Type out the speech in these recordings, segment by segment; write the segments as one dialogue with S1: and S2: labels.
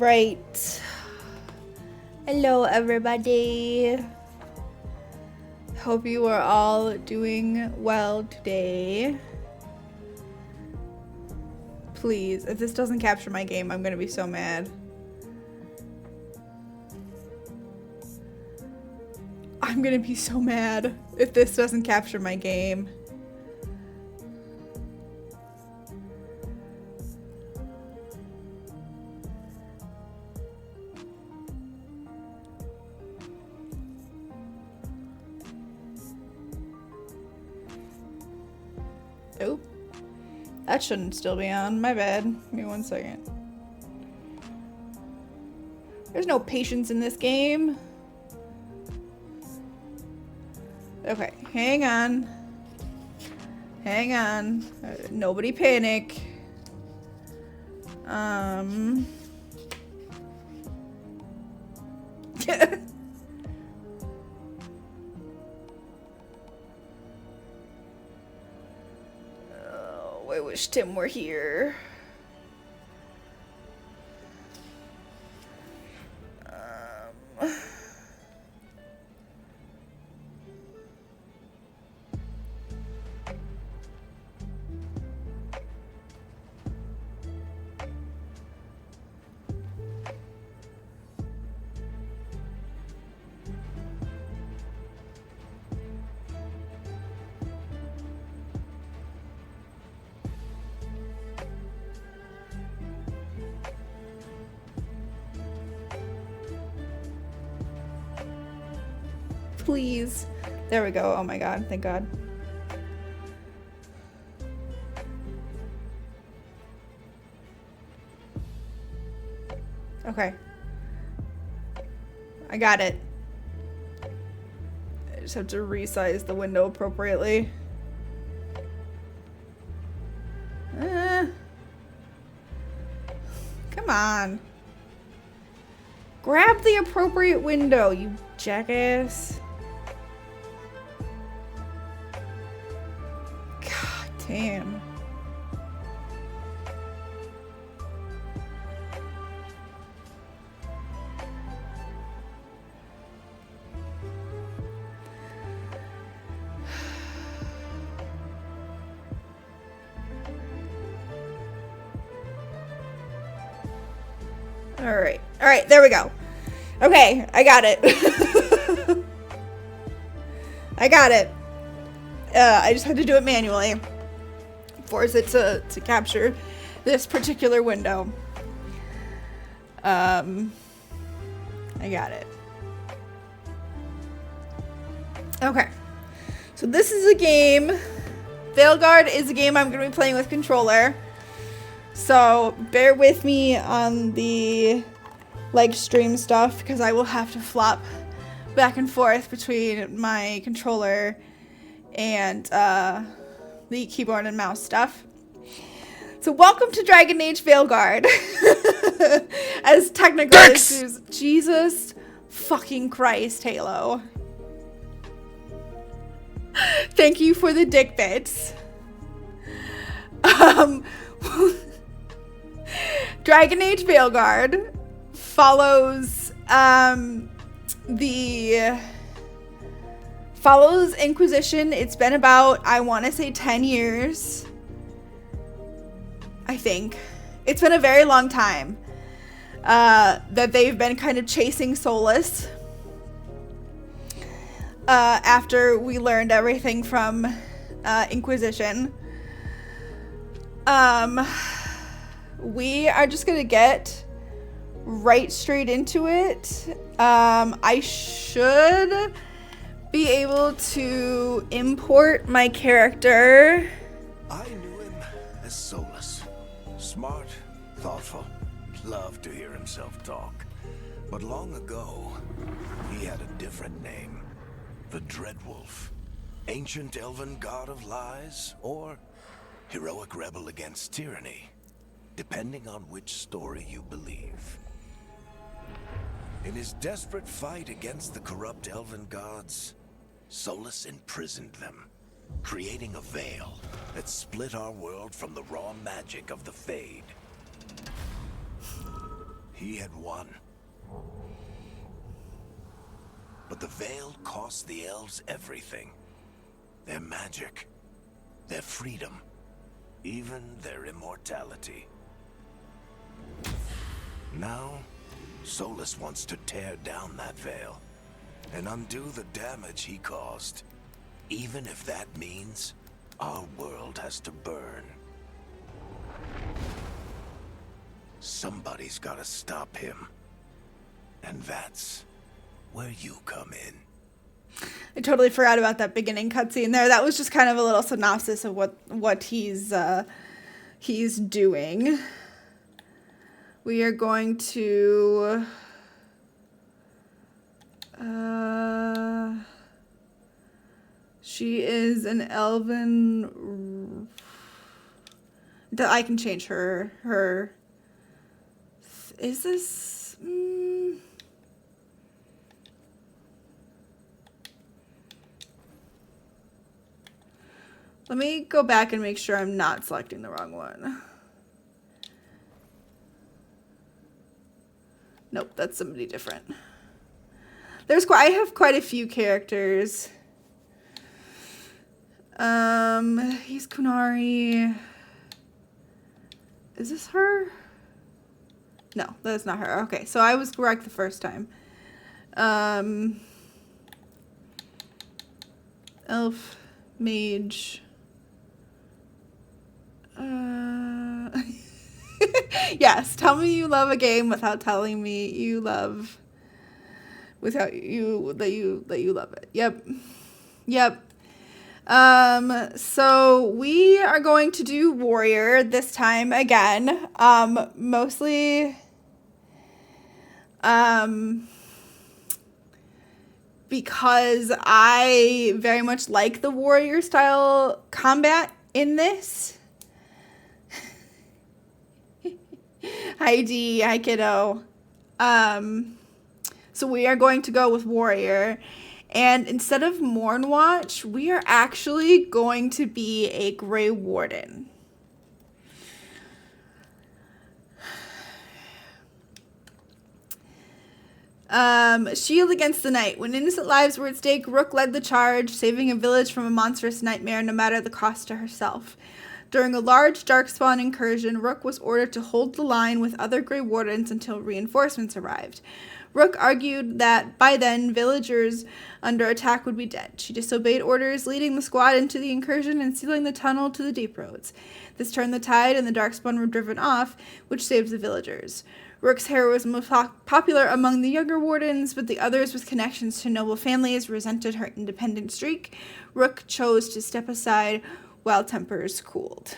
S1: Right. Hello, everybody. Hope you are all doing well today. Please, if this doesn't capture my game, I'm gonna be so mad. I'm gonna be so mad if this doesn't capture my game. Oh, that shouldn't still be on. My bad. Give me 1 second. There's no patience in this game. Okay, hang on. Hang on. Nobody panic. Oh, I wish Tim were here. Please. There we go. Oh my god. Thank god. Okay. I got it. I just have to resize the window appropriately. Come on. Grab the appropriate window, you jackass. God damn. All right, there we go. Okay, I got it. I got it. I just had to do it manually. Force it to capture this particular window. I got it. Okay. So this is a game. Veilguard is a game I'm going to be playing with controller. So bear with me on the stream stuff because I will have to flop back and forth between my controller and the keyboard and mouse stuff. So welcome to Dragon Age Veilguard. As technical issues. Jesus fucking Christ, Halo. Thank you for the dick bits. Dragon Age Veilguard follows Inquisition. It's been about, I want to say 10 years. I think. It's been a very long time that they've been kind of chasing Solas. After we learned everything from Inquisition. We are just gonna get right straight into it. I should be able to import my character.
S2: I knew him as Solas. Smart, thoughtful, loved to hear himself talk. But long ago, he had a different name. The Dreadwolf. Ancient elven god of lies, or heroic rebel against tyranny, depending on which story you believe. In his desperate fight against the corrupt elven gods, Solas imprisoned them, creating a veil that split our world from the raw magic of the Fade. he had won. But the veil cost the elves everything. Their magic, their freedom, even their immortality. Now, Solas wants to tear down that veil and undo the damage he caused, even if that means our world has to burn. Somebody's gotta stop him. And that's where you come in.
S1: I totally forgot about that beginning cutscene there. That was just kind of a little synopsis of what he's doing. We are going to she is an elven. I can change her. Is this? Let me go back and make sure I'm not selecting the wrong one. Nope, that's somebody different. I have quite a few characters. He's Kunari. Is this her? No, that's not her. Okay, so I was correct the first time. Elf, mage. Yes, tell me you love a game without telling me you love that you love it. Yep. So we are going to do warrior this time again. Mostly because I very much like the warrior style combat in this. Hi D, hi kiddo. So we are going to go with warrior, and instead of Mournwatch, we are actually going to be a Grey Warden. Shield against the night. When innocent lives were at stake, Rook led the charge, saving a village from a monstrous nightmare, no matter the cost to herself. During a large Darkspawn incursion, Rook was ordered to hold the line with other Grey Wardens until reinforcements arrived. Rook argued that by then, villagers under attack would be dead. She disobeyed orders, leading the squad into the incursion and sealing the tunnel to the deep roads. This turned the tide, and the Darkspawn were driven off, which saved the villagers. Rook's heroism was popular among the younger wardens, but the others with connections to noble families resented her independent streak. Rook chose to step aside while tempers cooled.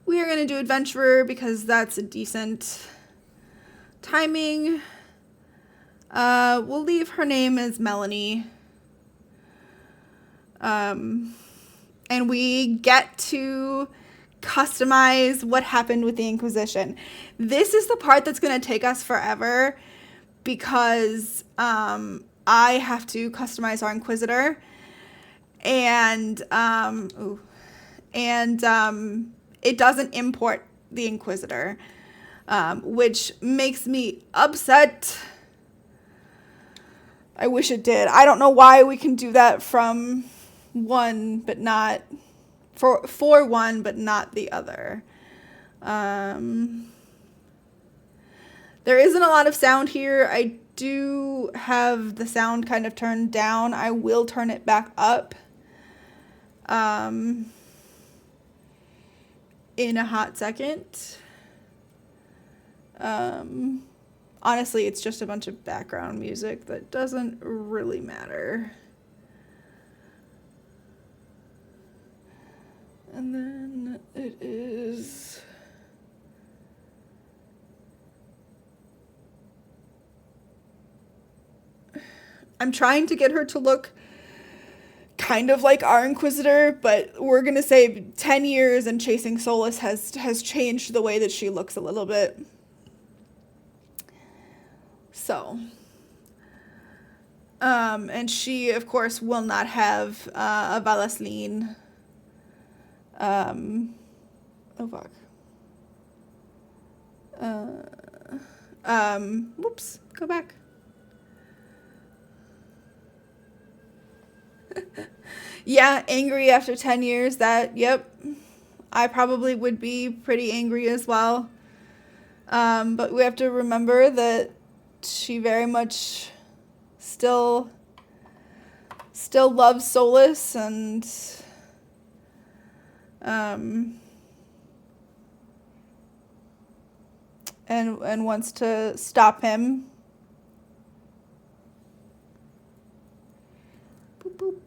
S1: We are going to do adventurer because that's a decent timing. We'll leave her name as Melanie. And we get to customize what happened with the Inquisition. This is the part that's going to take us forever because I have to customize our Inquisitor, and it doesn't import the Inquisitor, which makes me upset. I wish it did. I don't know why we can do that from one, but not for one, but not the other. There isn't a lot of sound here. I do have the sound kind of turned down. I will turn it back up in a hot second. Honestly, it's just a bunch of background music that doesn't really matter. And then it is... I'm trying to get her to look kind of like our Inquisitor, but we're going to say 10 years and Chasing Solas has changed the way that she looks a little bit. So, and she, of course, will not have a Valasline Oh, fuck. Whoops. Go back. Yeah, angry after 10 years. Yep. I probably would be pretty angry as well. But we have to remember that she very much still loves Solas and wants to stop him. Boop, boop.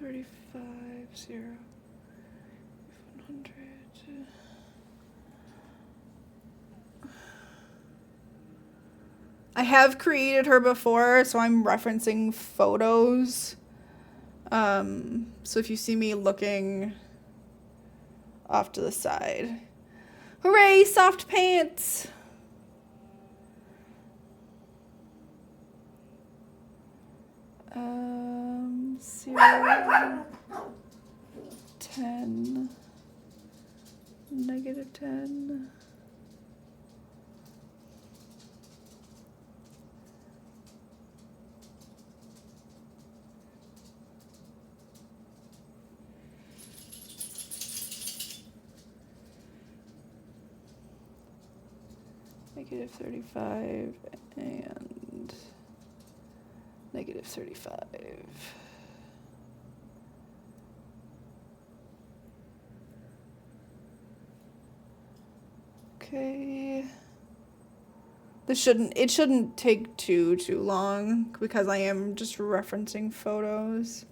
S1: $35.0 $100. I have created her before, so I'm referencing photos. So if you see me looking off to the side. Hooray, soft pants! Zero, 10, -10. -35 and -35. Okay. It shouldn't take too long because I am just referencing photos.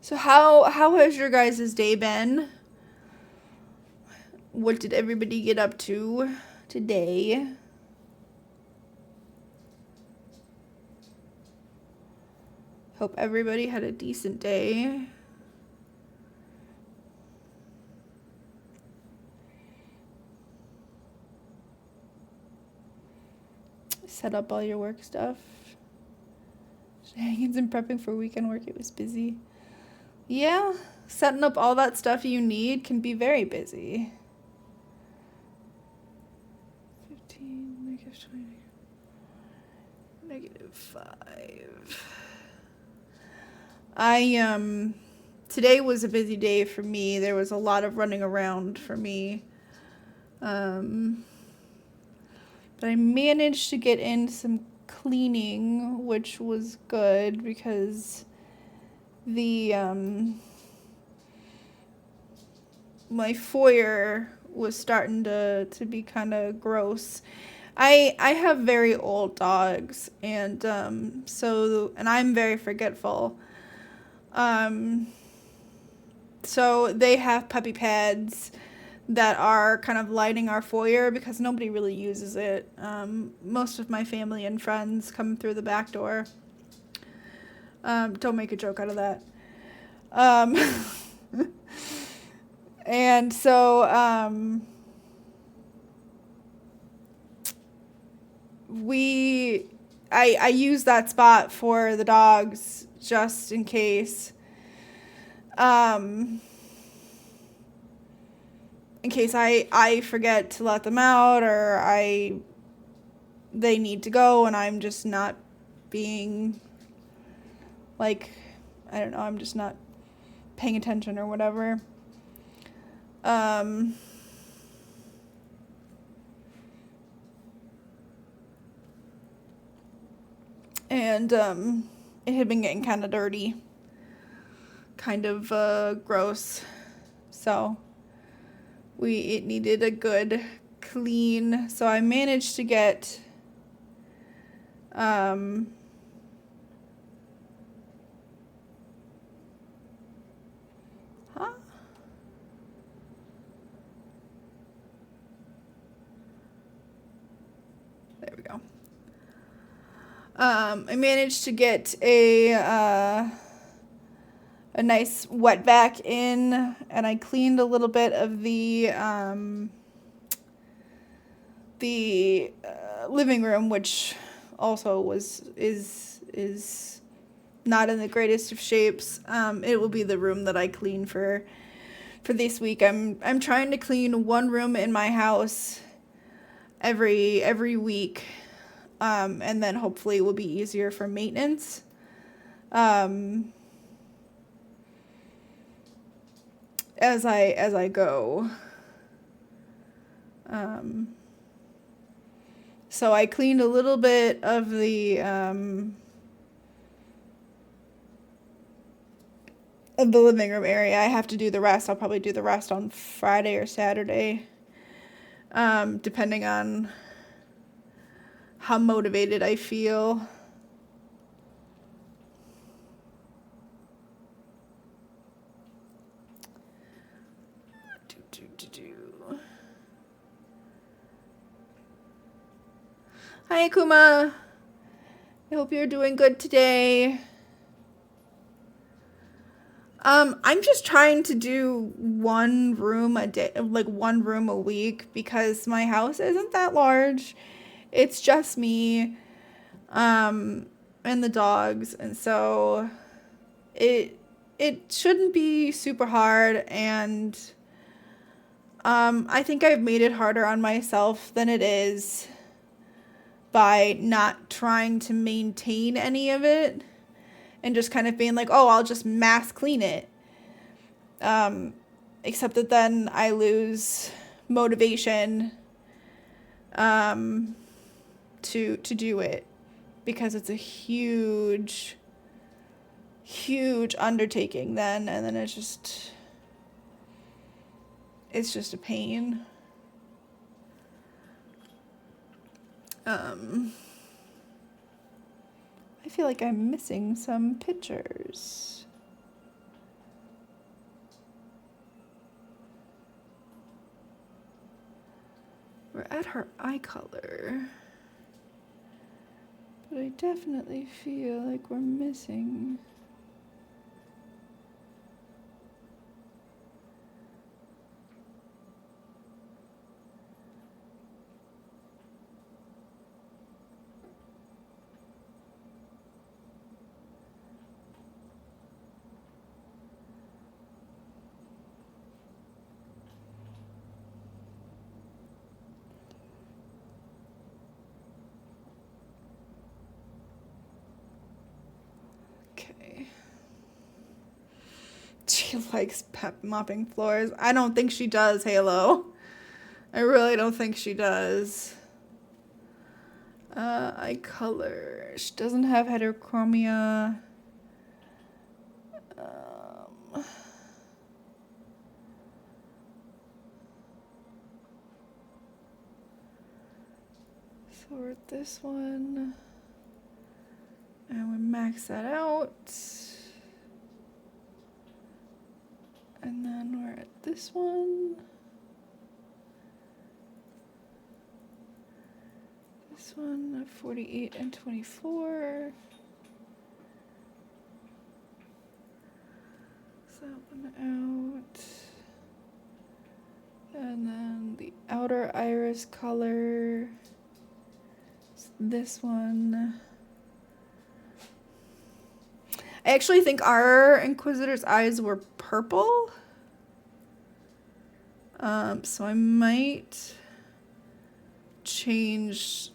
S1: So how has your guys' day been? What did everybody get up to today? Hope everybody had a decent day. Set up all your work stuff. Shenanigans and prepping for weekend work. It was busy. Yeah, setting up all that stuff you need can be very busy. 15, -20, -5. Today was a busy day for me. There was a lot of running around for me. But I managed to get in some cleaning, which was good because my foyer was starting to be kind of gross. I have very old dogs, and and I'm very forgetful. So they have puppy pads that are kind of lining our foyer because nobody really uses it. Most of my family and friends come through the back door. Don't make a joke out of that. And so I use that spot for the dogs just in case. In case I forget to let them out or they need to go and I'm just not being like, I don't know, I'm just not paying attention or whatever. And it had been getting kind of dirty, kind of gross, so it needed a good clean. So I managed to get There we go. I managed to get a nice wet vac in, and I cleaned a little bit of the living room, which also is not in the greatest of shapes. It will be the room that I clean for this week. I'm trying to clean one room in my house every week, and then hopefully it will be easier for maintenance. As I go. So I cleaned a little bit of the living room area. I have to do the rest. I'll probably do the rest on Friday or Saturday, depending on how motivated I feel. Hi, Akuma. I hope you're doing good today. I'm just trying to do one room a day, like one room a week, because my house isn't that large. It's just me, and the dogs, and so it shouldn't be super hard, and I think I've made it harder on myself than it is by not trying to maintain any of it and just kind of being like, oh, I'll just mass clean it. Except that then I lose motivation to do it, because it's a huge undertaking then, and then it's just a pain. I feel like I'm missing some pictures. We're at her eye color, but I definitely feel like we're missing. She likes mopping floors. I don't think she does, Halo. I really don't think she does. Eye color. She doesn't have heterochromia. So we're at this one. And we max that out. And then we're at this one. This one, 48 and 24. So that one out. And then the outer iris color is this one. I actually think our Inquisitor's eyes were purple. So I might change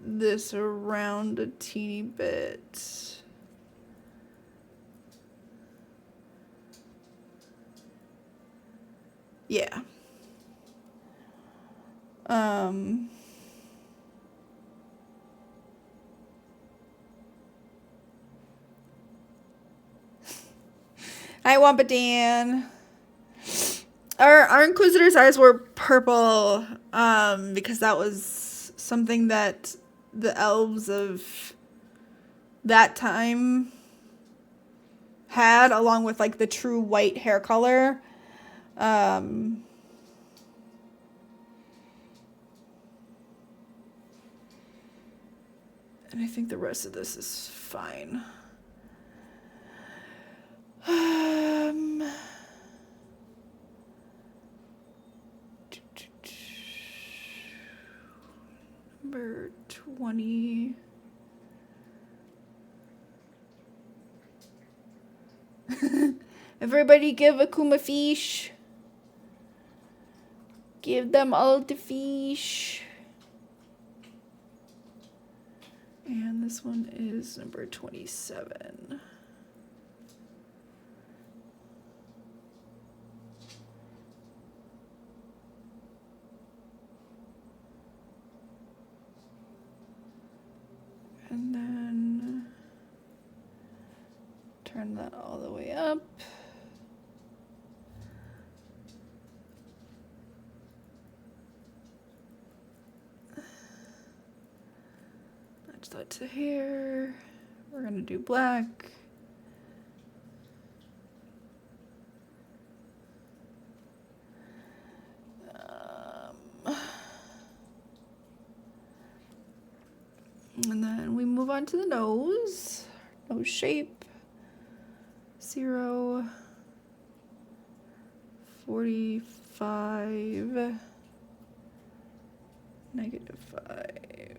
S1: this around a teeny bit. Yeah. Hi, Wampa Dan. Our Inquisitor's eyes were purple, because that was something that the elves of that time had, along with like the true white hair color. And I think the rest of this is fine. Number 20. Everybody give Akuma fish. Give them all the fish. And this one is number 27. And then turn that all the way up. Match that to here. We're gonna do black. And then we move on to the nose. Nose shape. 0, 45, -5.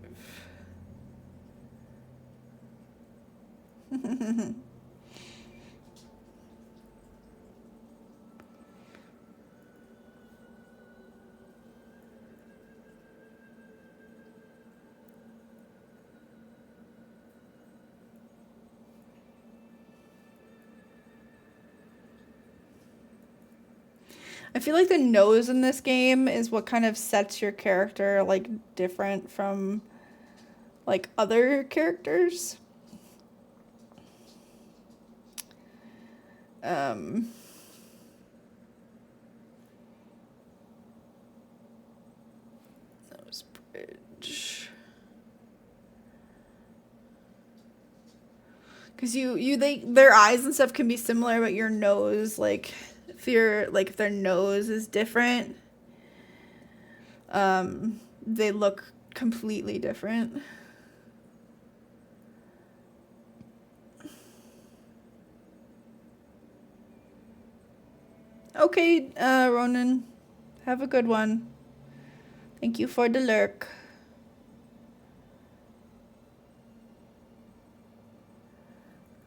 S1: I feel like the nose in this game is what kind of sets your character like different from like other characters. Nose bridge. Because their eyes and stuff can be similar, but your nose, like if their nose is different, they look completely different. Okay, Ronan, have a good one. Thank you for the lurk.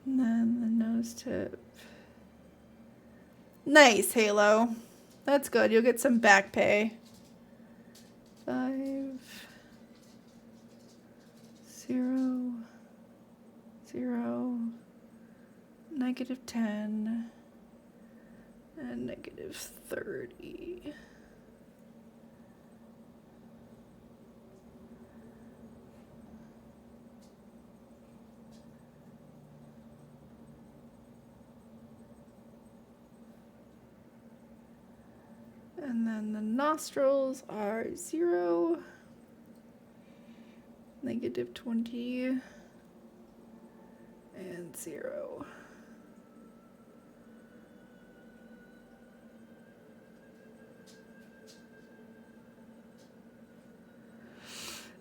S1: And then the nose tip. Nice, Halo. That's good. You'll get some back pay. 5, 0, 0, -10, and -30. And then the nostrils are 0, -20, and 0.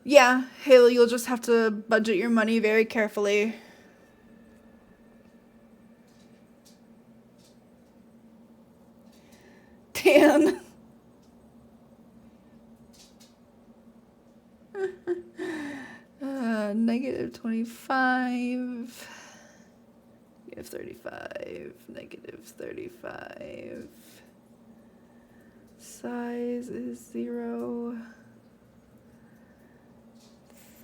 S1: Yeah, Halo, you'll just have to budget your money very carefully. Dan. -25, -35, -35. Size is 0,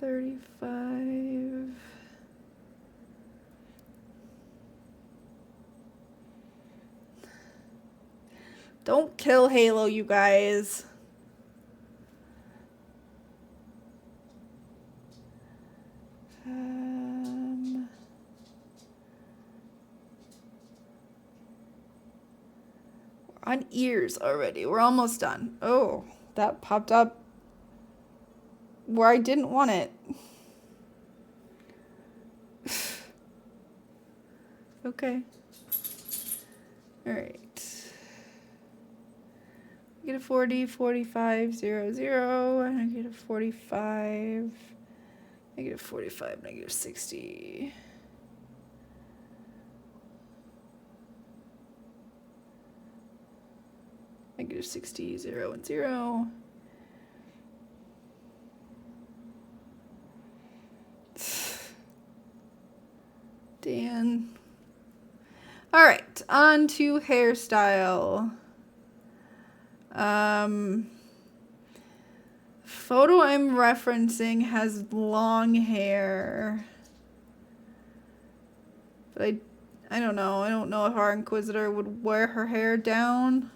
S1: 35. Don't kill Halo, you guys. We're on ears already. We're almost done. Oh, that popped up where I didn't want it. Okay. All right. -40, 45, 0, 0. -45, -45, -60. -60, 0 and 0. Dan. All right, on to hairstyle. Photo I'm referencing has long hair. But I don't know. I don't know if our Inquisitor would wear her hair down.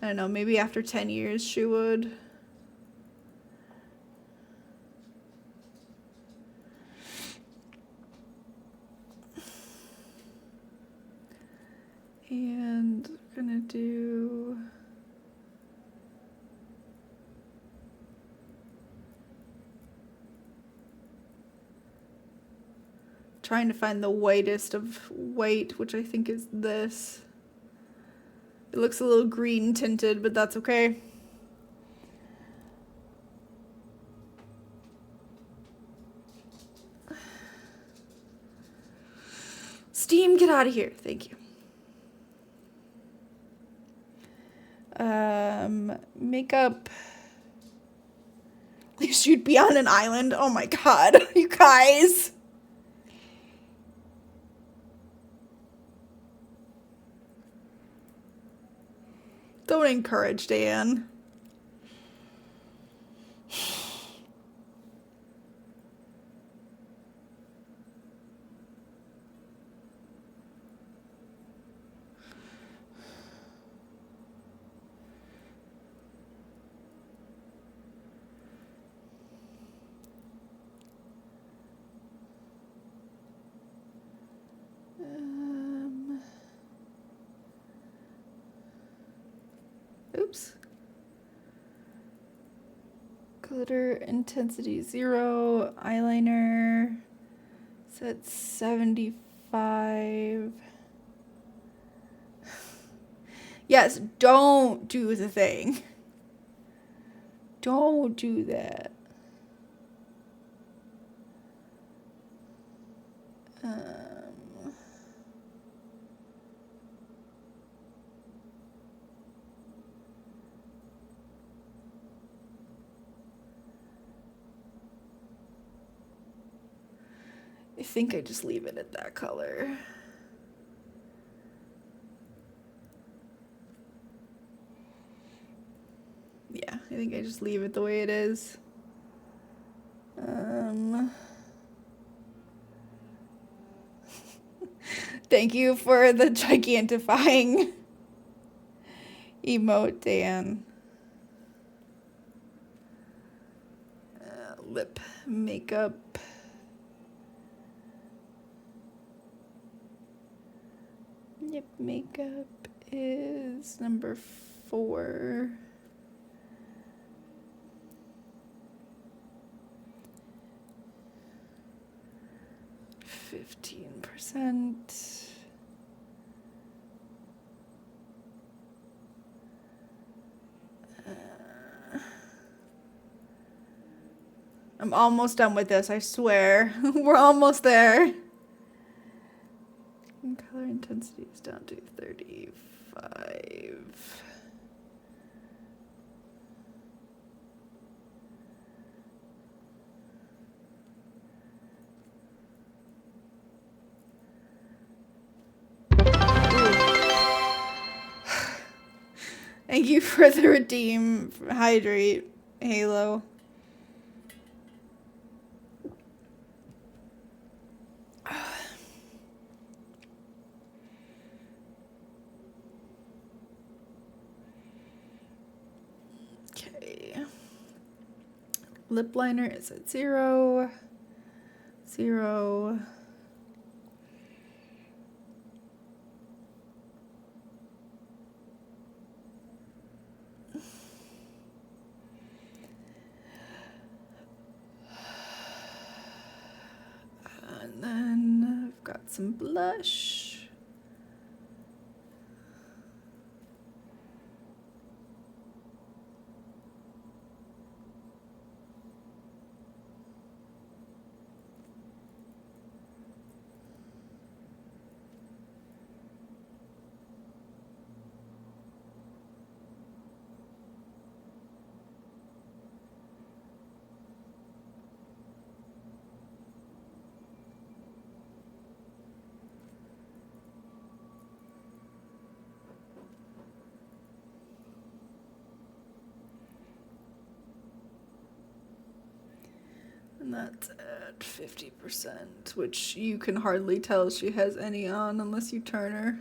S1: I don't know, maybe after 10 years she would. And we're gonna do... Trying to find the whitest of white, which I think is this. It looks a little green tinted, but that's okay. Steam, get out of here. Thank you. Makeup. At least you'd be on an island. Oh my god, you guys. Don't encourage Dan. Oops. Glitter intensity 0. Eyeliner set 75. Yes, don't do the thing. Don't do that. I think I just leave it at that color. Yeah, I think I just leave it the way it is. Thank you for the gigantifying emote, Dan. Lip makeup. Lip makeup is number 4. %. I'm almost done with this, I swear. We're almost there. And color intensity is down to 35. Thank you for the redeem, hydrate, Halo. Okay. Lip liner is at 0. 0. And then I've got some blush. And that's at 50%, which you can hardly tell she has any on unless you turn her.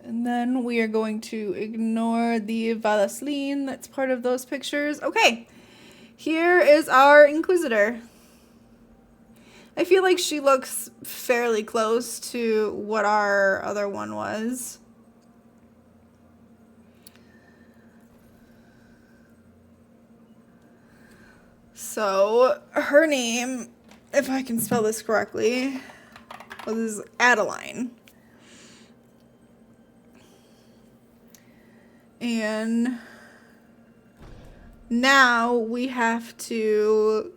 S1: And then we are going to ignore the Vaseline that's part of those pictures. Okay, here is our Inquisitor. I feel like she looks fairly close to what our other one was. So, her name, if I can spell this correctly, was Adeline. And now we have to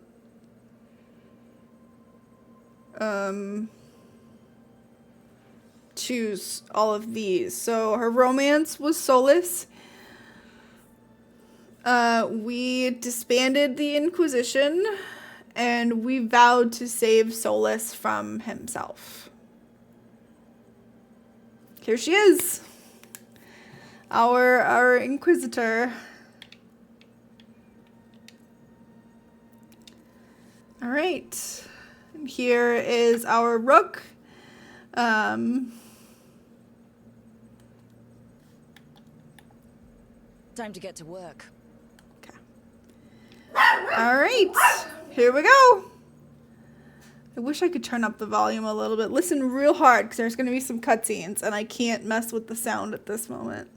S1: choose all of these. So her romance was Solas. We disbanded the Inquisition, and we vowed to save Solas from himself. Here she is, our Inquisitor. All right, and here is our Rook.
S3: Time to get to work.
S1: Okay. All right, here we go. I wish I could turn up the volume a little bit. Listen real hard because there's going to be some cutscenes and I can't mess with the sound at this moment.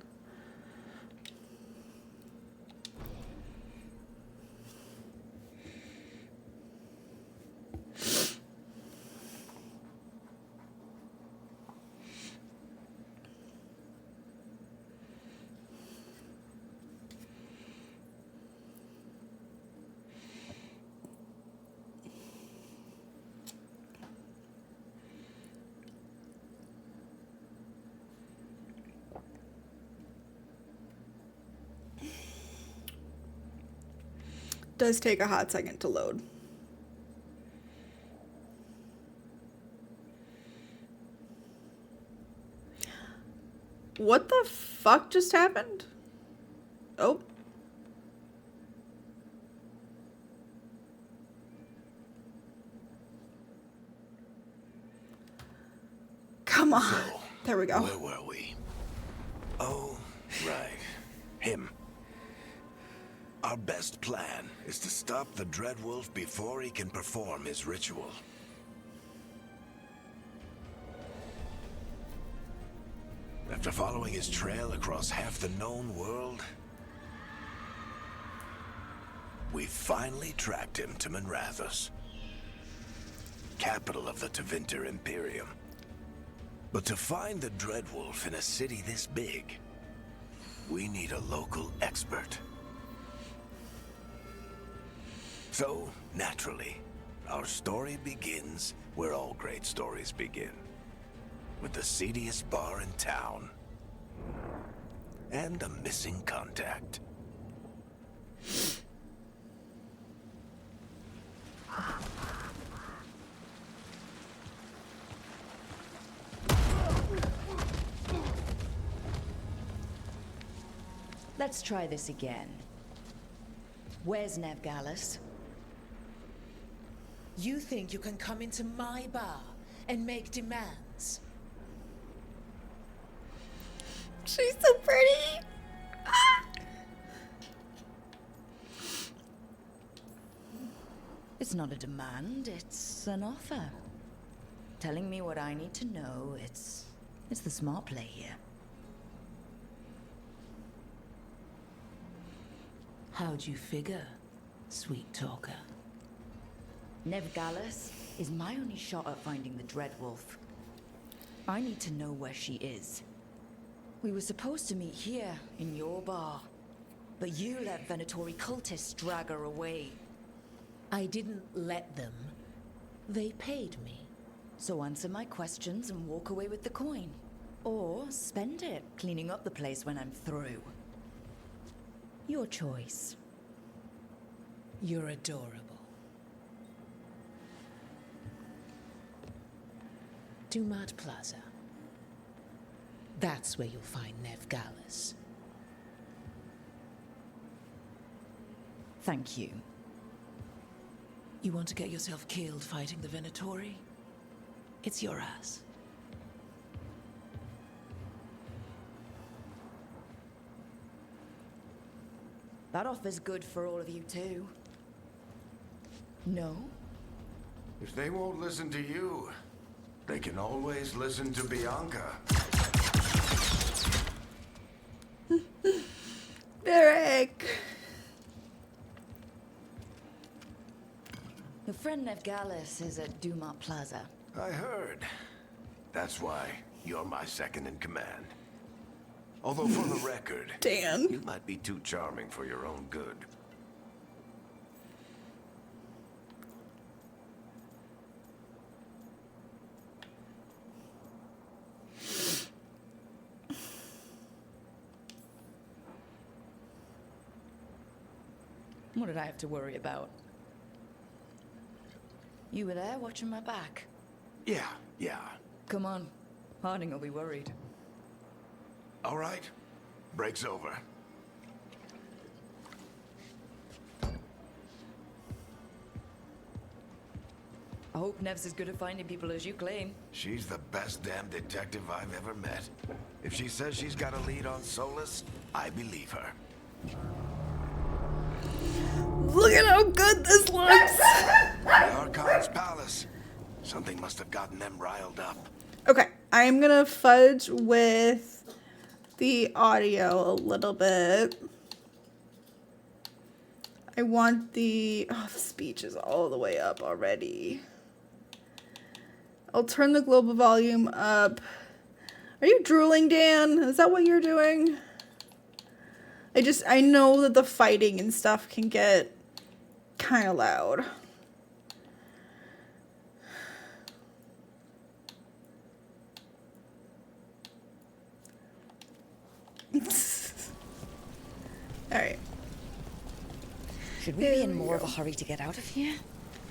S1: Does take a hot second to load. What the fuck just happened? Oh. Come on.
S2: So,
S1: there we go.
S2: Where were we? Oh, right. Him. Our best plan is to stop the Dreadwolf before he can perform his ritual. After following his trail across half the known world, we finally tracked him to Minrathous, capital of the Tevinter Imperium. But to find the Dreadwolf in a city this big, we need a local expert. So, naturally, our story begins where all great stories begin. With the seediest bar in town. And a missing contact.
S3: Let's try this again. Where's Nevgalis?
S4: You think you can come into my bar and make demands?
S1: She's so pretty. Ah.
S3: It's not a demand, it's an offer. Telling me what I need to know, it's the smart play here.
S4: How'd you figure, sweet talker?
S3: Nevgalis is my only shot at finding the Dreadwolf. I need to know where she is. We were supposed to meet here, in your bar. But you let Venatori cultists drag her away.
S4: I didn't let them. They paid me.
S3: So answer my questions and walk away with the coin. Or spend it cleaning up the place when I'm through. Your choice.
S4: You're adorable. Dumat Plaza. That's where you'll find Nevgalis.
S3: Thank you.
S4: You want to get yourself killed fighting the Venatori? It's your ass.
S3: That offer's good for all of you too. No?
S2: If they won't listen to you, they can always listen to Bianca.
S1: Derek.
S3: Your friend Veilguard is at Dumont Plaza.
S2: I heard. That's why you're my second in command. Although for the record,
S1: Dan.
S2: you might be too charming for your own good.
S3: What did I have to worry about? You were there watching my back.
S2: Yeah.
S3: Come on. Harding will be worried.
S2: All right. Break's over.
S3: I hope Nev's as good at finding people as you claim.
S2: She's the best damn detective I've ever met. If she says she's got a lead on Solas, I believe her.
S1: Look at how good this looks.
S2: The Archon's palace. Something must have gotten them riled up.
S1: Okay, I'm gonna fudge with the audio a little bit. I want the speech is all the way up already. I'll turn the global volume up. Are you drooling, Dan? Is that what you're doing? I know that the fighting and stuff can get kind of loud. Alright.
S3: Should we be in more of a hurry to get out of here?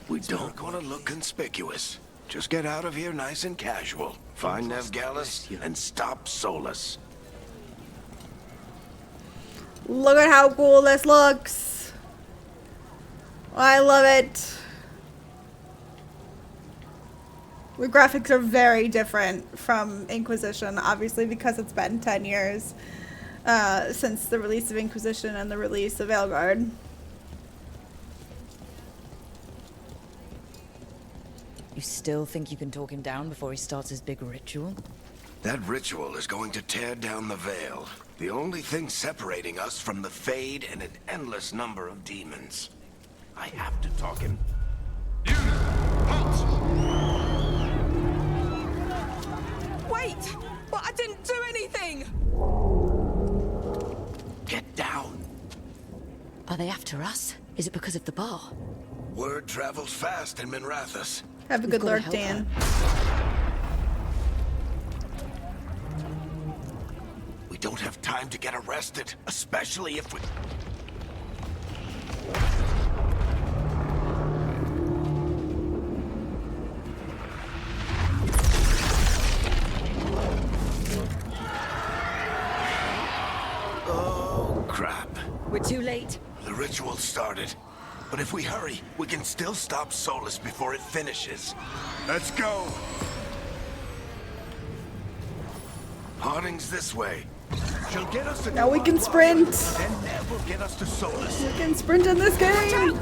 S2: We don't want to look conspicuous. Just get out of here nice and casual. Find Veilguard and stop Solas.
S1: Look at how cool this looks. I love it. The graphics are very different from Inquisition, obviously because it's been 10 years since the release of Inquisition and the release of Veilguard.
S3: You still think you can talk him down before he starts his big ritual?
S2: That ritual is going to tear down the veil. The only thing separating us from the Fade and an endless number of demons. I have to talk him.
S5: Wait! But I didn't do anything!
S2: Get down.
S3: Are they after us? Is it because of the bar?
S2: Word travels fast in Minrathous.
S1: Have a good
S3: gotta
S1: lurk,
S3: help
S1: Dan.
S2: We don't have time to get arrested, especially if we... Oh, crap.
S3: We're too late.
S2: The ritual started. But if we hurry, we can still stop Solas before it finishes. Let's go! Harding's this way. She'll get us to
S1: Now we can sprint.
S2: And Nev will get us to Solas.
S1: We can sprint in this game.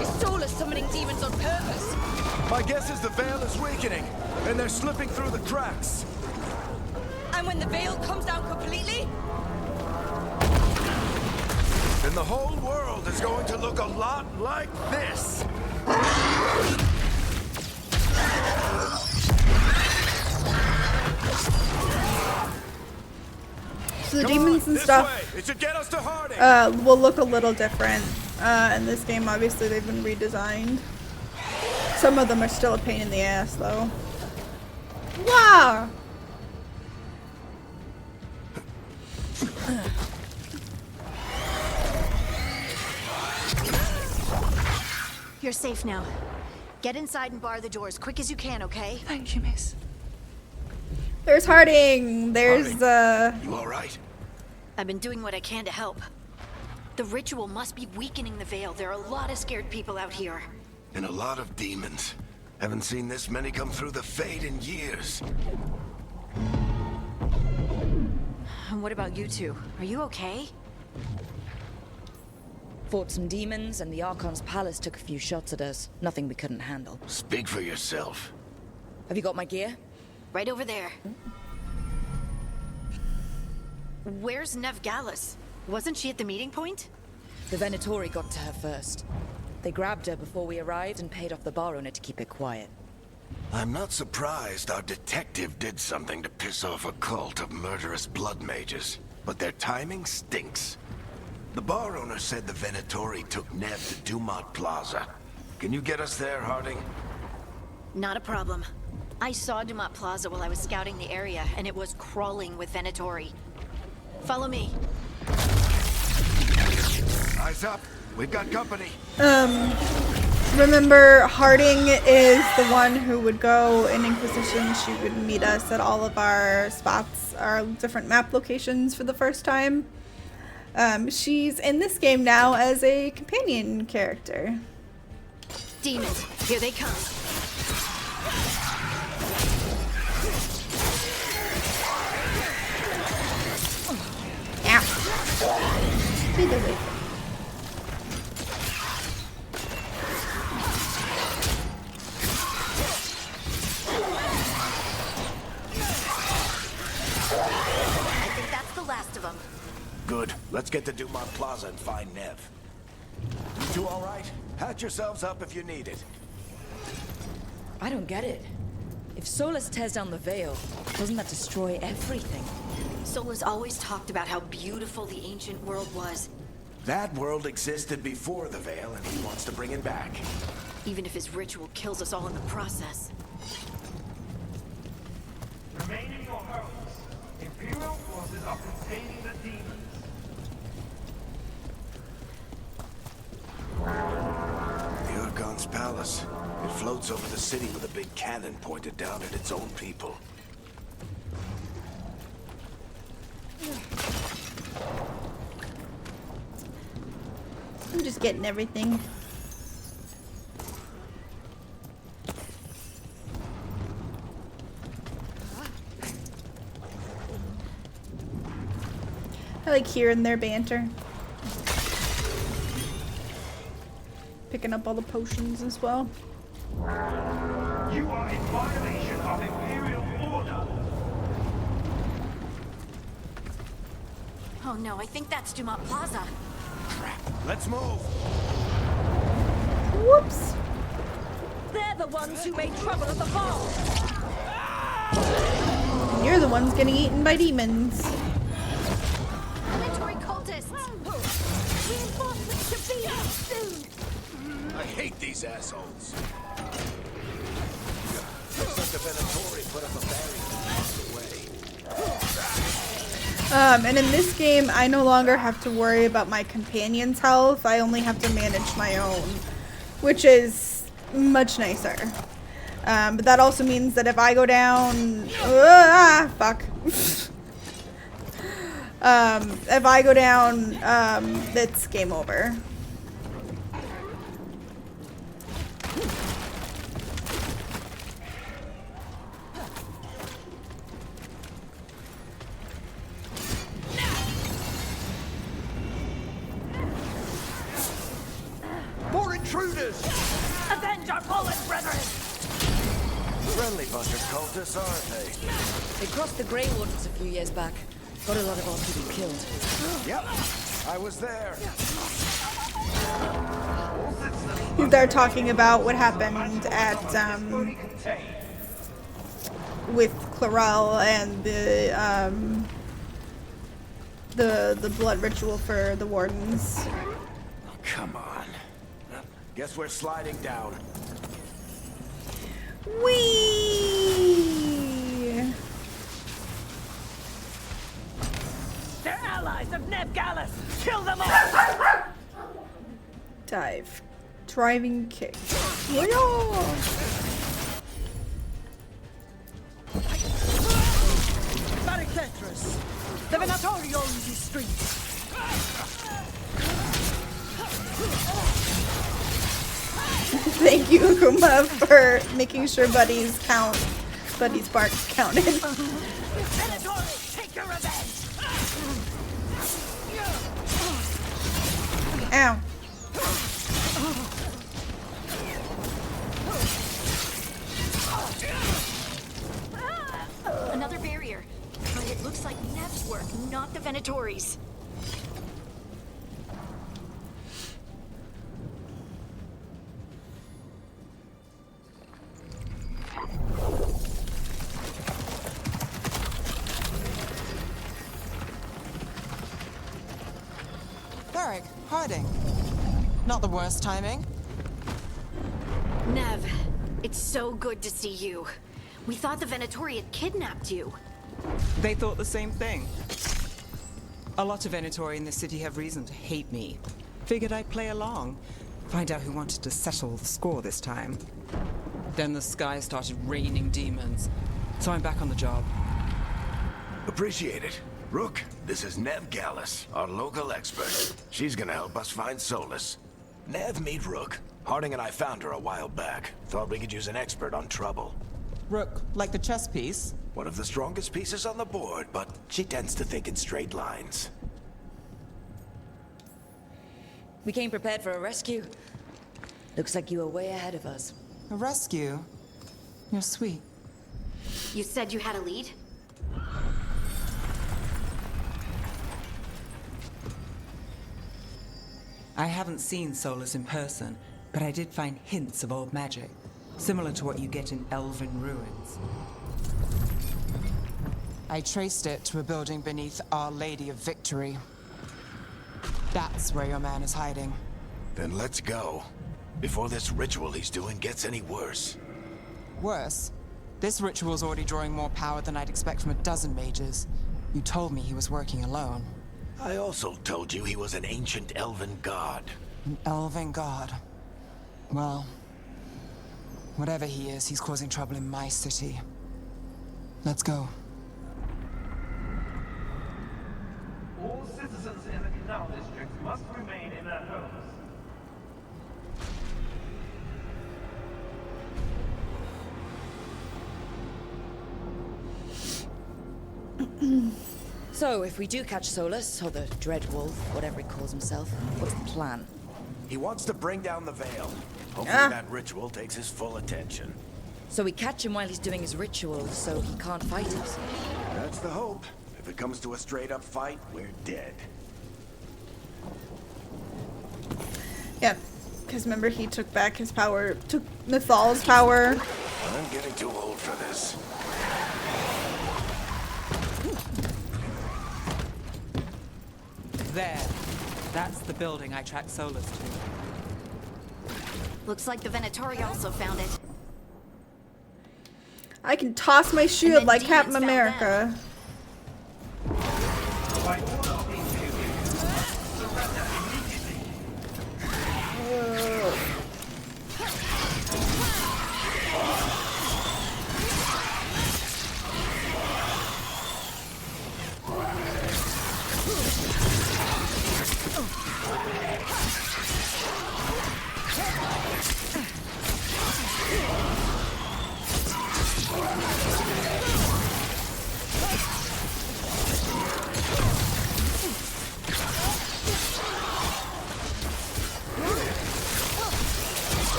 S5: Is Solas summoning demons on purpose?
S6: My guess is the veil is weakening, and they're slipping through the cracks.
S5: And when the veil comes down completely?
S6: Then the whole world is going to look a lot like this.
S1: So the demons and
S6: This
S1: stuff
S6: way. It should get us to Harding.
S1: will look a little different in this game. Obviously, they've been redesigned. Some of them are still a pain in the ass, though. Wow!
S7: You're safe now. Get inside and bar the door as quick as you can, okay?
S5: Thank you, miss.
S1: There's Harding. There's
S2: You all right?
S7: I've been doing what I can to help. The ritual must be weakening the Veil. There are a lot of scared people out here.
S2: And a lot of demons. Haven't seen this many come through the Fade in years.
S7: And what about you two? Are you okay?
S3: Fought some demons, and the Archon's palace took a few shots at us. Nothing we couldn't handle.
S2: Speak for yourself.
S3: Have you got my gear?
S7: Right over there. Where's Nev Gallus? Wasn't she at the meeting point?
S3: The Venatori got to her first. They grabbed her before we arrived and paid off the bar owner to keep it quiet.
S2: I'm not surprised our detective did something to piss off a cult of murderous blood mages, but their timing stinks. The bar owner said the Venatori took Nev to Dumont Plaza. Can you get us there, Harding?
S7: Not a problem. I saw Dumont Plaza while I was scouting the area, and it was crawling with Venatori. Follow me.
S2: Eyes up. We've got company.
S1: Remember, Harding is the one who would go in Inquisition. She would meet us at all of our spots, our different map locations for the first time. She's in this game now as a companion character.
S7: Demons, here they come.
S1: Ow. Get away from me.
S7: I think that's the last of them.
S2: Good. Let's get to Dumont Plaza and find Nev. You two all right? Patch yourselves up if you need it.
S3: I don't get it. If Solas tears down the Veil, doesn't that destroy everything?
S7: Solas always talked about how beautiful the ancient world was,
S2: That world existed before the Veil, and he wants to bring it back.
S7: even if his ritual kills us all in the process.
S8: Remain in your homes. Imperial forces are containing the demons.
S2: The Archon's palace. It floats over the city with a big cannon pointed down at its own people.
S1: I'm just getting everything. I like hearing their banter. Picking up all the potions as well.
S8: You are in violation of Imperial order.
S7: Oh no, I think that's Dumont Plaza.
S2: Let's move!
S1: Whoops.
S5: They're the ones who made trouble at the ball.
S1: And you're the ones getting eaten by demons.
S7: Venatori cultists!
S5: Reinforcements should be here soon.
S2: I hate these assholes. Looks like the Venatori put up a barrier to block the way.
S1: And in this game, I no longer have to worry about my companion's health. I only have to manage my own, which is much nicer. But that also means that if I go down, fuck. If I go down, it's game over.
S6: More intruders!
S5: Avenge our fallen brethren.
S2: Friendly bunch of cultists, aren't they?
S3: They crossed the Grey Waters a few years back. Got a lot of our people killed.
S2: Yep, I was there.
S1: They're talking about what happened at, with Clarel and the blood ritual for the wardens.
S2: Oh, come on. Guess we're sliding down.
S1: Whee!
S5: They're allies of Nev Gallus. Kill them all.
S1: Dive. Driving kick. Yeah.
S5: Barricators. The Venatori owns these streets.
S1: Thank you, Akuma, for making sure Buddy's bark counted.
S5: Venator, take your revenge!
S1: Ow.
S7: Another barrier. But it looks like Nev's work, not the Venatori's.
S9: Varric, hiding. Not the worst timing.
S7: Nev, it's so good to see you. We thought the Venatori had kidnapped you.
S9: They thought the same thing. A lot of Venatori in this city have reason to hate me. Figured I'd play along. Find out who wanted to settle the score this time. Then the sky started raining demons. So I'm back on the job.
S2: Appreciate it. Rook, this is Nev Gallus, our local expert. She's gonna help us find Solas. Nev, meet Rook. Harding and I found her a while back. Thought we could use an expert on trouble.
S9: Rook, like the chess piece?
S2: One of the strongest pieces on the board, but she tends to think in straight lines.
S3: We came prepared for a rescue. Looks like you were way ahead of us.
S9: A rescue? You're sweet.
S7: You said you had a lead?
S9: I haven't seen Solas in person, but I did find hints of old magic, similar to what you get in elven ruins. I traced it to a building beneath Our Lady of Victory. That's where your man is hiding.
S2: Then let's go. Before this ritual he's doing gets any worse.
S9: Worse, this ritual's already drawing more power than I'd expect from a dozen mages. You told me he was working alone.
S2: I also told you he was an ancient elven god.
S9: An elven god. Well, whatever he is, he's causing trouble in my city. Let's go.
S8: All citizens in the Canal District must remain in their homes.
S3: So, if we do catch Solas, or the Dread Wolf, whatever he calls himself, what's the plan?
S2: He wants to bring down the veil. Hopefully that ritual takes his full attention.
S3: So we catch him while he's doing his ritual, so he can't fight us.
S2: That's the hope. If it comes to a straight-up fight, we're dead.
S1: Yeah, because remember he took back his power, took Mythal's power.
S2: I'm getting too old for this.
S9: There. That's the building I tracked Solas to.
S7: Looks like the Venatori also found it.
S1: I can toss my shield
S7: then
S1: like
S7: demons
S1: Captain
S7: found
S1: America.
S8: By order of the Imperium, surrender immediately.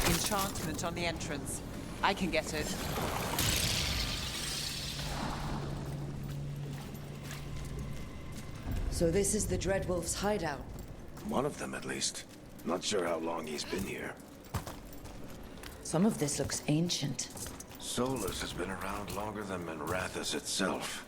S9: Enchantment on the entrance. I can get it.
S3: So this is the Dread Wolf's hideout.
S2: One of them, at least. Not sure how long he's been here.
S3: Some of this looks ancient.
S2: Solas has been around longer than Manrathus itself.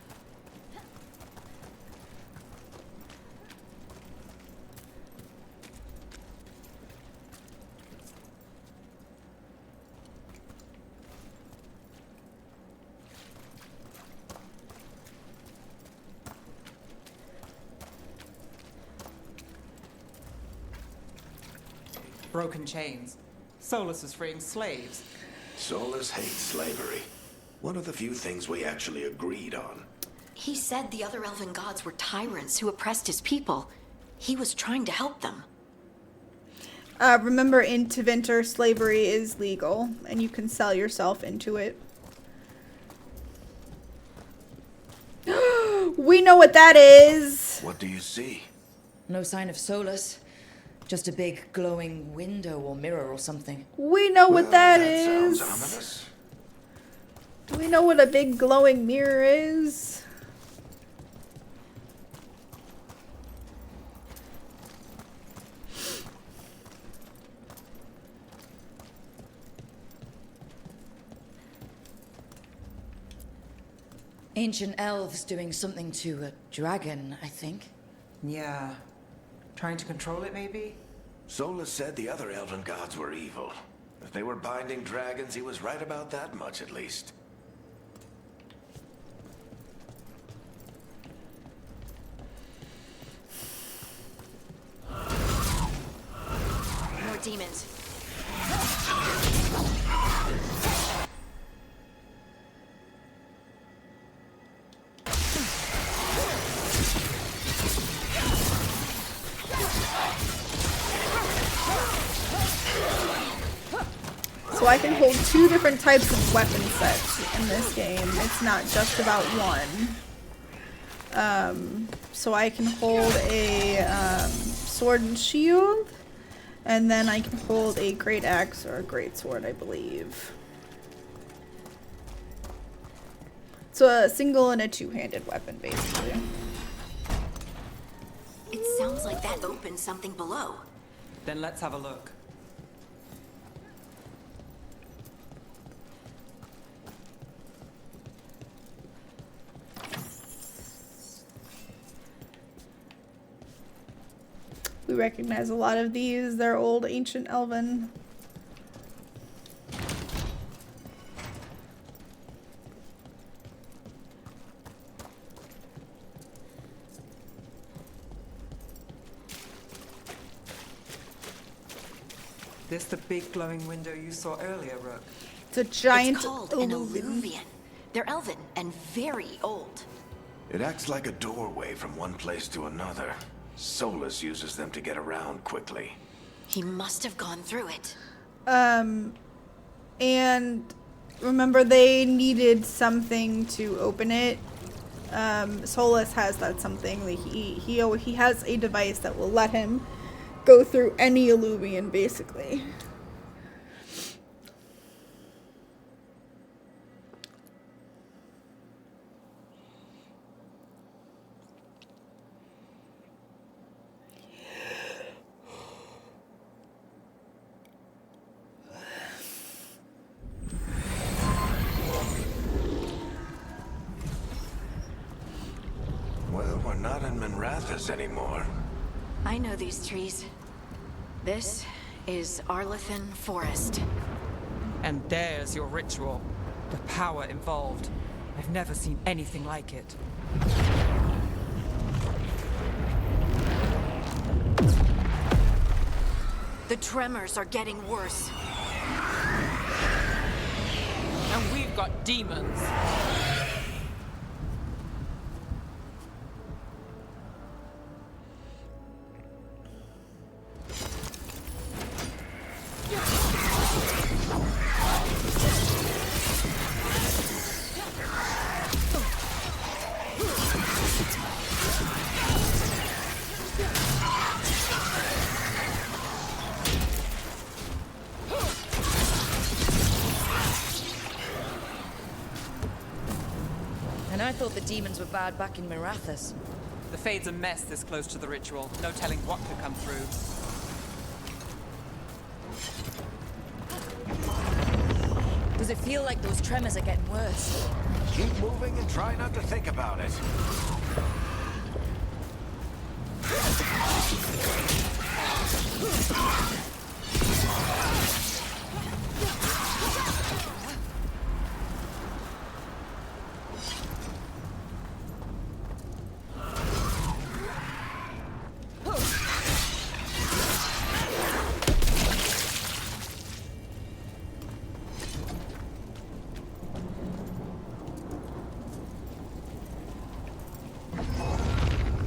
S9: Broken chains. Solas is freeing slaves.
S2: Solas hates slavery. One of the few things we actually agreed on.
S7: He said the other elven gods were tyrants who oppressed his people. He was trying to help them.
S1: Remember, in Tevinter, slavery is legal, and you can sell yourself into it. We know what that is!
S2: What do you see?
S3: No sign of Solas. Just a big glowing window or mirror or something.
S1: We know what that is!
S2: Sounds ominous.
S1: Do we know what a big glowing mirror is?
S3: Ancient elves doing something to a dragon, I think.
S9: Yeah. Trying to control it, maybe?
S2: Solas said the other elven gods were evil. If they were binding dragons, he was right about that much, at least.
S7: More demons.
S1: So I can hold 2 different types of weapon sets in this game. It's not just about one. So I can hold a sword and shield, and then I can hold a great axe or a great sword, I believe. So a single and a two-handed weapon, basically.
S7: It sounds like that opened something below.
S9: Then let's have a look.
S1: We recognize a lot of these. They're old ancient elven.
S9: This the big glowing window you saw earlier, Rook?
S1: It's a giant
S7: It's called an
S1: illusion.
S7: illuvian. They're elven and very old.
S2: It acts like a doorway from one place to another. Solas uses them to get around quickly.
S7: He must have gone through it.
S1: And remember, they needed something to open it. Solas has that something. Like he has a device that will let him go through any illuvian, basically.
S2: Well, we're not in Minrathous anymore.
S7: I know these trees. This is Arlethan Forest.
S9: And there's your ritual. The power involved. I've never seen anything like it.
S7: The tremors are getting worse.
S9: And we've got demons.
S3: And I thought the demons were bad back in Mirathas.
S9: The Fade's a mess this close to the ritual. No telling what could come through.
S3: Does it feel like those tremors are getting worse?
S2: Keep moving and try not to think about it.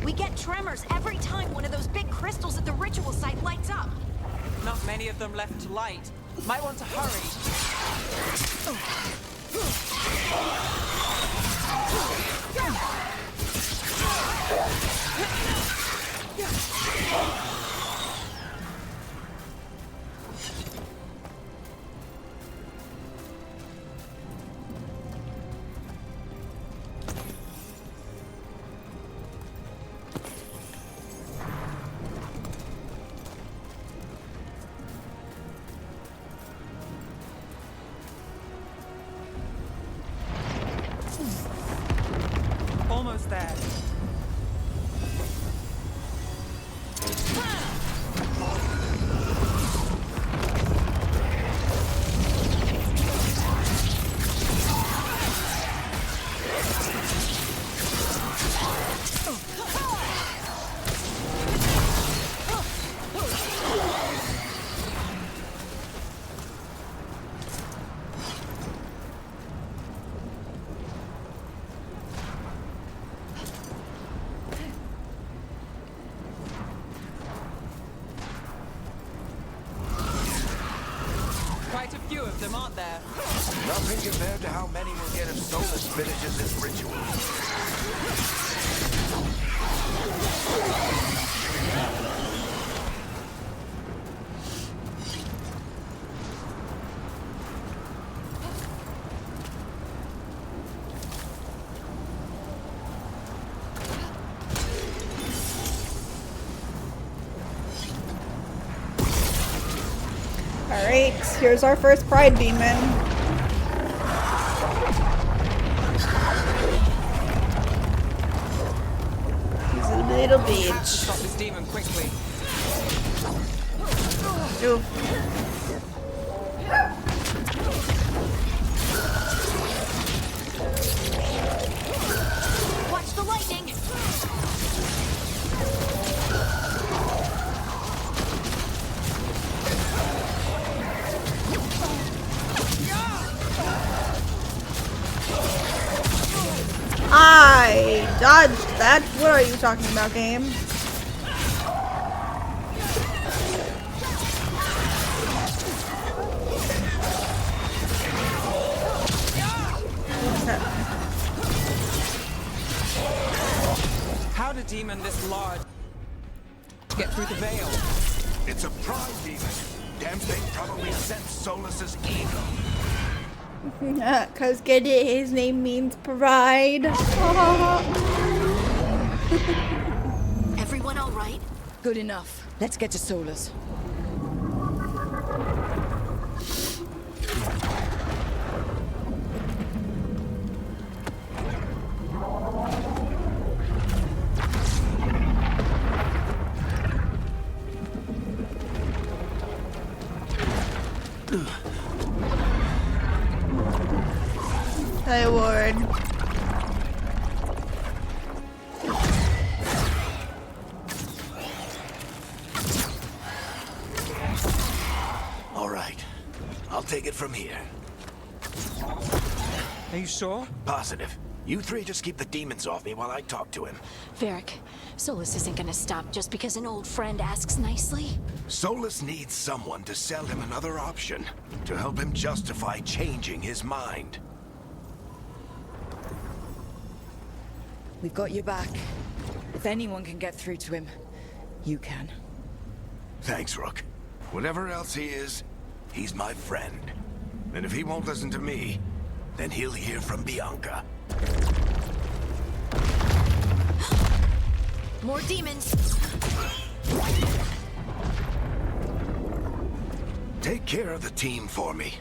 S7: We get tremors every time one of those
S3: big crystals at the ritual site lights up.
S9: Not many of them left to light. Might want to hurry. Almost there. Quite a few of them, aren't there?
S2: Nothing compared to how many we'll get if Solas finishes his ritual.
S1: Alright, here's our first pride demon. He's a little
S9: We have to
S1: bitch.
S9: stop this demon quickly.
S1: Ooh.
S7: Watch the lightning!
S1: I dodged that. What are you talking about, game? What's that?
S9: How did demon this large get through the veil?
S2: It's a pride demon. Damn thing probably sensed Solas's ego.
S1: Cause get it, his name means pride.
S7: Everyone all right?
S3: Good enough. Let's get to Solas.
S1: Hey, Ward.
S2: All right. I'll take it from here.
S9: Are you sure?
S2: Positive. You three just keep the demons off me while I talk to him.
S7: Varric, Solas isn't gonna stop just because an old friend asks nicely.
S2: Solas needs someone to sell him another option, to help him justify changing his mind.
S3: We've got your back. If anyone can get through to him, you can.
S2: Thanks, Rook. Whatever else he is, he's my friend. And if he won't listen to me, then he'll hear from Bianca.
S7: More demons!
S2: Take care of the team for me.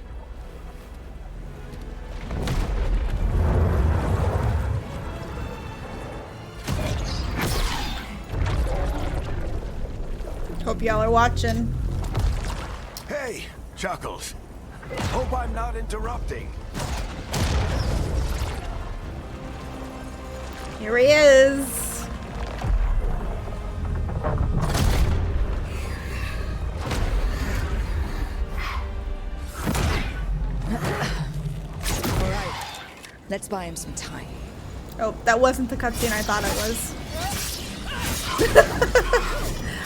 S1: Hope y'all are watching.
S2: Hey, Chuckles. Hope I'm not interrupting.
S1: Here he is.
S3: All right. Let's buy him some time.
S1: Oh, that wasn't the cutscene I thought it was.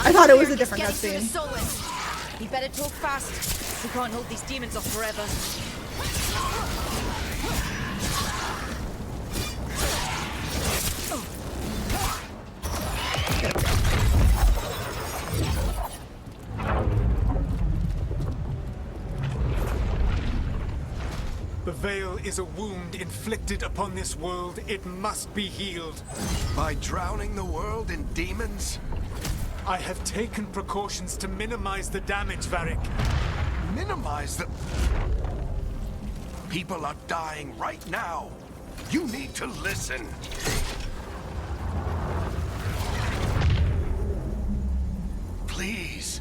S1: I thought it was a different
S3: Getting through to
S1: cutscene.
S3: Solas. You better talk fast. We can't hold these demons off forever.
S10: The Veil is a wound inflicted upon this world. It must be healed.
S2: By drowning the world in demons?
S10: I have taken precautions to minimize the damage, Varric.
S2: Minimize the... People are dying right now. You need to listen. Please.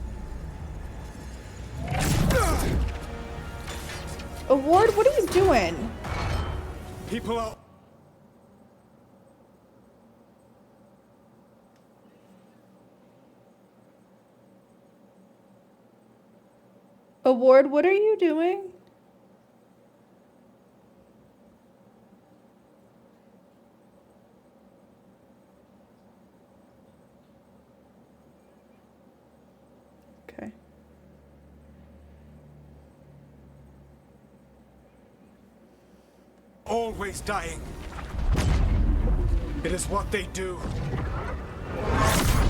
S1: Award, what are you doing?
S10: People are...
S1: Award, what are you doing? Okay.
S10: always dying. It is what they do.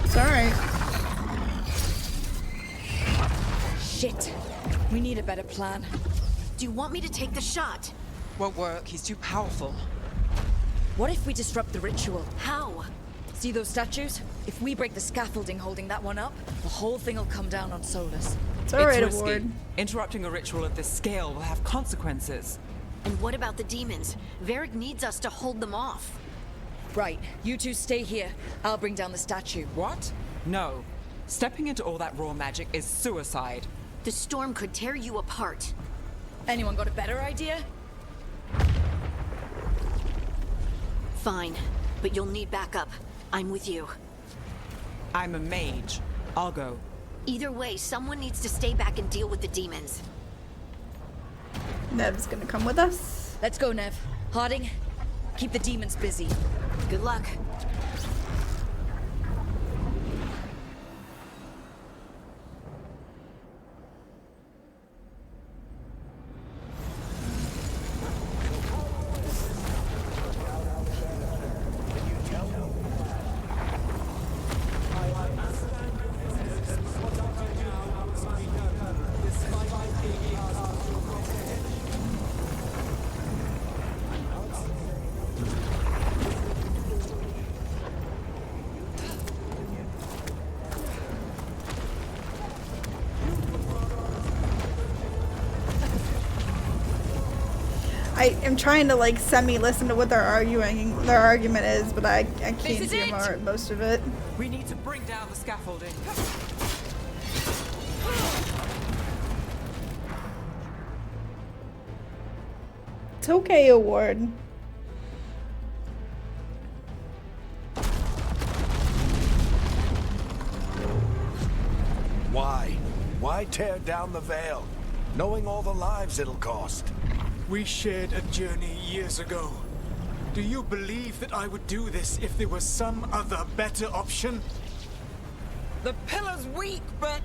S1: It's alright.
S3: Shit. We need a better plan.
S7: Do you want me to take the shot?
S9: Won't work. He's too powerful.
S3: What if we disrupt the ritual?
S7: How?
S3: See those statues? If we break the scaffolding holding that one up, the whole thing will come down on Solas.
S1: It's alright,
S9: It's risky.
S1: Award.
S9: Interrupting a ritual of this scale will have consequences.
S7: And what about the demons? Varric needs us to hold them off.
S3: Right, you two stay here. I'll bring down the statue.
S9: What? No. Stepping into all that raw magic is suicide.
S7: The storm could tear you apart.
S3: Anyone got a better idea?
S7: Fine, but you'll need backup. I'm with you.
S9: I'm a mage. I'll go.
S7: Either way, someone needs to stay back and deal with the demons.
S1: Nev's gonna come with us.
S3: Let's go, Nev. Harding, keep the demons busy.
S7: Good luck.
S1: I am trying to like semi-listen to what their argument is, but I can't hear most of it.
S9: We need to bring down the scaffolding.
S1: It's okay, Award.
S2: Why? Why tear down the Veil, knowing all the lives it'll cost?
S10: We shared a journey years ago. Do you believe that I would do this if there was some other better option?
S9: The pillar's weak, but...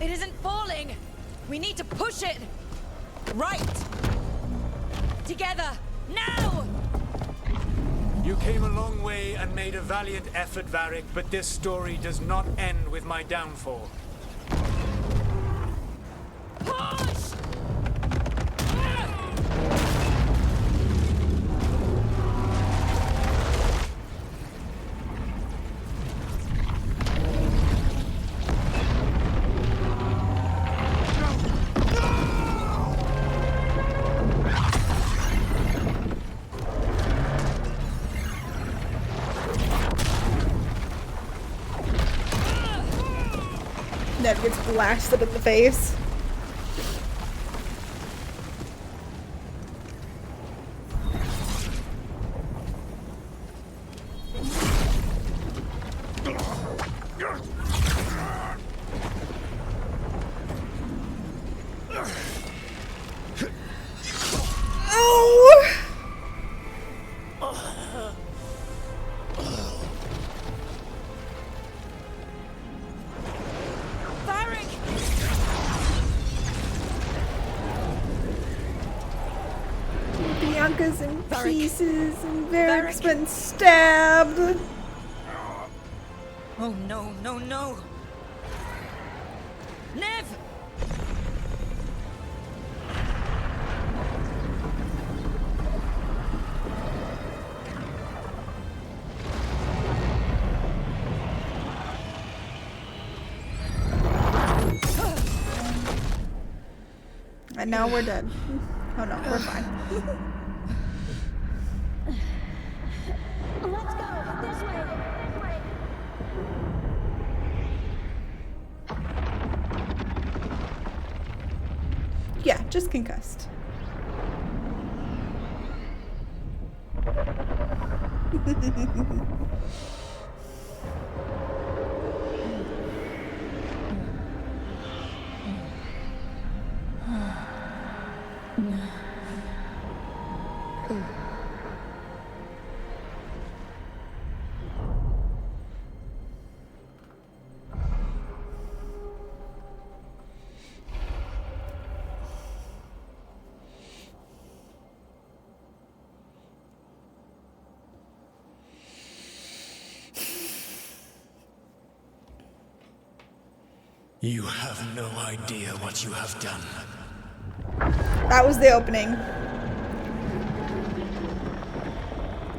S3: It isn't falling. We need to push it.
S9: Right!
S3: Together, now!
S10: You came a long way and made a valiant effort, Varric, but this story does not end with my downfall.
S3: Push!
S1: Nev gets blasted in the face. Bianca's in pieces and Varric's been stabbed.
S3: Oh no, no, no! Nev!
S1: And now we're dead. Oh no, we're fine.
S7: Let's go! This way!
S1: Yeah, just concussed.
S10: You have no idea what you have done.
S1: That was the opening.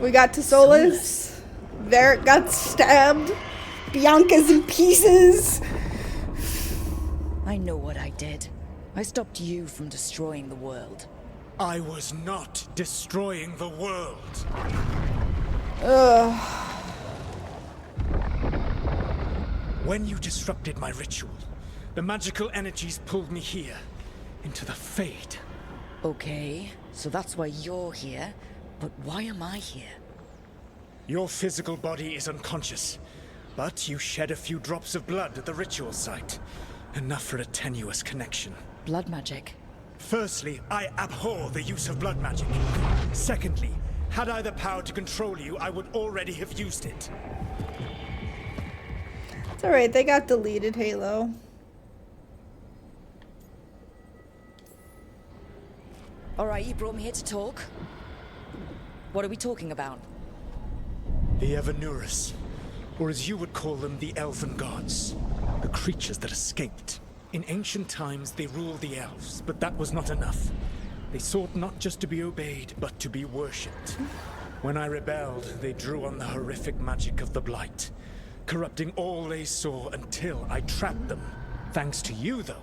S1: We got to Solas. Varric got stabbed. Bianca's in pieces.
S3: I know what I did. I stopped you from destroying the world.
S10: I was not destroying the world.
S1: Ugh.
S10: When you disrupted my ritual, the magical energies pulled me here, into the Fade.
S3: Okay, so that's why you're here, but why am I here?
S10: Your physical body is unconscious, but you shed a few drops of blood at the ritual site. Enough for a tenuous connection.
S3: Blood magic?
S10: Firstly, I abhor the use of blood magic. Secondly, had I the power to control you, I would already have used it.
S1: It's alright, they got deleted, Halo.
S3: Alright, you brought me here to talk. What are we talking about?
S10: The Evanurus, or as you would call them, the Elven Gods. The creatures that escaped. In ancient times, they ruled the elves, but that was not enough. They sought not just to be obeyed, but to be worshipped. When I rebelled, they drew on the horrific magic of the Blight, corrupting all they saw until I trapped them. Thanks to you, though,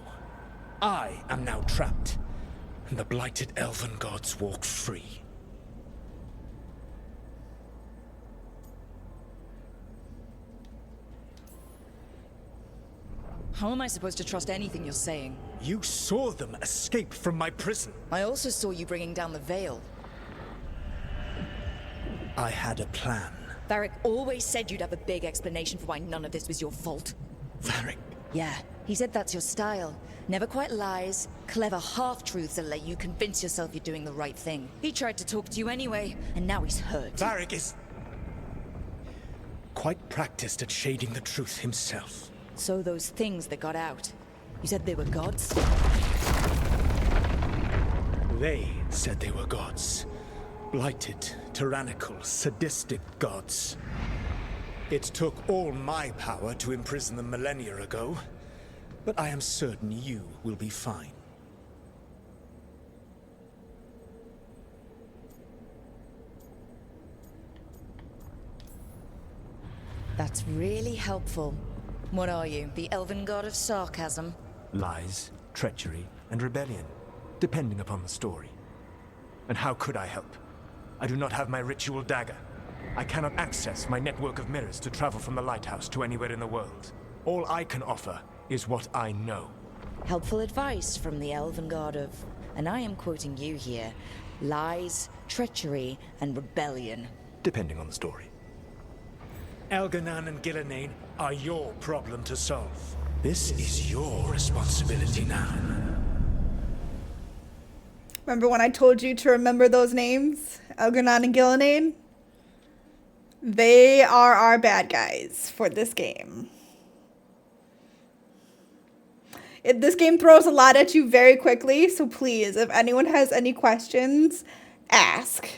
S10: I am now trapped, and the blighted Elven Gods walk free.
S3: How am I supposed to trust anything you're saying?
S10: You saw them escape from my prison.
S3: I also saw you bringing down the veil.
S10: I had a plan.
S3: Varric always said you'd have a big explanation for why none of this was your fault.
S10: Varric.
S3: Yeah, he said that's your style. Never quite lies, clever half-truths that let you convince yourself you're doing the right thing. He tried to talk to you anyway, and now he's hurt.
S10: Varric is quite practiced at shading the truth himself.
S3: So those things that got out, you said they were gods?
S10: They said they were gods. Blighted, tyrannical, sadistic gods. It took all my power to imprison them millennia ago, but I am certain you will be fine.
S3: That's really helpful. What are you, the elven god of sarcasm?
S10: Lies, treachery, and rebellion, depending upon the story. And how could I help? I do not have my ritual dagger. I cannot access my network of mirrors to travel from the lighthouse to anywhere in the world. All I can offer is what I know.
S3: Helpful advice from the elven god of, and I am quoting you here, lies, treachery, and rebellion.
S10: Depending on the story. Elganan and Gillenane are your problem to solve. This is your responsibility now.
S1: Remember when I told you to remember those names? Elganon and Gillenane? They are our bad guys for this game. This game throws a lot at you very quickly, so please, if anyone has any questions, ask.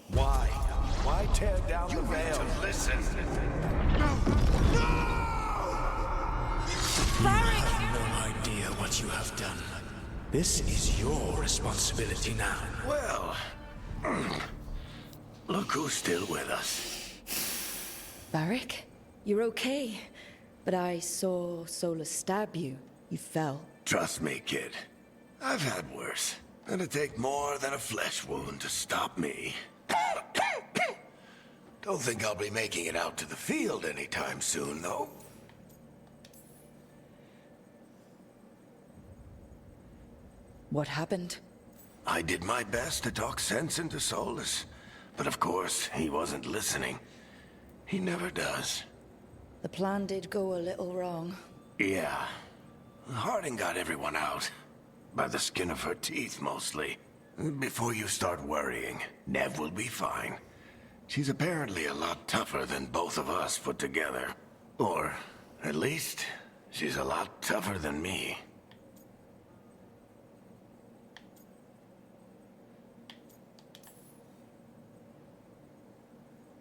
S2: Why? Why tear down the veil? To listen.
S10: You have no idea what you have done. This is your responsibility now.
S2: Well, look who's still with us.
S3: Varric, you're okay. But I saw Solas stab you. You fell.
S2: Trust me, kid. I've had worse. It'll take more than a flesh wound to stop me. Don't think I'll be making it out to the field anytime soon, though.
S3: What happened?
S2: I did my best to talk sense into Solas. But of course, he wasn't listening. He never does.
S3: The plan did go a little wrong.
S2: Yeah. Harding got everyone out. By the skin of her teeth, mostly. Before you start worrying, Nev will be fine. She's apparently a lot tougher than both of us put together. Or, at least, she's a lot tougher than me.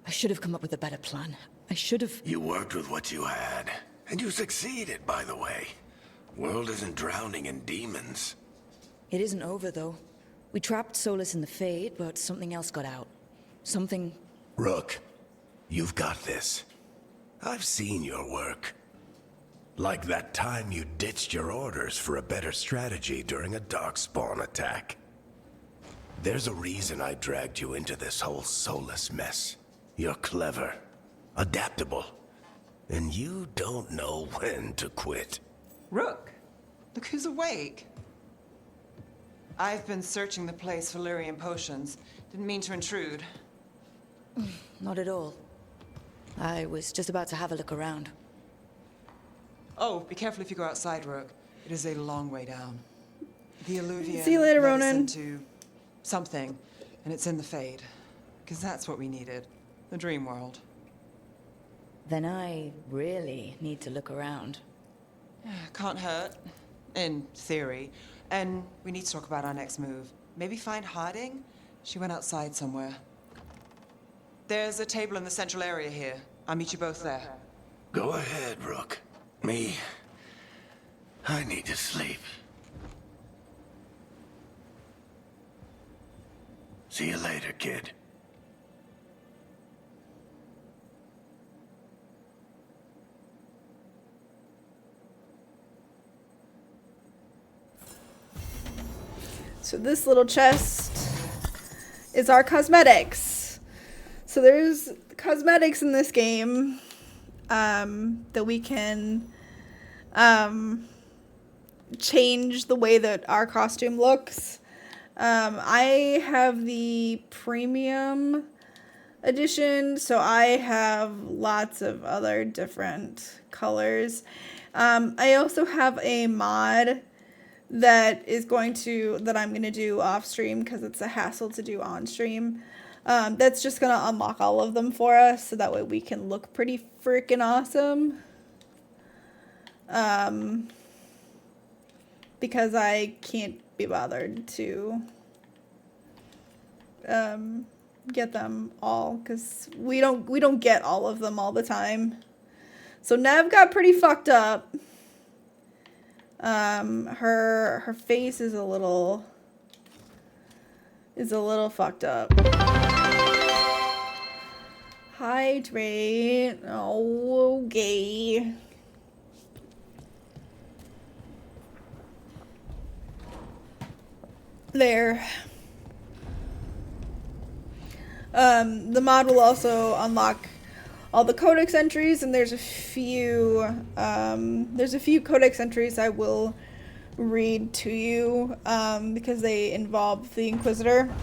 S3: I should have come up with a better plan. I should have...
S2: You worked with what you had. And you succeeded, by the way. World isn't drowning in demons.
S3: It isn't over, though. We trapped Solas in the Fade, but something else got out. Something...
S2: Rook, you've got this. I've seen your work. Like that time you ditched your orders for a better strategy during a darkspawn attack. There's a reason I dragged you into this whole Solas mess. You're clever, adaptable, and you don't know when to quit.
S9: Rook, look who's awake. I've been searching the place for Lyrian potions. Didn't mean to intrude.
S3: Not at all. I was just about to have a look around.
S9: Oh, be careful if you go outside, Rook. It is a long way down. The alluvium
S1: See you later,
S9: led us
S1: Ronan.
S9: into something, and it's in the Fade. Because that's what we needed. The dream world.
S3: Then I really need to look around.
S9: Can't hurt. In theory. And we need to talk about our next move. Maybe find Harding? She went outside somewhere. There's a table in the central area here. I'll meet you both there.
S2: Go ahead, Rook. Me, I need to sleep. See you later, kid.
S1: So this little chest is our cosmetics. So there's cosmetics in this game that we can change the way that our costume looks. I have the premium edition, so I have lots of other different colors. I also have a mod that I'm going to do off stream because it's a hassle to do on stream. That's just going to unlock all of them for us so that way we can look pretty freaking awesome. Because I can't be bothered to get them all because we don't get all of them all the time. So Nev got pretty fucked up. Her face is a little fucked up. Hydrate. Oh, okay. There. The mod will also unlock all the codex entries, and there's a few codex entries I will read to you because they involve the Inquisitor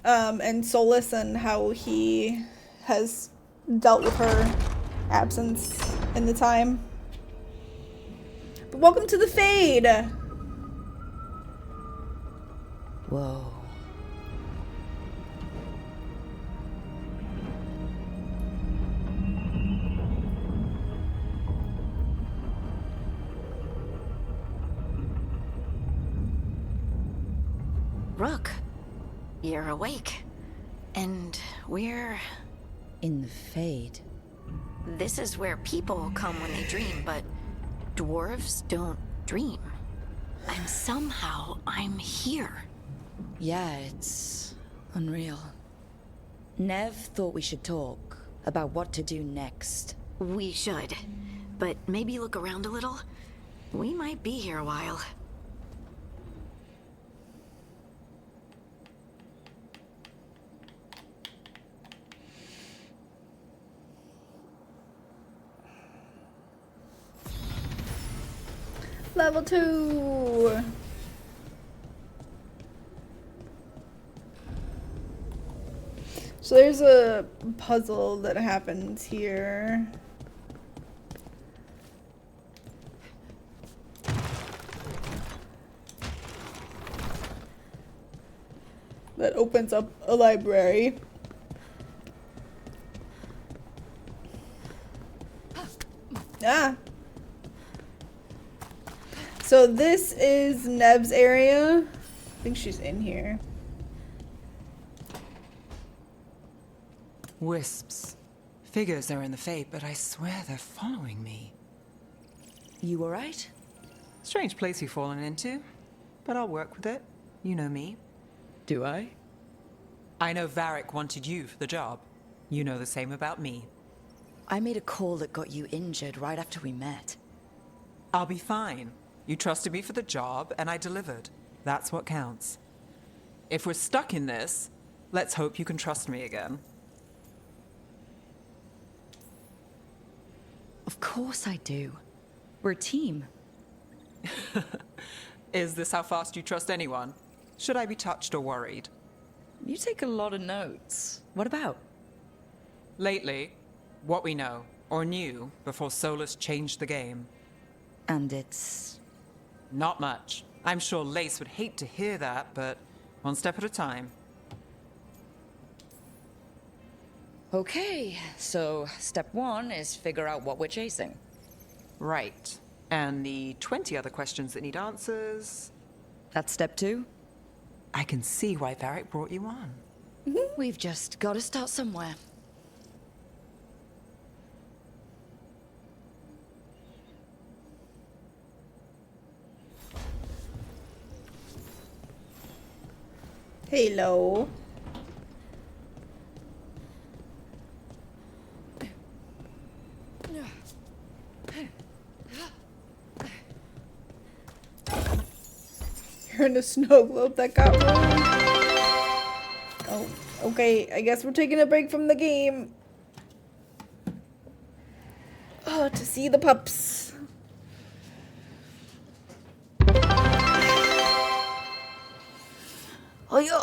S1: and Solas and how he has dealt with her absence in the time. But welcome to the Fade.
S3: Whoa.
S7: Rook, you're awake. And we're...
S3: In the Fade.
S7: This is where people come when they dream, but dwarves don't dream. And somehow I'm here.
S3: Yeah, it's unreal. Nev thought we should talk about what to do next.
S7: We should. But maybe look around a little. We might be here a while.
S1: Level 2. So there's a puzzle that happens here. That opens up a library. Ah! So this is Nev's area. I think she's in here.
S9: Wisps. Figures are in the Fate, but I swear they're following me.
S3: You alright?
S9: Strange place you've fallen into, but I'll work with it. You know me.
S3: Do I?
S9: I know Varric wanted you for the job. You know the same about me.
S3: I made a call that got you injured right after we met.
S9: I'll be fine. You trusted me for the job, and I delivered. That's what counts. If we're stuck in this, let's hope you can trust me again.
S3: Of course I do. We're a team.
S9: Is this how fast you trust anyone? Should I be touched or worried?
S3: You take a lot of notes. What about?
S9: Lately, what we know, or knew, before Solas changed the game.
S3: And it's...
S9: Not much. I'm sure Lace would hate to hear that, but one step at a time.
S3: Okay, so step 1 is figure out what we're chasing.
S9: Right. And the 20 other questions that need answers...
S3: That's step 2?
S9: I can see why Varric brought you on.
S3: We've just got to start somewhere.
S1: Hello. You're in a snow globe that got ruined. Oh, okay. I guess we're taking a break from the game. Oh, to see the pups. Oh, yeah.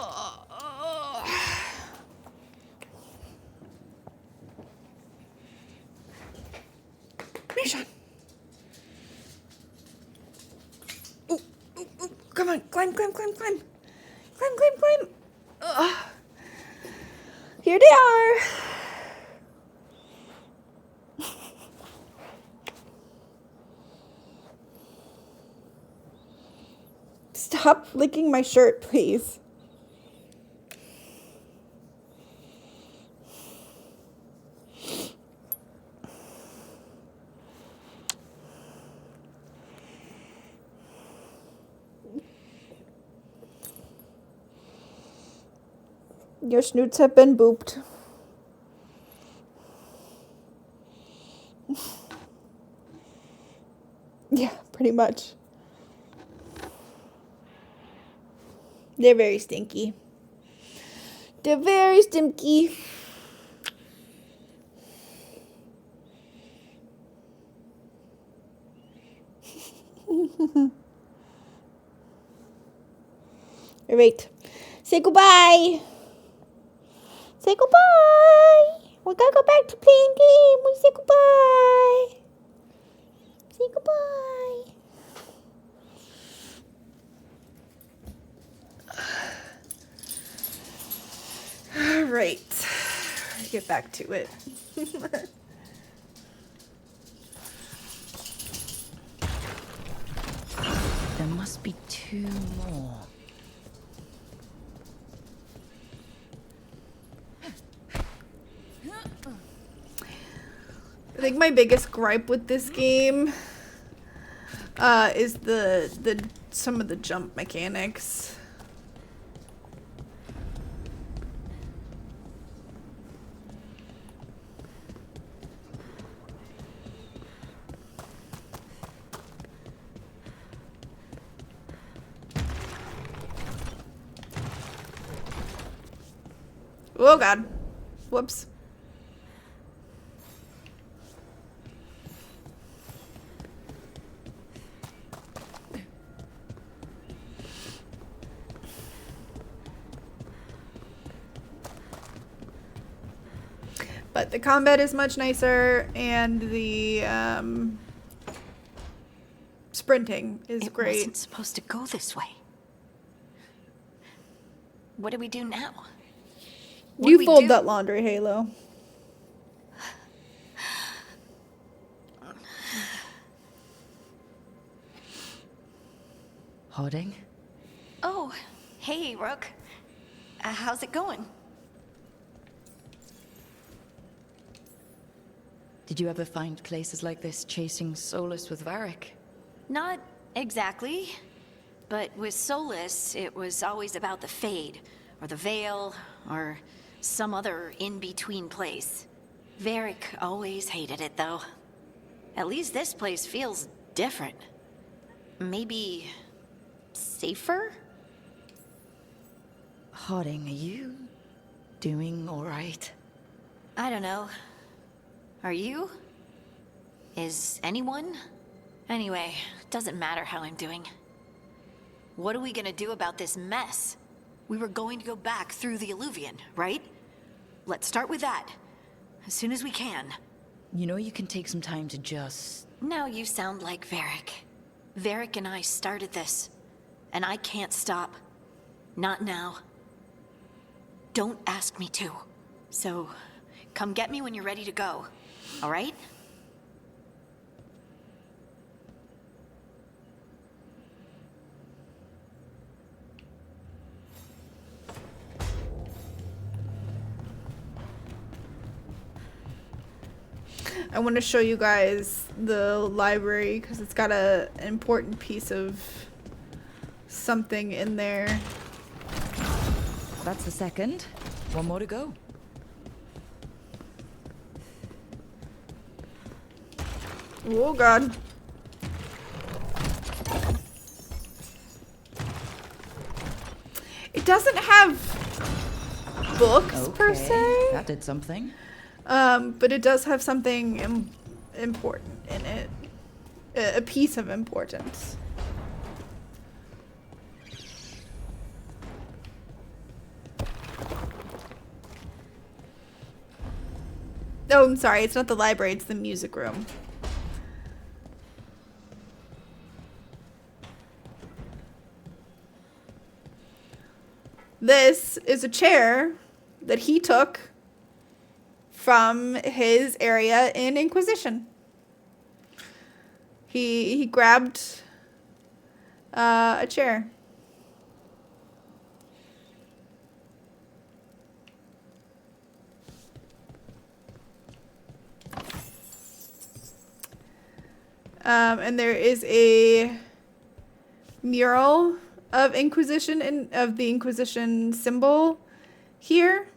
S1: Mission. Come on, climb, climb, climb, climb. Climb, climb, climb. Here they are. Stop licking my shirt, please. Your snoots have been booped. Yeah, pretty much. They're very stinky. They're very stinky. Alright. Say goodbye. Say goodbye. We gotta go back to playing game. We say goodbye. Say goodbye. All right. Get back to it.
S3: There must be 2 more.
S1: I think my biggest gripe with this game is the some of the jump mechanics. Oh god. Whoops. But the combat is much nicer, and the sprinting is great.
S7: It wasn't supposed to go this way. What do we do now? What do
S1: You
S7: we
S1: fold
S7: do?
S1: that laundry, Halo.
S3: Harding?
S7: Oh, hey, Rook. How's it going?
S3: Did you ever find places like this chasing Solas with Varric?
S7: Not exactly. But with Solas, it was always about the Fade, or the Veil, or some other in-between place. Varric always hated it, though. At least this place feels different. Maybe safer?
S3: Harding, are you doing all right?
S7: I don't know. Are you? Is anyone? Anyway, doesn't matter how I'm doing. What are we gonna do about this mess? We were going to go back through the Illuvian, right? Let's start with that. As soon as we can.
S3: You know you can take some time to just...
S7: Now you sound like Varric. Varric and I started this. And I can't stop. Not now. Don't ask me to. So, come get me when you're ready to go. All right?
S1: I want to show you guys the library because it's got an important piece of something in there.
S3: That's the second. One more to go.
S1: Oh god. It doesn't have books per se.
S3: That did something.
S1: But it does have something important in it. A piece of importance. Oh, I'm sorry. It's not the library. It's the music room. This is a chair that he took from his area in Inquisition. He grabbed a chair. And there is a mural of Inquisition and of the Inquisition symbol here.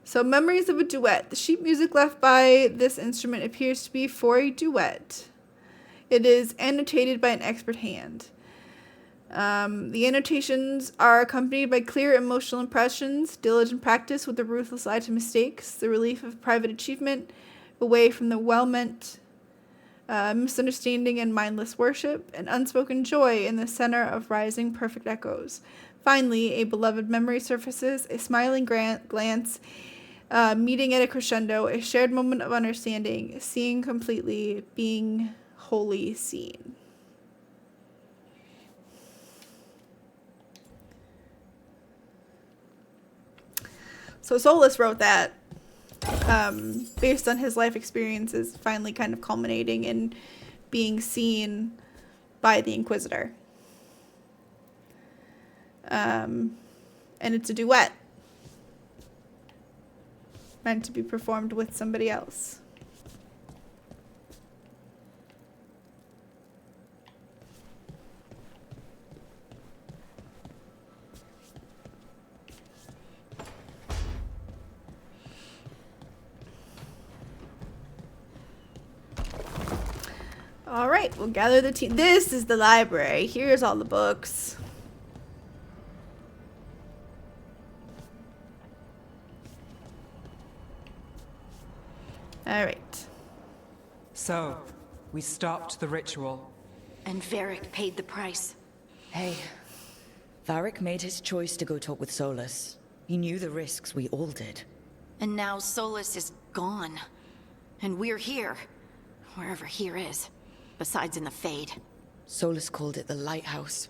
S1: So, memories of a duet. The sheet music left by this instrument appears to be for a duet. It is annotated by an expert hand. The annotations are accompanied by clear emotional impressions, diligent practice with a ruthless eye to mistakes, the relief of private achievement, away from the well-meant misunderstanding and mindless worship, and unspoken joy in the center of rising perfect echoes. Finally, a beloved memory surfaces, a smiling glance, meeting at a crescendo, a shared moment of understanding, seeing completely, being wholly seen. So Solas wrote that based on his life experiences finally kind of culminating in being seen by the Inquisitor. And it's a duet meant to be performed with somebody else. All right, we'll gather the team. This is the library. Here's all the books. All right.
S9: So, we stopped the ritual.
S7: And Varric paid the price.
S3: Hey, Varric made his choice to go talk with Solas. He knew the risks, we all did.
S7: And now Solas is gone. And we're here. Wherever here is. Besides in the Fade.
S3: Solas called it the Lighthouse.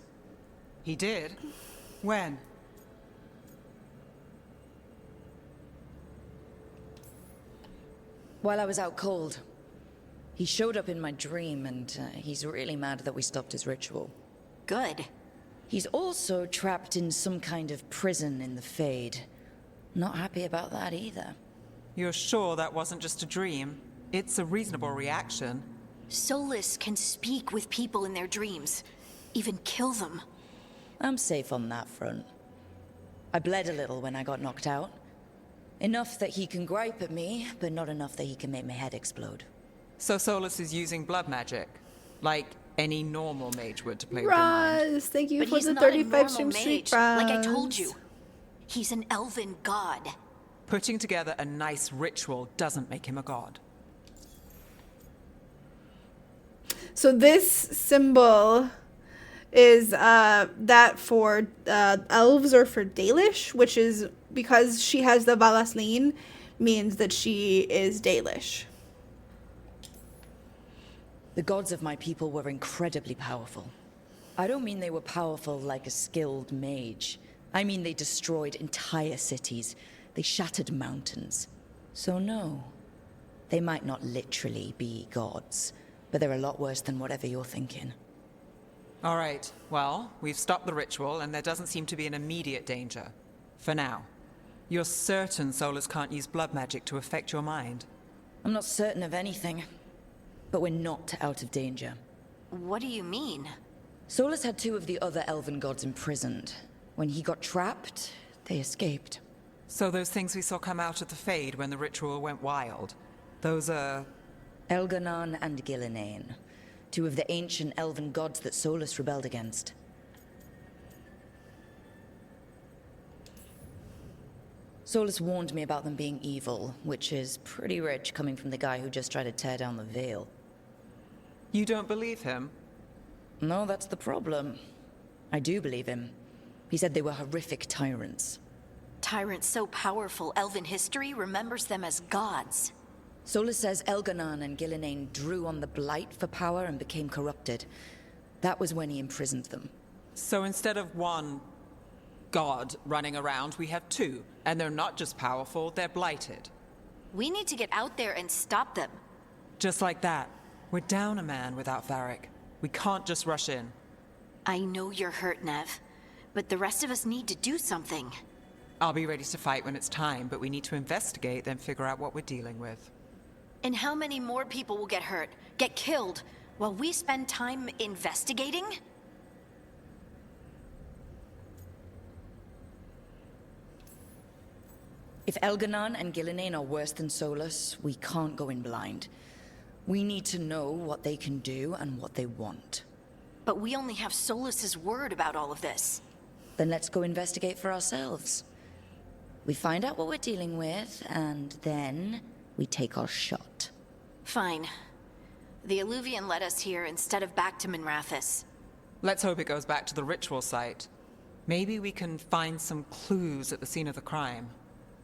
S9: He did? When?
S3: While I was out cold. He showed up in my dream, and he's really mad that we stopped his ritual.
S7: Good.
S3: He's also trapped in some kind of prison in the Fade. Not happy about that either.
S9: You're sure that wasn't just a dream? It's a reasonable reaction.
S7: Solas can speak with people in their dreams. Even kill them.
S3: I'm safe on that front. I bled a little when I got knocked out. Enough that he can gripe at me, but not enough that he can make my head explode.
S9: So Solas is using blood magic? Like any normal mage would to play with your mind?
S1: Raz, thank you
S7: But
S1: for
S7: he's
S1: the
S7: not
S1: 35
S7: a
S1: stream
S7: normal
S1: streak,
S7: mage,
S1: Raz.
S7: like I told you. He's an elven god.
S9: Putting together a nice ritual doesn't make him a god.
S1: So this symbol is that for elves or for Dalish, which is because she has the Valasleen, means that she is Dalish.
S3: The gods of my people were incredibly powerful. I don't mean they were powerful like a skilled mage. I mean they destroyed entire cities. They shattered mountains. So no, they might not literally be gods, but they're a lot worse than whatever you're thinking.
S9: All right, well, we've stopped the ritual and there doesn't seem to be an immediate danger. For now. You're certain Solas can't use blood magic to affect your mind?
S3: I'm not certain of anything, but we're not out of danger.
S7: What do you mean?
S3: Solas had 2 of the other elven gods imprisoned. When he got trapped, they escaped.
S9: So those things we saw come out of the Fade when the ritual went wild, those are...
S3: Elganon and Gillinane, 2 of the ancient elven gods that Solas rebelled against. Solas warned me about them being evil, which is pretty rich coming from the guy who just tried to tear down the Veil.
S9: You don't believe him?
S3: No, that's the problem. I do believe him. He said they were horrific tyrants.
S7: Tyrants so powerful, elven history remembers them as gods.
S3: Solas says Elganon and Gillinane drew on the Blight for power and became corrupted. That was when he imprisoned them.
S9: So instead of one god running around, we have 2. And they're not just powerful, they're blighted.
S7: We need to get out there and stop them.
S9: Just like that. We're down a man without Varric. We can't just rush in.
S7: I know you're hurt, Nev, but the rest of us need to do something.
S9: I'll be ready to fight when it's time, but we need to investigate, then figure out what we're dealing with.
S7: And how many more people will get hurt, get killed, while we spend time investigating?
S3: If Elganon and Gillinane are worse than Solas, we can't go in blind. We need to know what they can do and what they want.
S7: But we only have Solas's word about all of this.
S3: Then let's go investigate for ourselves. We find out what we're dealing with, and then we take our shot.
S7: Fine. The Illuvian led us here instead of back to Minrathous.
S9: Let's hope it goes back to the ritual site. Maybe we can find some clues at the scene of the crime.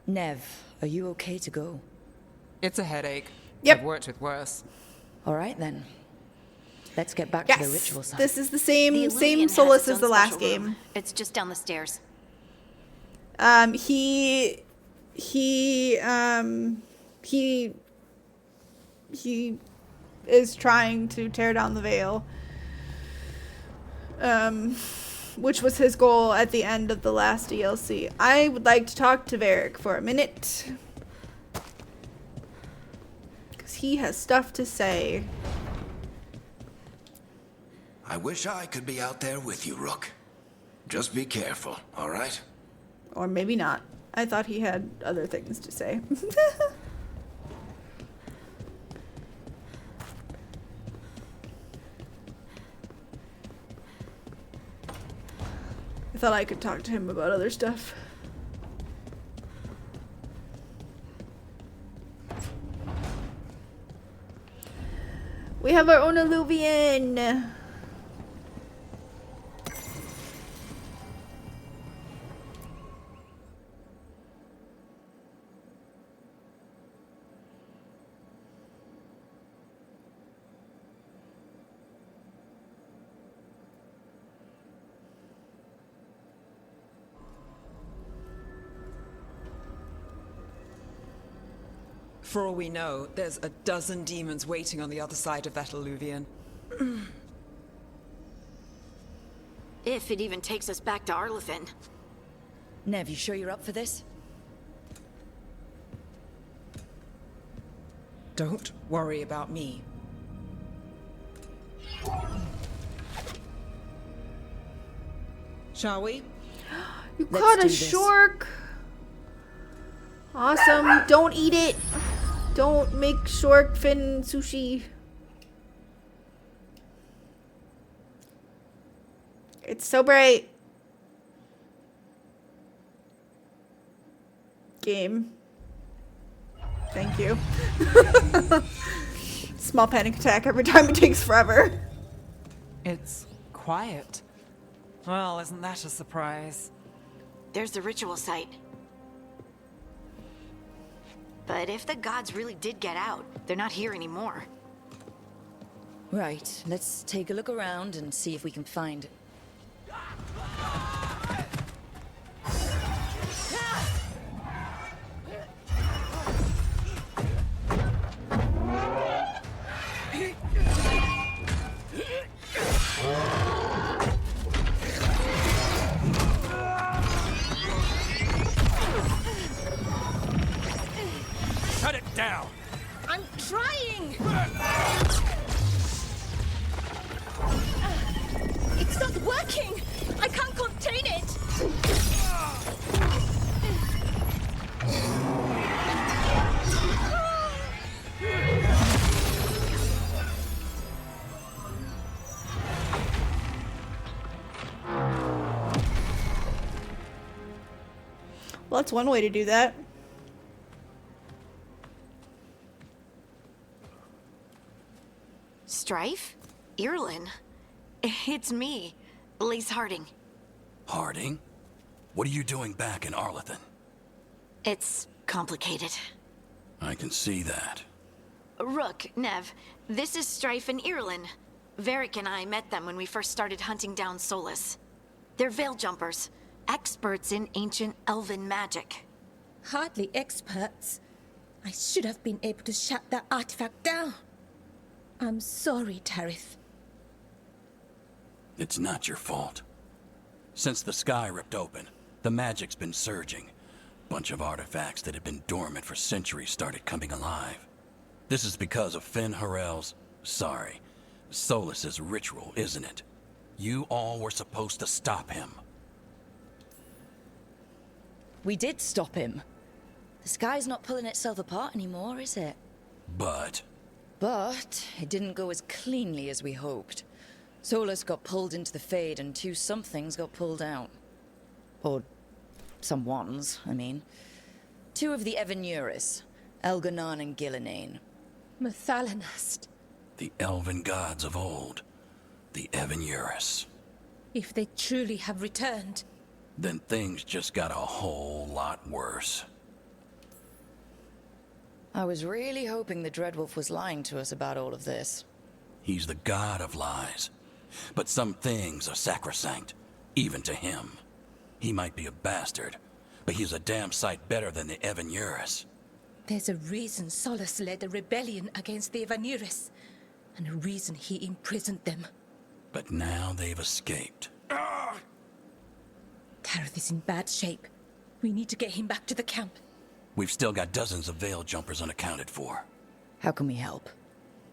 S3: Nev, are you okay to go?
S9: It's a headache.
S1: Yep.
S9: I've worked with worse.
S3: All right, then. Let's get back
S1: Yes,
S3: to the ritual site.
S1: this is the same
S7: The
S1: same
S7: Illuvian has
S1: Solas
S7: its
S1: as
S7: own
S1: the last
S7: special room.
S1: game.
S7: It's just down the stairs.
S1: He he is trying to tear down the veil, which was his goal at the end of the last DLC. I would like to talk to Varric for a minute, because he has stuff to say.
S2: I wish I could be out there with you, Rook. Just be careful, all right?
S1: Or maybe not. I thought he had other things to say. I thought I could talk to him about other stuff. We have our own Illuvian!
S9: For all we know, there's a dozen demons waiting on the other side of that Illuvian.
S7: If it even takes us back to Arlethan.
S3: Nev, you sure you're up for this?
S9: Don't worry about me. Shall we?
S1: You
S3: Let's
S1: caught
S3: do
S1: a
S3: this.
S1: shark! Awesome. Don't eat it. Don't make shark fin sushi. It's so bright. Game. Thank you. Small panic attack every time. It takes forever.
S9: It's quiet. Well, isn't that a surprise?
S7: There's the ritual site. But if the gods really did get out, they're not here anymore.
S3: Right, let's take a look around and see if we can find it.
S6: Shut it down!
S3: I'm trying! It's not working! I can't contain it!
S1: Well, that's one way to do that.
S7: Strife? Irlin? It's me, Lace Harding.
S2: Harding? What are you doing back in Arlethan?
S7: It's complicated.
S2: I can see that.
S7: Rook, Nev, this is Strife and Irlin. Varric and I met them when we first started hunting down Solas. They're veil jumpers, experts in ancient elven magic.
S11: Hardly experts. I should have been able to shut that artifact down. I'm sorry, Tarith.
S2: It's not your fault. Since the sky ripped open, the magic's been surging. Bunch of artifacts that had been dormant for centuries started coming alive. This is because of Finn Harel's... Solas's ritual, isn't it? You all were supposed to stop him.
S3: We did stop him. The sky's not pulling itself apart anymore, is it?
S2: But
S3: But it didn't go as cleanly as we hoped. Solas got pulled into the Fade and two somethings got pulled out. Or someones, I mean. Two of the Evanuris, Elganon and Gillinane.
S11: Mathalanast.
S2: the elven gods of old, the Evanuris.
S11: If they truly have returned,
S2: Then things just got a whole lot worse.
S3: I was really hoping the Dreadwolf was lying to us about all of this.
S2: He's the god of lies. But some things are sacrosanct, even to him. He might be a bastard,
S12: but he's a damn sight better than the Evanuris.
S11: There's a reason Solas led a rebellion against the Evanuris, and a reason he imprisoned them.
S12: But now they've escaped.
S11: Tareth is in bad shape. We need to get him back to the camp.
S12: We've still got dozens of Veil jumpers unaccounted for.
S3: How can we help?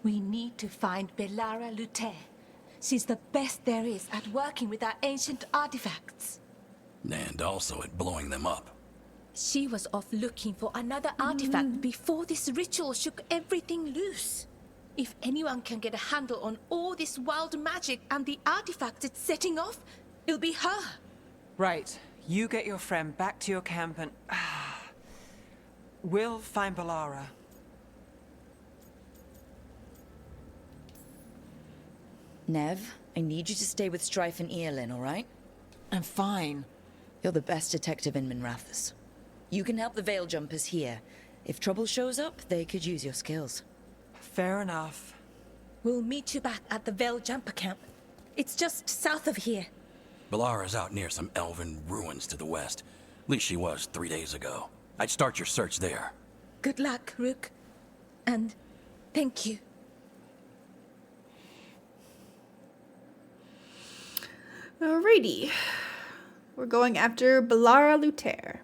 S11: We need to find Belara Luther. She's the best there is at working with our ancient artifacts.
S12: And also at blowing them up.
S11: She was off looking for another artifact before this ritual shook everything loose. If anyone can get a handle on all this wild magic and the artifacts it's setting off, it'll be her.
S9: Right. You get your friend back to your camp and... we'll find Belara.
S3: Nev, I need you to stay with Strife and Eolin, all right?
S9: I'm fine.
S3: You're the best detective in Minrathous. You can help the Veil Jumpers here. If trouble shows up, they could use your skills.
S9: Fair enough.
S11: We'll meet you back at the Veil Jumper camp. It's just south of here.
S12: Belara's out near some elven ruins to the west. At least she was 3 days ago. I'd start your search there.
S11: Good luck, Rook. And thank you.
S1: Alrighty. We're going after Belara Luther.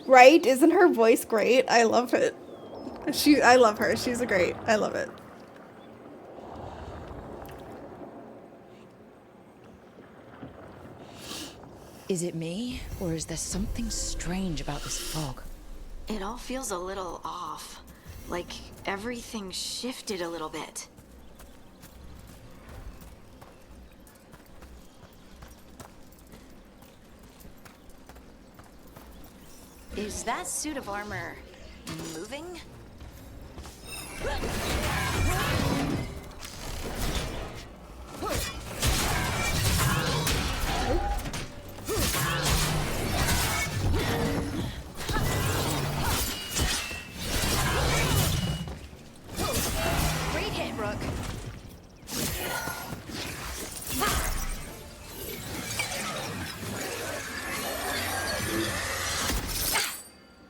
S1: Right? Isn't her voice great? I love it. I love her. She's great. I love it.
S3: Is it me, or is there something strange about this fog?
S7: It all feels a little off. Like everything shifted a little bit. Is that suit of armor moving?
S3: Great hit, Rook.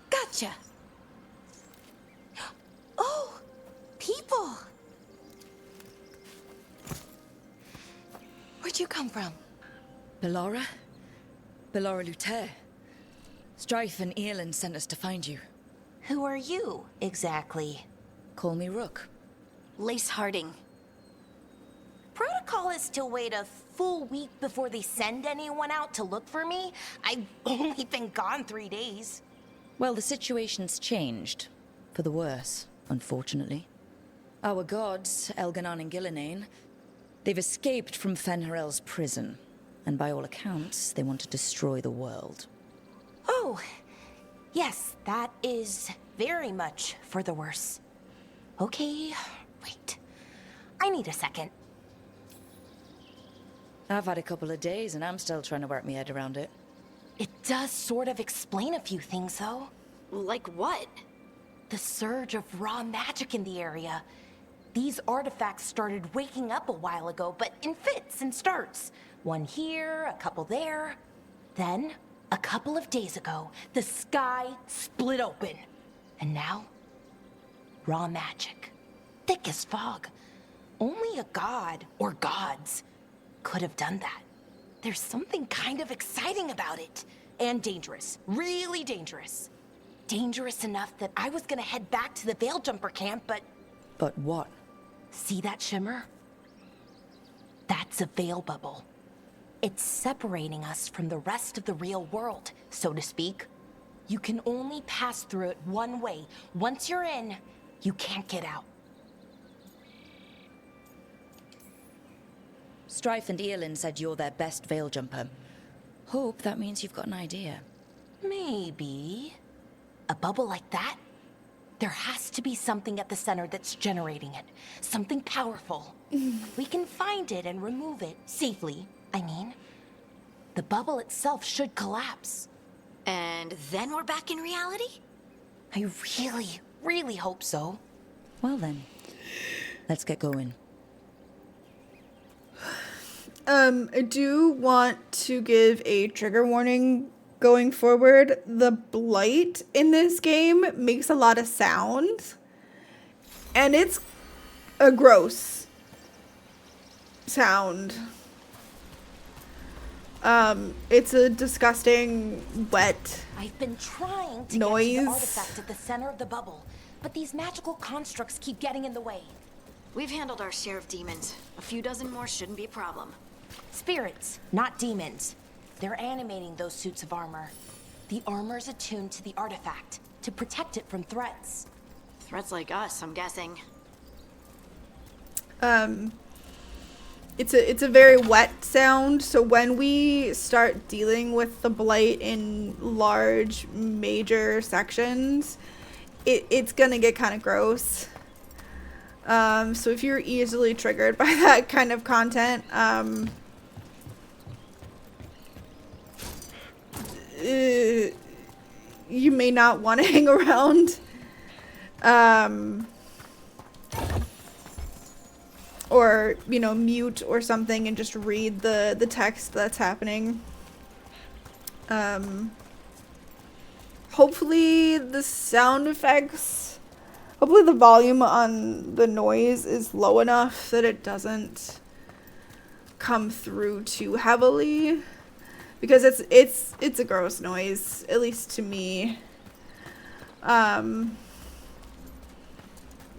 S11: Gotcha. Oh, people. Where'd you come from?
S3: Belara? Belara Luther. Strife and Eolin sent us to find you.
S13: Who are you, exactly?
S3: Call me Rook.
S7: Lace Harding.
S13: Protocol is to wait a full week before they send anyone out to look for me. I've only been gone 3 days.
S3: Well, the situation's changed. For the worse, unfortunately. Our gods, Elganon and Gillinane, they've escaped from Fen'Harel's prison. And by all accounts, they want to destroy the world.
S13: Oh, yes, that is very much for the worse. Okay, wait. I need a second.
S3: I've had a couple of days and I'm still trying to work my head around it.
S13: It does sort of explain a few things, though.
S7: Like what?
S13: The surge of raw magic in the area. These artifacts started waking up a while ago, but in fits and starts. One here, a couple there. Then, a couple of days ago, the sky split open. And now, raw magic. Thick as fog. Only a god, or gods, could have done that. There's something kind of exciting about it. And dangerous. Really dangerous. Dangerous enough that I was gonna head back to the Veil Jumper camp, but...
S3: But what?
S13: See that shimmer? That's a veil bubble. It's separating us from the rest of the real world, so to speak. You can only pass through it one way. Once you're in, you can't get out.
S3: Strife and Eolin said you're their best Veil Jumper. Hope that means you've got an idea.
S13: Maybe. A bubble like that? There has to be something at the center that's generating it. Something powerful. we can find it and remove it safely, I mean, the bubble itself should collapse.
S7: And then we're back in reality?
S13: I really, really hope so.
S3: Well then, let's get going.
S1: I do want to give a trigger warning going forward. The blight in this game makes a lot of sound, and it's a gross sound. It's a disgusting, wet
S13: I've been trying to
S1: noise.
S13: get to the artifact at the center of the bubble, but these magical constructs keep getting in the way.
S7: We've handled our share of demons. A few dozen more shouldn't be a problem.
S13: Spirits, not demons. They're animating those suits of armor. The armor's attuned to the artifact to protect it from threats.
S7: Threats like us, I'm guessing.
S1: It's a very wet sound, so when we start dealing with the blight in large, major sections, it's gonna get kind of gross. So if you're easily triggered by that kind of content, you may not want to hang around. Or, you know, mute or something and just read the text that's happening. Hopefully the sound effects, hopefully the volume on the noise is low enough that it doesn't come through too heavily. Because it's a gross noise, at least to me. And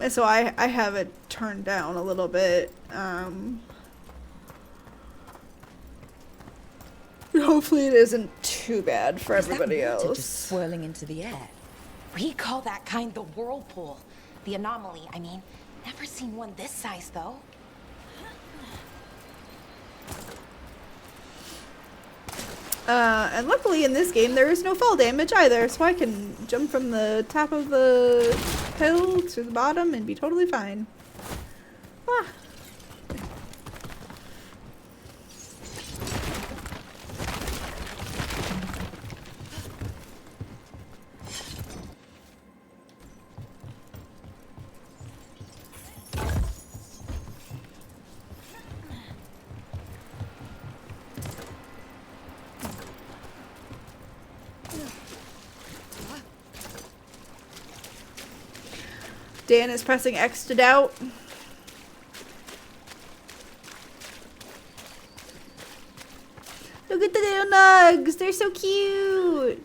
S1: so I have it turned down a little bit. Hopefully it isn't too bad for everybody else.
S3: Just swirling into the air.
S13: We call that kind the whirlpool. The anomaly, I mean. Never seen one this size, though.
S1: And luckily in this game there is no fall damage either, so I can jump from the top of the hill to the bottom and be totally fine. Ah. Dan is pressing X to doubt. Look at the little nugs. They're so cute.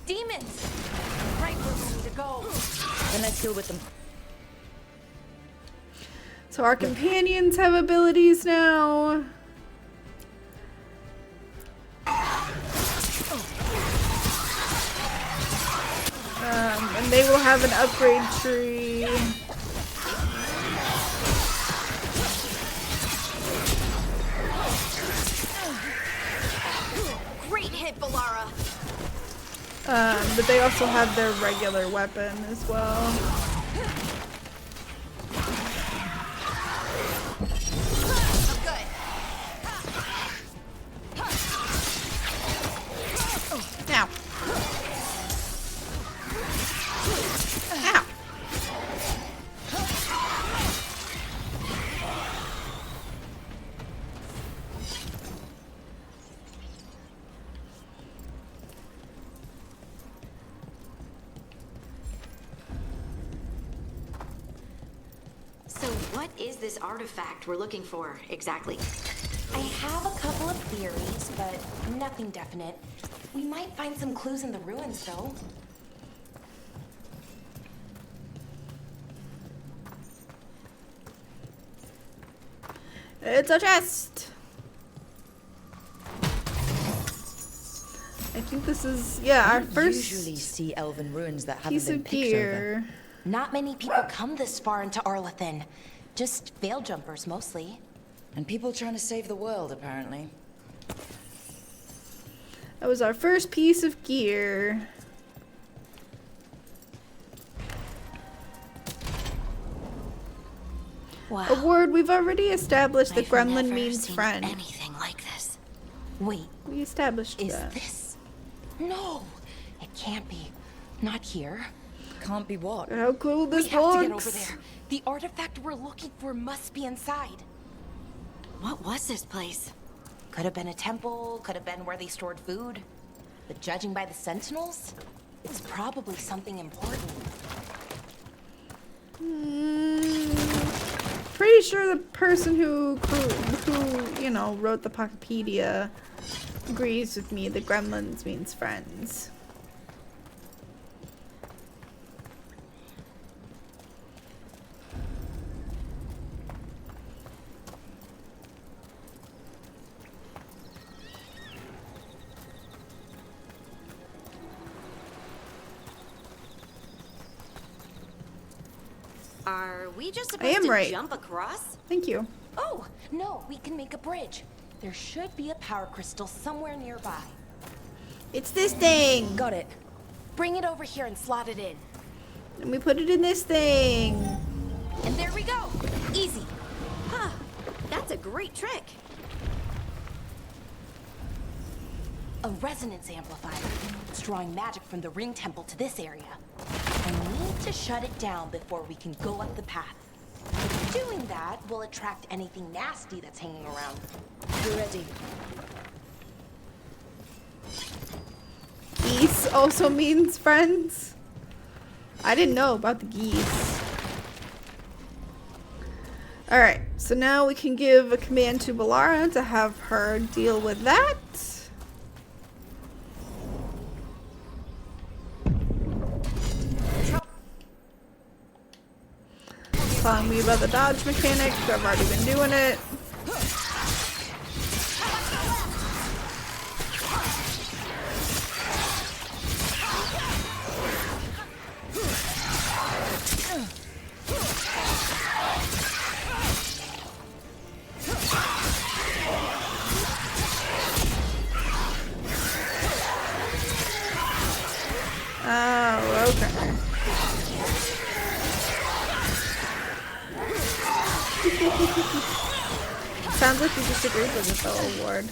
S13: Demons! Right where we need to go.
S3: Then let's deal with them.
S1: So our companions have abilities now. And they will have an upgrade tree.
S7: Great hit, Balara.
S1: But they also have their regular weapon as well. Ow. Ow.
S7: So what is this artifact we're looking for, exactly?
S13: I have a couple of theories, but nothing definite. We might find some clues in the ruins, though.
S1: It's a chest. I think this is, yeah, our first
S3: usually see elven ruins that haven't
S1: piece
S3: been
S1: of
S3: picked
S1: gear.
S3: over.
S13: Not many people come this far into Arlathan. Just veil jumpers, mostly.
S3: And people trying to save the world, apparently.
S1: That was our first piece of gear.
S7: Wow.
S1: A word we've already established that
S7: I've
S1: gremlin
S7: never
S1: means
S7: seen
S1: friend.
S7: anything like this.
S13: Wait,
S1: We established
S13: is
S1: that.
S13: this? No, it can't be. Not here.
S3: Can't be what?
S1: How cool this
S13: We have to get over
S1: looks.
S13: there. The artifact we're looking for must be inside.
S7: What was this place?
S13: Could have been a temple, could have been where they stored food. But judging by the sentinels, it's probably something important.
S1: Pretty sure the person who you know wrote the Pocketpedia agrees with me that gremlins means friends.
S7: Are we just
S1: I am
S7: supposed to
S1: right.
S7: jump across?
S1: Thank you.
S13: Oh, no, we can make a bridge. There should be a power crystal somewhere nearby.
S1: It's this thing.
S13: Got it. Bring it over here and slot it in.
S1: And we put it in this thing.
S13: And there we go. Easy.
S7: Huh. That's a great trick.
S13: A resonance amplifier. It's drawing magic from the ring temple to this area. I need to shut it down before we can go up the path. Doing that will attract anything nasty that's hanging around.
S3: We're ready.
S1: Geese also means friends. I didn't know about the geese. Alright, so now we can give a command to Balara to have her deal with that. Telling me about the dodge mechanic, so I've already been doing it. Oh, okay. Sounds like you disagreed with the fellow ward.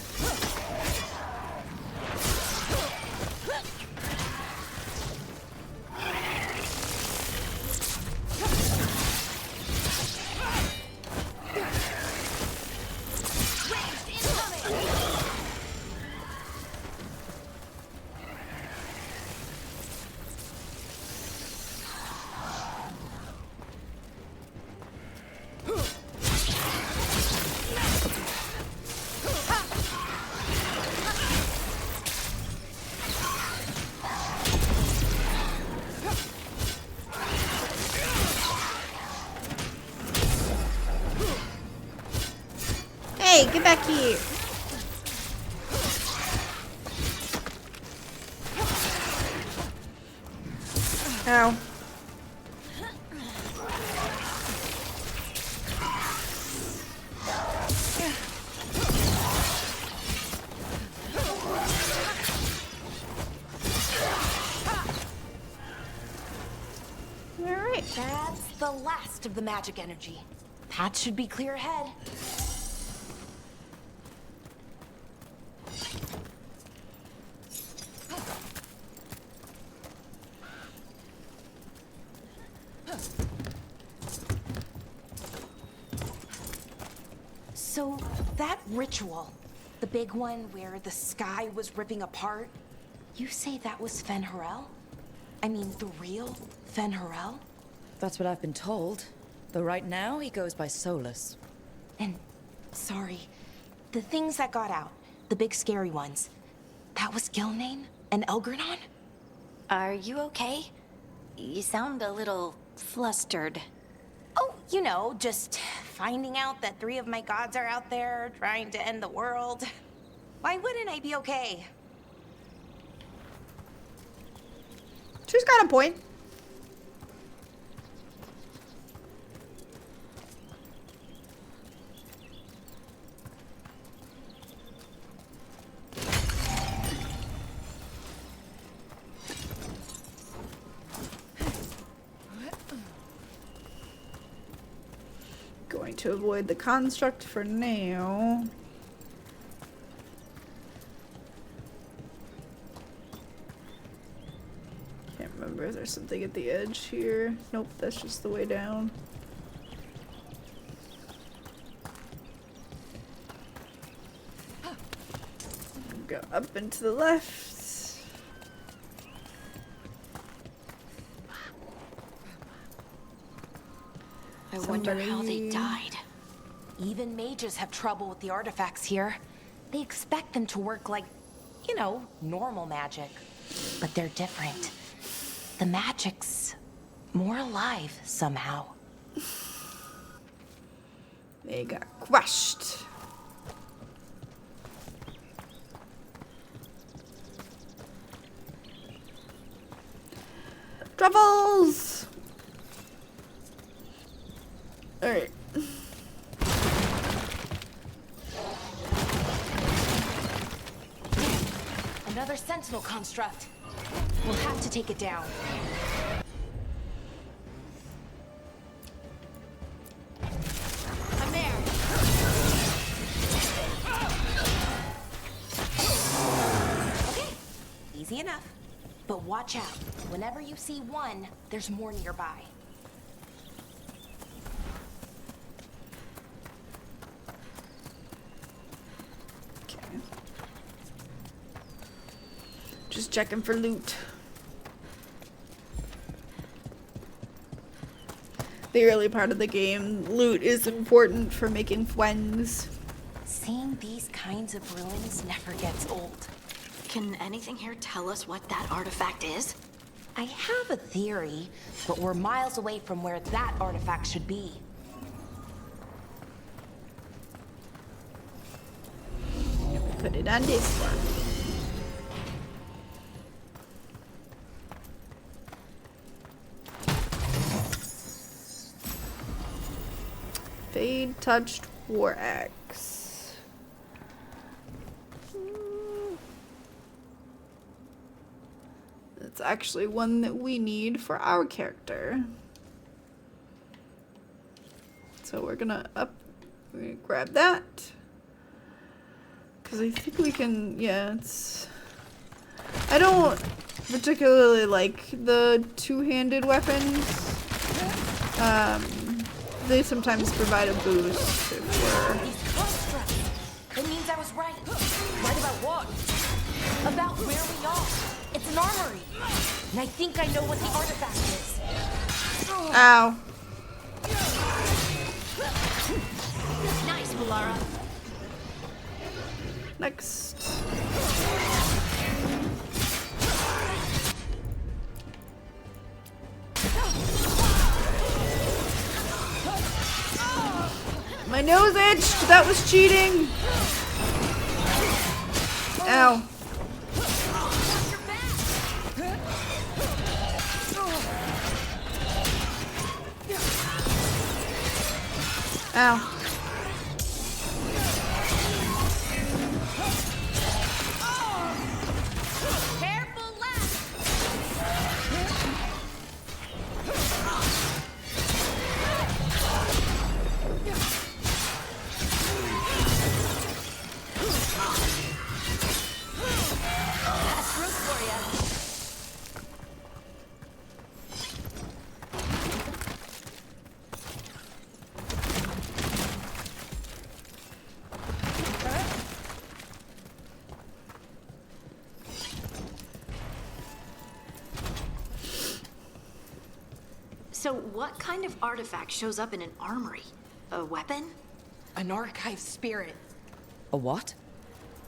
S1: Hey, get back here. Ow. Alright.
S13: That's the last of the magic energy. Path should be clear ahead. So, that ritual, the big one where the sky was ripping apart, you say that was Fen'Harel? I mean, the real Fen'Harel?
S3: That's what I've been told. Though right now, he goes by Solas.
S13: And, sorry, the things that got out, the big scary ones, that was Gilnane and Elgranon?
S7: Are you okay? You sound a little flustered.
S13: Oh, you know, just finding out that 3 of my gods are out there trying to end the world. Why wouldn't I be okay?
S1: She's got a point. Going to avoid the construct for now. Can't remember if there's something at the edge here. Nope, that's just the way down. Go up and to the left.
S7: I wonder how they died.
S13: Even mages have trouble with the artifacts here. They expect them to work like, you know, normal magic. But they're different. The magic's more alive somehow.
S1: They got crushed. Truffles! Alright.
S13: Another sentinel construct. We'll have to take it down.
S7: I'm there.
S13: Okay, easy enough. But watch out. Whenever you see one, there's more nearby.
S1: Just checking for loot. The early part of the game, loot is important for making friends.
S13: Seeing these kinds of ruins never gets old.
S7: Can anything here tell us what that artifact is?
S13: I have a theory, but we're miles away from where that artifact should be.
S1: Put it on this one. Fade touched war axe. That's actually one that we need for our character. So we're gonna grab that. Because I think we can, yeah, it's... I don't particularly like the two-handed weapons. They sometimes provide a boost if
S13: It means I was right. Right about what? About where we are. It's an armory. And I think I know what the artifact is.
S1: Ow.
S7: Nice, Valara.
S1: Next. My nose itched! That was cheating! Ow. Ow.
S13: Careful left! That's room for you.
S7: So what kind of artifact shows up in an armory? A weapon?
S13: An archive spirit.
S3: A what?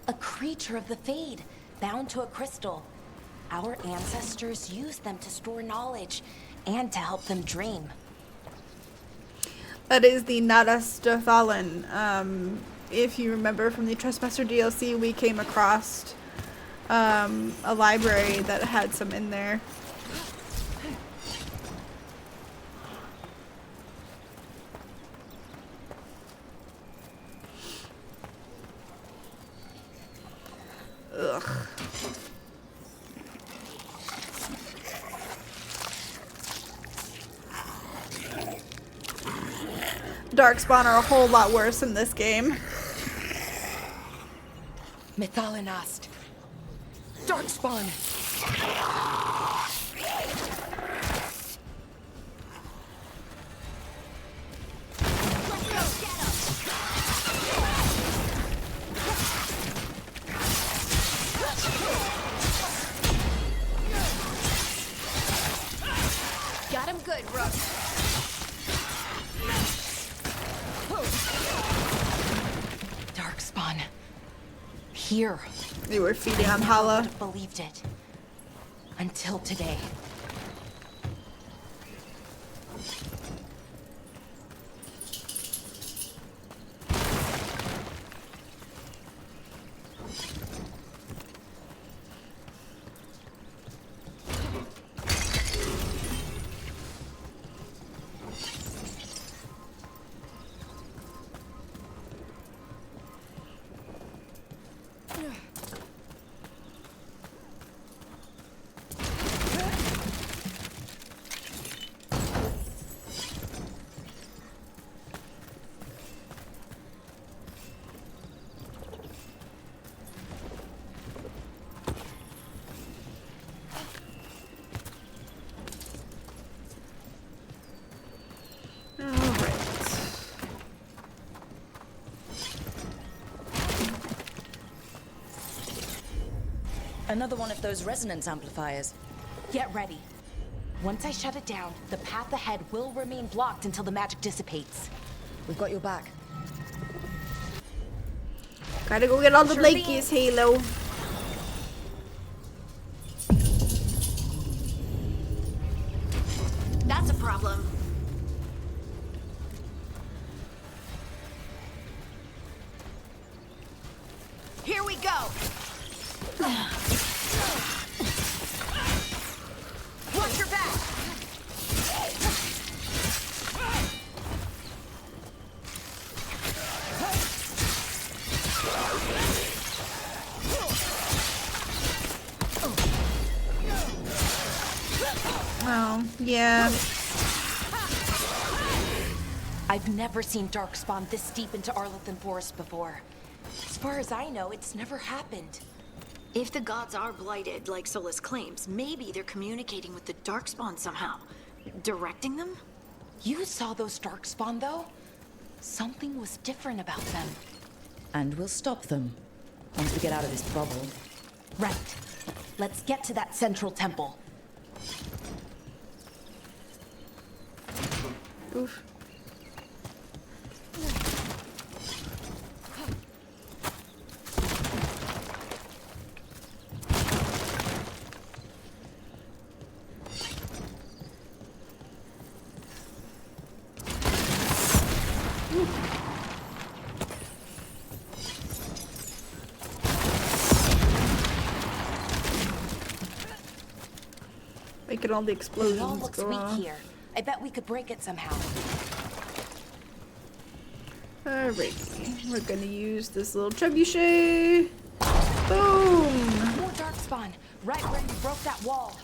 S13: A creature of the Fade, bound to a crystal. Our ancestors used them to store knowledge and to help them dream.
S1: That is the Nadastathalan. If you remember from the Trespasser DLC, we came across a library that had some in there. Ugh. Darkspawn are a whole lot worse in this game.
S13: Mythalinast. Darkspawn.
S7: Got him good, Rook.
S13: Darkspawn. Here.
S1: They were feeding on
S13: I
S1: Hala.
S13: wouldn't have believed it. Until today.
S3: Another one of those resonance amplifiers.
S13: Get ready. Once I shut it down, the path ahead will remain blocked until the magic dissipates.
S3: We've got your back.
S1: Gotta go get all the
S13: Sure
S1: Blakies, Halo.
S7: That's a problem. Here we go. Watch your back.
S1: Oh, yeah.
S13: I've never seen Darkspawn this deep into Arlothan Forest before. As far as I know, it's never happened.
S7: If the gods are blighted, like Solas claims, maybe they're communicating with the Darkspawn somehow. Directing them?
S13: You saw those Darkspawn, though? Something was different about them.
S3: And we'll stop them once we get out of this bubble.
S13: Right. Let's get to that central temple.
S1: Oof. Making all the
S13: It all
S1: explosions
S13: looks
S1: go
S13: weak
S1: off.
S13: here. I bet we could break it somehow.
S1: Alrighty, we're gonna use this little trebuchet. Boom!
S13: More Darkspawn, right where you broke that wall.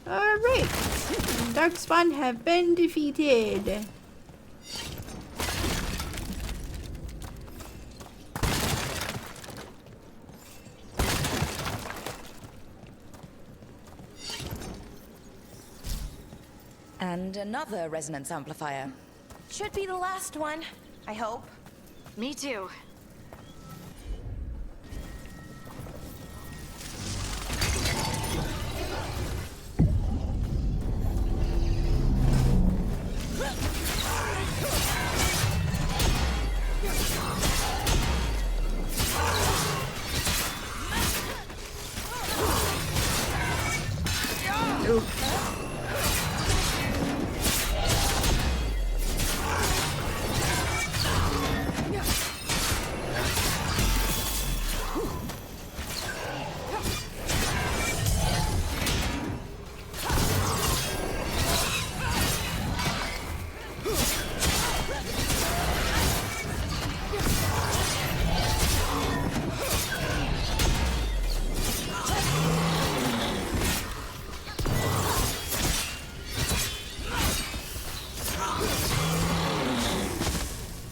S1: Alright. Darkspawn have been defeated.
S3: And another resonance amplifier.
S13: Should be the last one, I hope.
S7: Me too.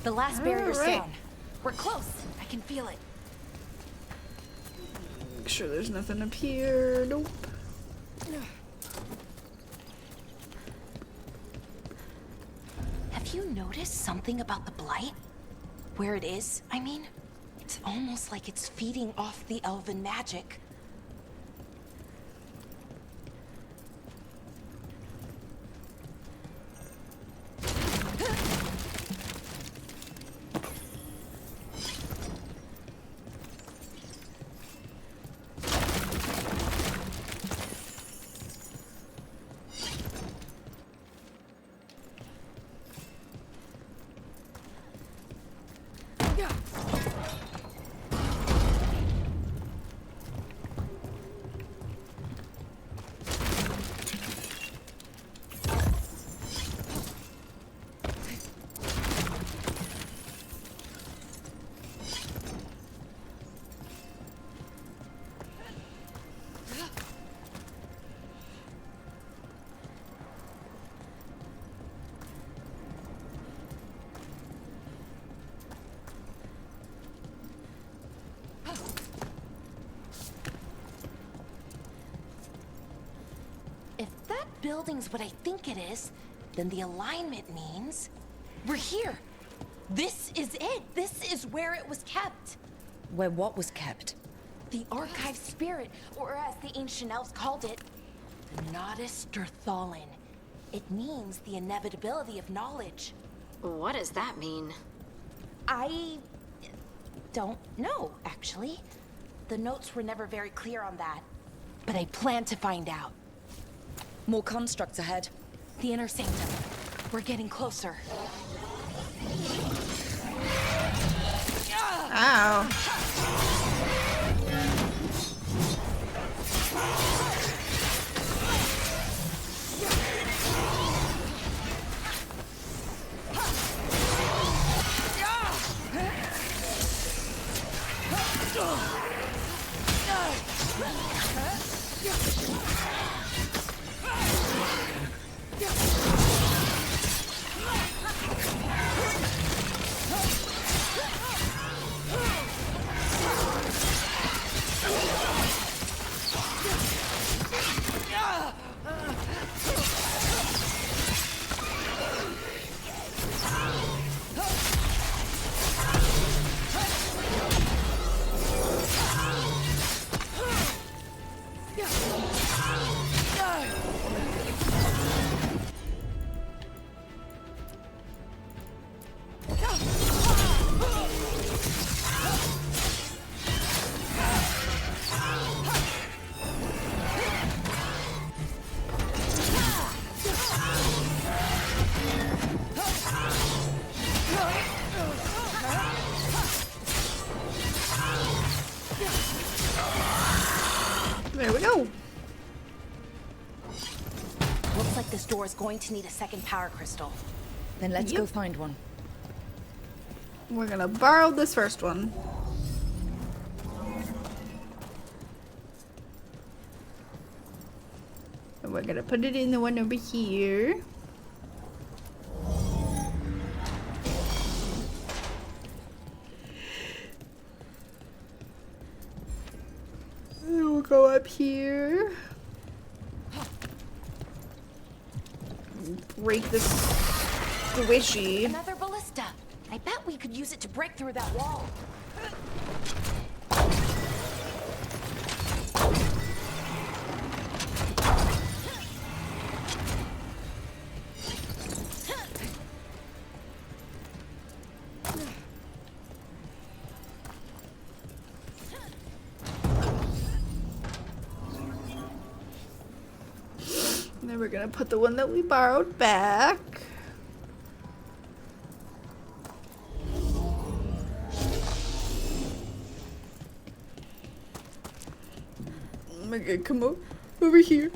S13: The last barrier's
S1: Alright.
S13: down. We're close. I can feel it.
S1: Make sure there's nothing up here. Nope.
S13: Have you noticed something about the blight? Where it is, I mean? It's almost like it's feeding off the elven magic. If that building's what I think it is, then the alignment means we're here. This is it. This is where it was kept.
S3: Where what was kept?
S13: The archive spirit, or as the ancient elves called it, the Nodus Derthalin. It means the inevitability of knowledge.
S7: What does that mean?
S13: I don't know, actually. The notes were never very clear on that. But I plan to find out.
S3: More constructs ahead.
S13: The inner sanctum. We're getting closer.
S1: Ow. There we go.
S13: Looks like this door is going to need a second power crystal.
S3: Then let's go find one.
S1: We're gonna borrow this first one. And we're gonna put it in the one over here. And we'll go up here. Break this squishy.
S13: Another ballista. I bet we could use it to break through that wall.
S1: And then we're gonna put the one that we borrowed back. We're gonna come over here.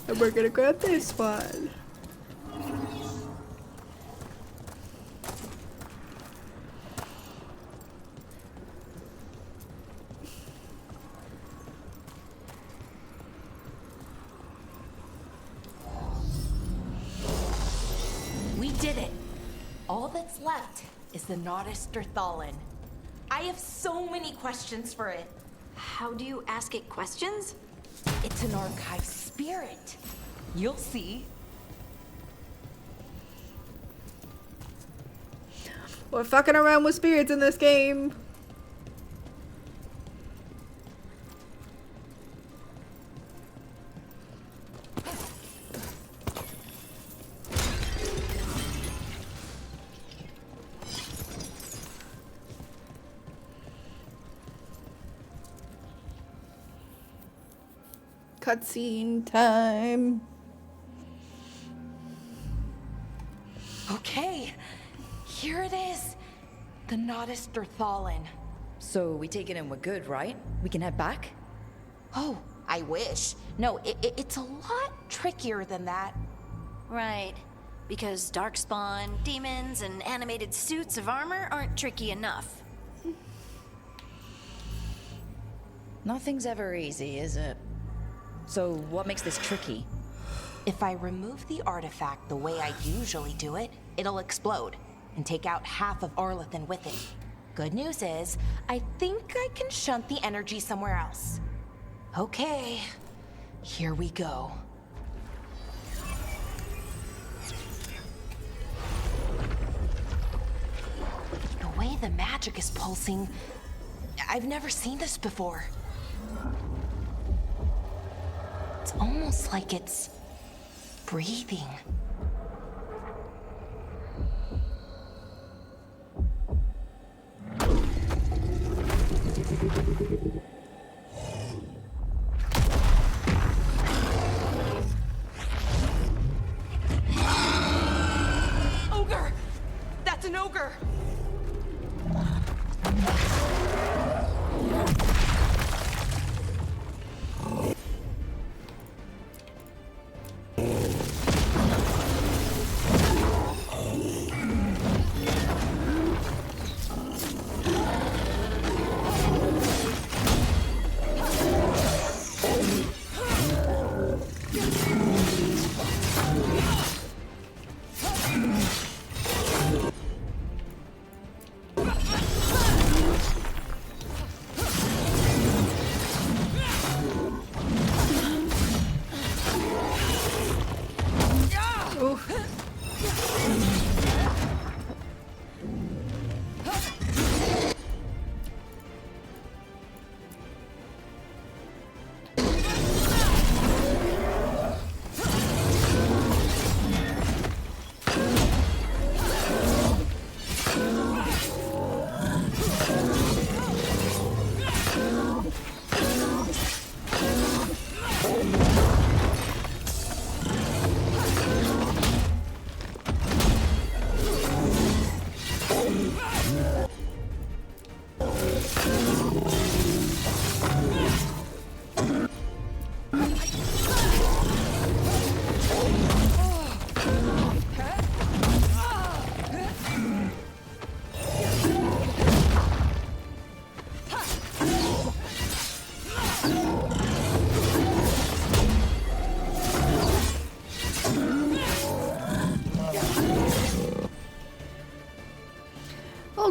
S1: And we're gonna grab this one.
S13: We did it. All that's left is the Nodus Thallen. I have so many questions for it.
S7: How do you ask it questions?
S13: It's an archive spirit. You'll see.
S1: We're fucking around with spirits in this game. Cutscene time.
S13: Okay, here it is. The Nodus Thallen.
S3: So we take it and we're good, right? We can head back?
S13: Oh, I wish. No, it's a lot trickier than that.
S7: Right. Because darkspawn, demons, and animated suits of armor aren't tricky enough.
S3: Nothing's ever easy, is it? So what makes this tricky?
S13: If I remove the artifact the way I usually do it, it'll explode and take out half of Arlathan with it. Good news is, I think I can shunt the energy somewhere else. Okay, here we go. The way the magic is pulsing, I've never seen this before. It's almost like it's breathing. Ogre! That's an ogre!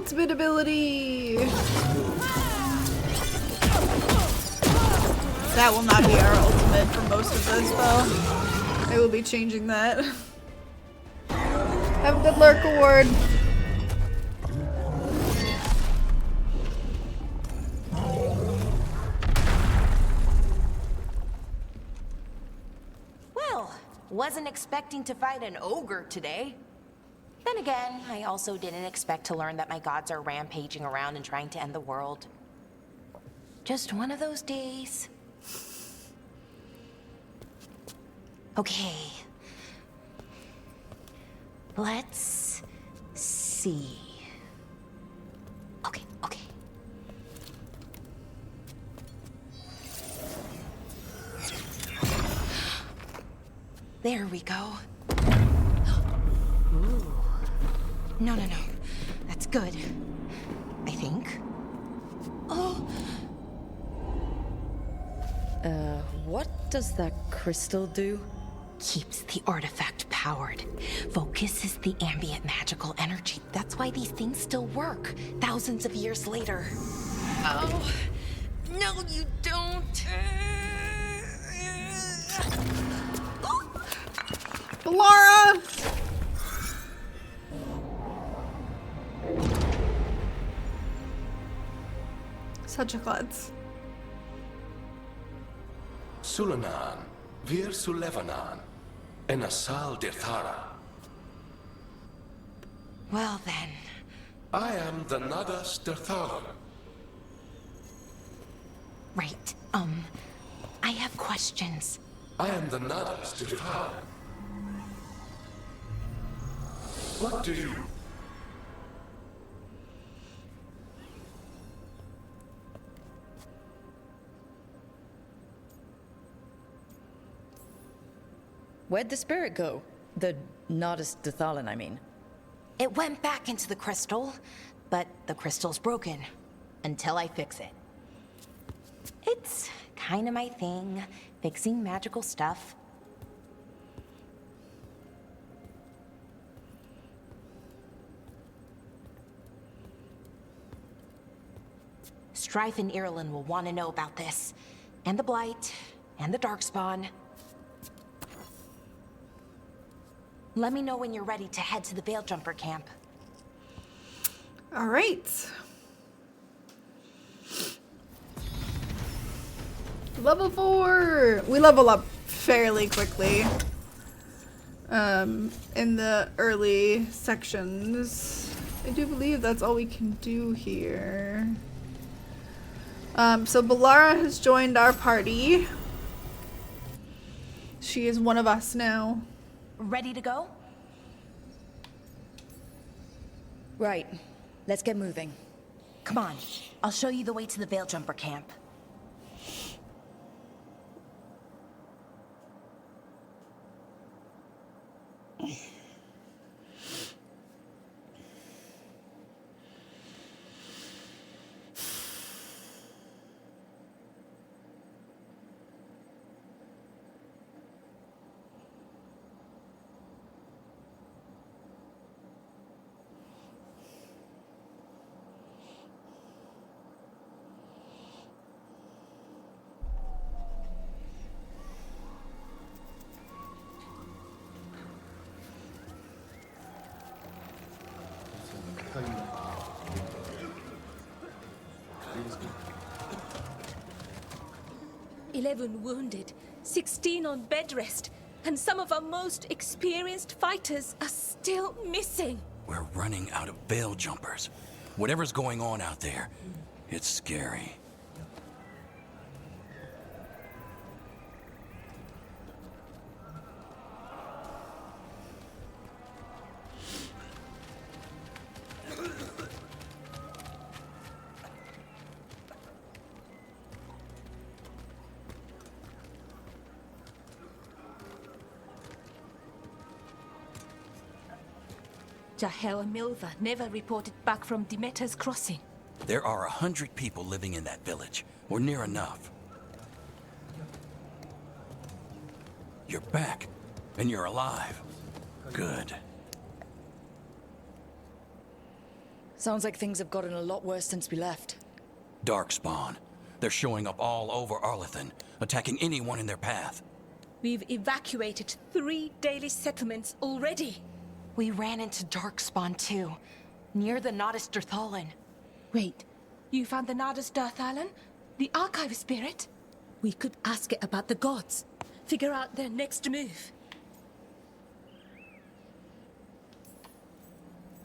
S1: ultimate ability. That will not be our ultimate for most of this, though. I will be changing that. Have a good lurk award.
S13: Well, wasn't expecting to fight an ogre today. Then again, I also didn't expect to learn that my gods are rampaging around and trying to end the world. Just one of those days. Okay. Let's see. Okay. There we go. Ooh. No. That's good. I think. Oh.
S3: What does that crystal do?
S13: Keeps the artifact powered. Focuses the ambient magical energy. That's why these things still work, thousands of years later. Oh. No, you don't.
S1: Laura! Such a klutz.
S6: Sulanan, Vir Sulevanan, Enasal Dirthara.
S13: Well then.
S6: I am the Nadas Dirthara.
S13: Right. I have questions.
S6: I am the Nadas Dirthara. What do you...
S3: Where'd the spirit go? The Nodus Dathalan, I mean.
S13: It went back into the crystal, but the crystal's broken. Until I fix it. It's kind of my thing, fixing magical stuff. Strife and Irulan will want to know about this. And the Blight, and the Darkspawn. Let me know when you're ready to head to the Veilguard camp.
S1: All right. Level 4. We level up fairly quickly. In the early sections. I do believe that's all we can do here. So Balara has joined our party. She is one of us now.
S13: Ready to go?
S3: Right. Let's get moving.
S13: Come on. I'll show you the way to the Veilguard camp.
S11: "11 wounded, 16 on bed rest, and some of our most experienced fighters are still missing."
S12: We're running out of veil jumpers. Whatever's going on out there, it's scary.
S11: Jahel and Milva never reported back from Demeter's crossing.
S12: There are 100 people living in that village, or near enough. You're back, and you're alive. Good.
S3: Sounds like things have gotten a lot worse since we left.
S12: Darkspawn. They're showing up all over Arlethan, attacking anyone in their path.
S11: We've evacuated 3 daily settlements already.
S13: We ran into Darkspawn too, near the Nodus Dirthalin.
S11: Wait, you found the Nodus Dirthalin? The archive spirit? We could ask it about the gods. Figure out their next move.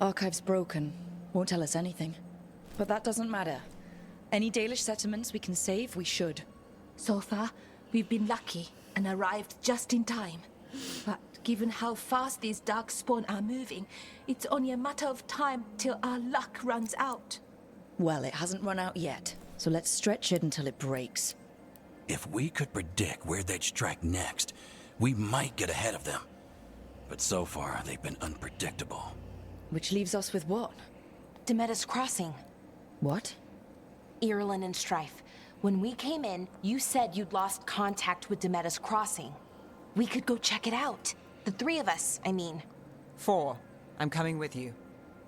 S3: Archive's broken. Won't tell us anything. But that doesn't matter. Any Dalish settlements we can save, we should.
S11: So far, we've been lucky and arrived just in time. But given how fast these Darkspawn are moving, it's only a matter of time till our luck runs out.
S3: Well, it hasn't run out yet, so let's stretch it until it breaks.
S12: If we could predict where they'd strike next, we might get ahead of them. But so far, they've been unpredictable.
S3: Which leaves us with what?
S13: Demeda's Crossing.
S3: What?
S13: Irulan and Strife. When we came in, you said you'd lost contact with Demeda's Crossing. We could go check it out. The 3 of us, I mean.
S9: 4. I'm coming with you.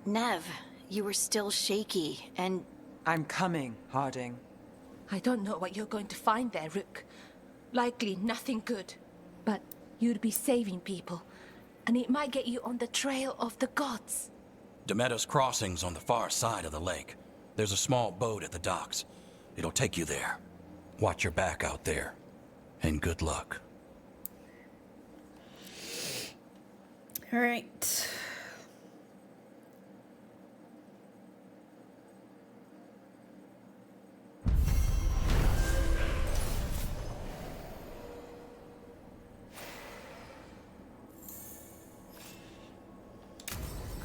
S7: Nev, you were still shaky, and...
S9: I'm coming, Harding.
S11: I don't know what you're going to find there, Rook. Likely nothing good. But you'd be saving people, and it might get you on the trail of the gods.
S12: Demeda's Crossing's on the far side of the lake. There's a small boat at the docks. It'll take you there. Watch your back out there. And good luck.
S1: All right.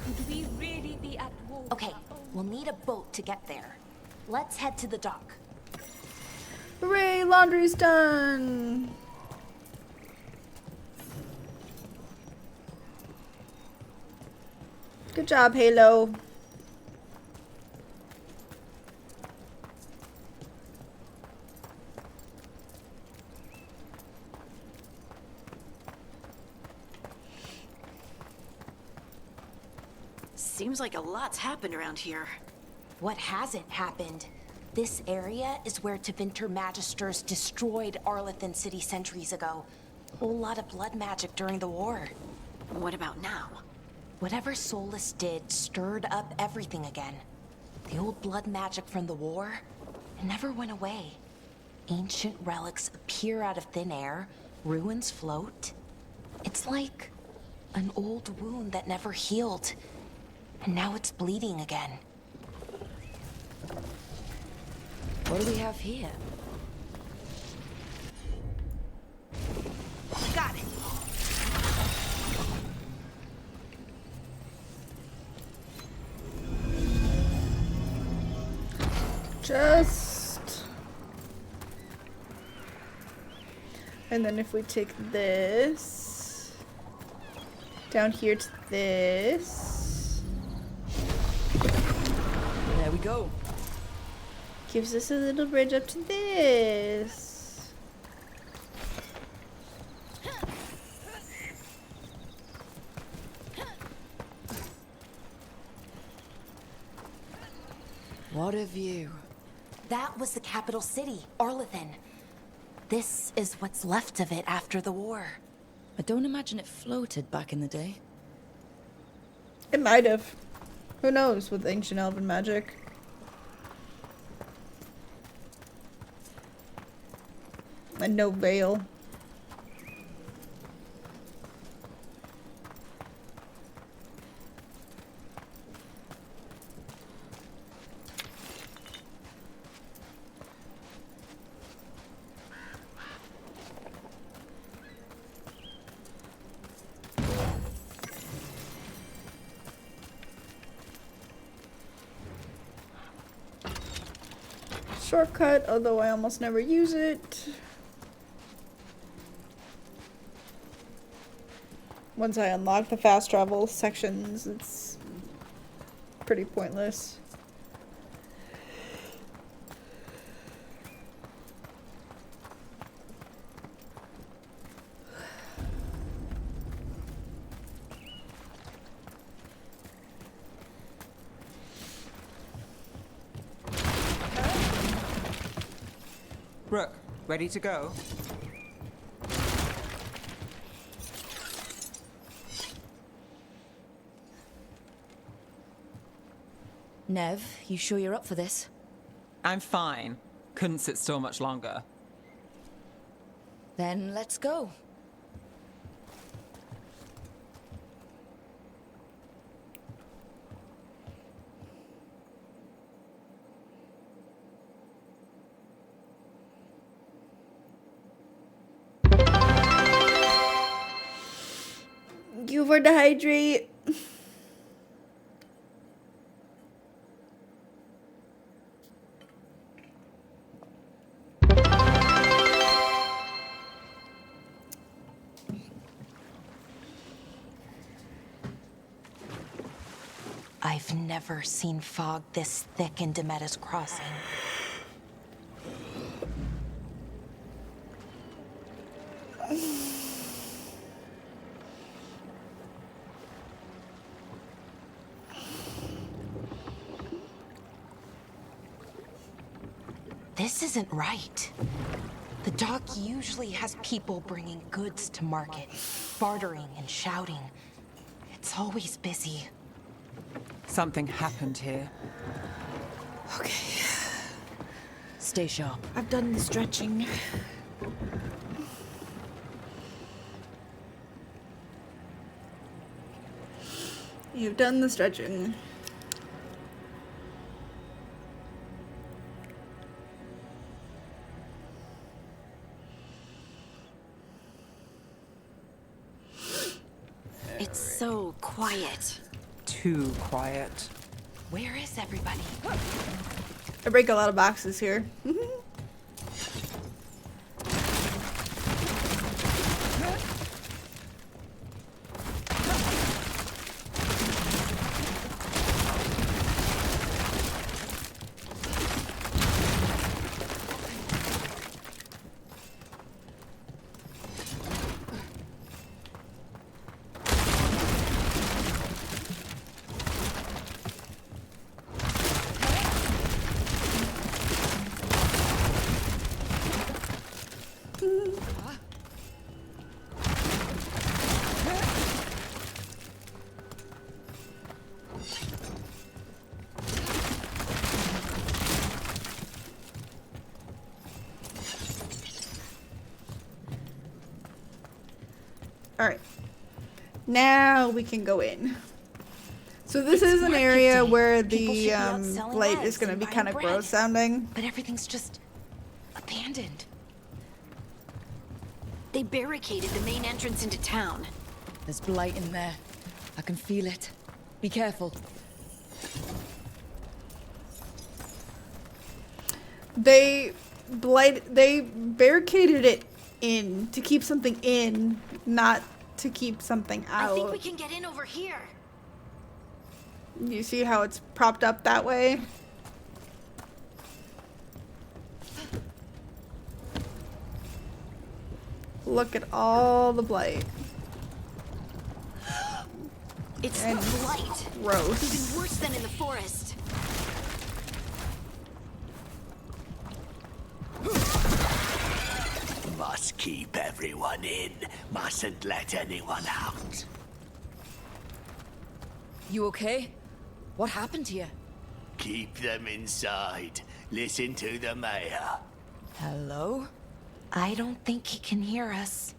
S11: Could we really be at war?
S13: Okay, we'll need a boat to get there. Let's head to the dock.
S1: Hooray, laundry's done. Good job, Halo.
S7: Seems like a lot's happened around here.
S13: What hasn't happened? This area is where Tevinter Magisters destroyed Arlethan City centuries ago. Whole lot of blood magic during the war.
S7: What about now?
S13: Whatever Solas did stirred up everything again. The old blood magic from the war, it never went away. Ancient relics appear out of thin air, ruins float. It's like an old wound that never healed, and now it's bleeding again.
S3: What do we have here?
S13: Got it.
S1: Just... And then if we take this down here to this,
S3: There we go.
S1: gives us a little bridge up to this.
S3: What a view.
S13: That was the capital city, Arlethan. This is what's left of it after the war.
S3: I don't imagine it floated back in the day.
S1: It might have. Who knows with ancient elven magic. And no veil. Shortcut, although I almost never use it. Once I unlock the fast travel sections, it's pretty pointless.
S9: Ready to go?
S3: Nev, you sure you're up for this?
S9: I'm fine. Couldn't sit still much longer.
S3: Then let's go.
S1: You over dehydrate.
S13: I've never seen fog this thick in Demetta's Crossing. This isn't right. The dock usually has people bringing goods to market, bartering and shouting. It's always busy.
S9: Something happened here.
S1: Okay.
S3: Stay sharp.
S1: I've done the stretching. You've done the stretching.
S7: It's so quiet.
S9: Too quiet.
S13: Where is everybody?
S1: I break a lot of boxes here. Alright. Now we can go in. So this is an area where the light is going to be kind of gross sounding.
S13: But everything's just abandoned.
S7: They barricaded the main entrance into town.
S3: There's blight in there. I can feel it. Be careful.
S1: They barricaded it in to keep something in, not to keep something out.
S7: I think we can get in over here.
S1: You see how it's propped up that way? Look at all the blight.
S7: It's
S1: And
S7: blight.
S1: gross.
S7: Even worse than in the forest.
S14: Must keep everyone in. Mustn't let anyone out.
S3: You okay? What happened here?
S14: Keep them inside. Listen to the mayor.
S3: Hello?
S13: I don't think he can hear us.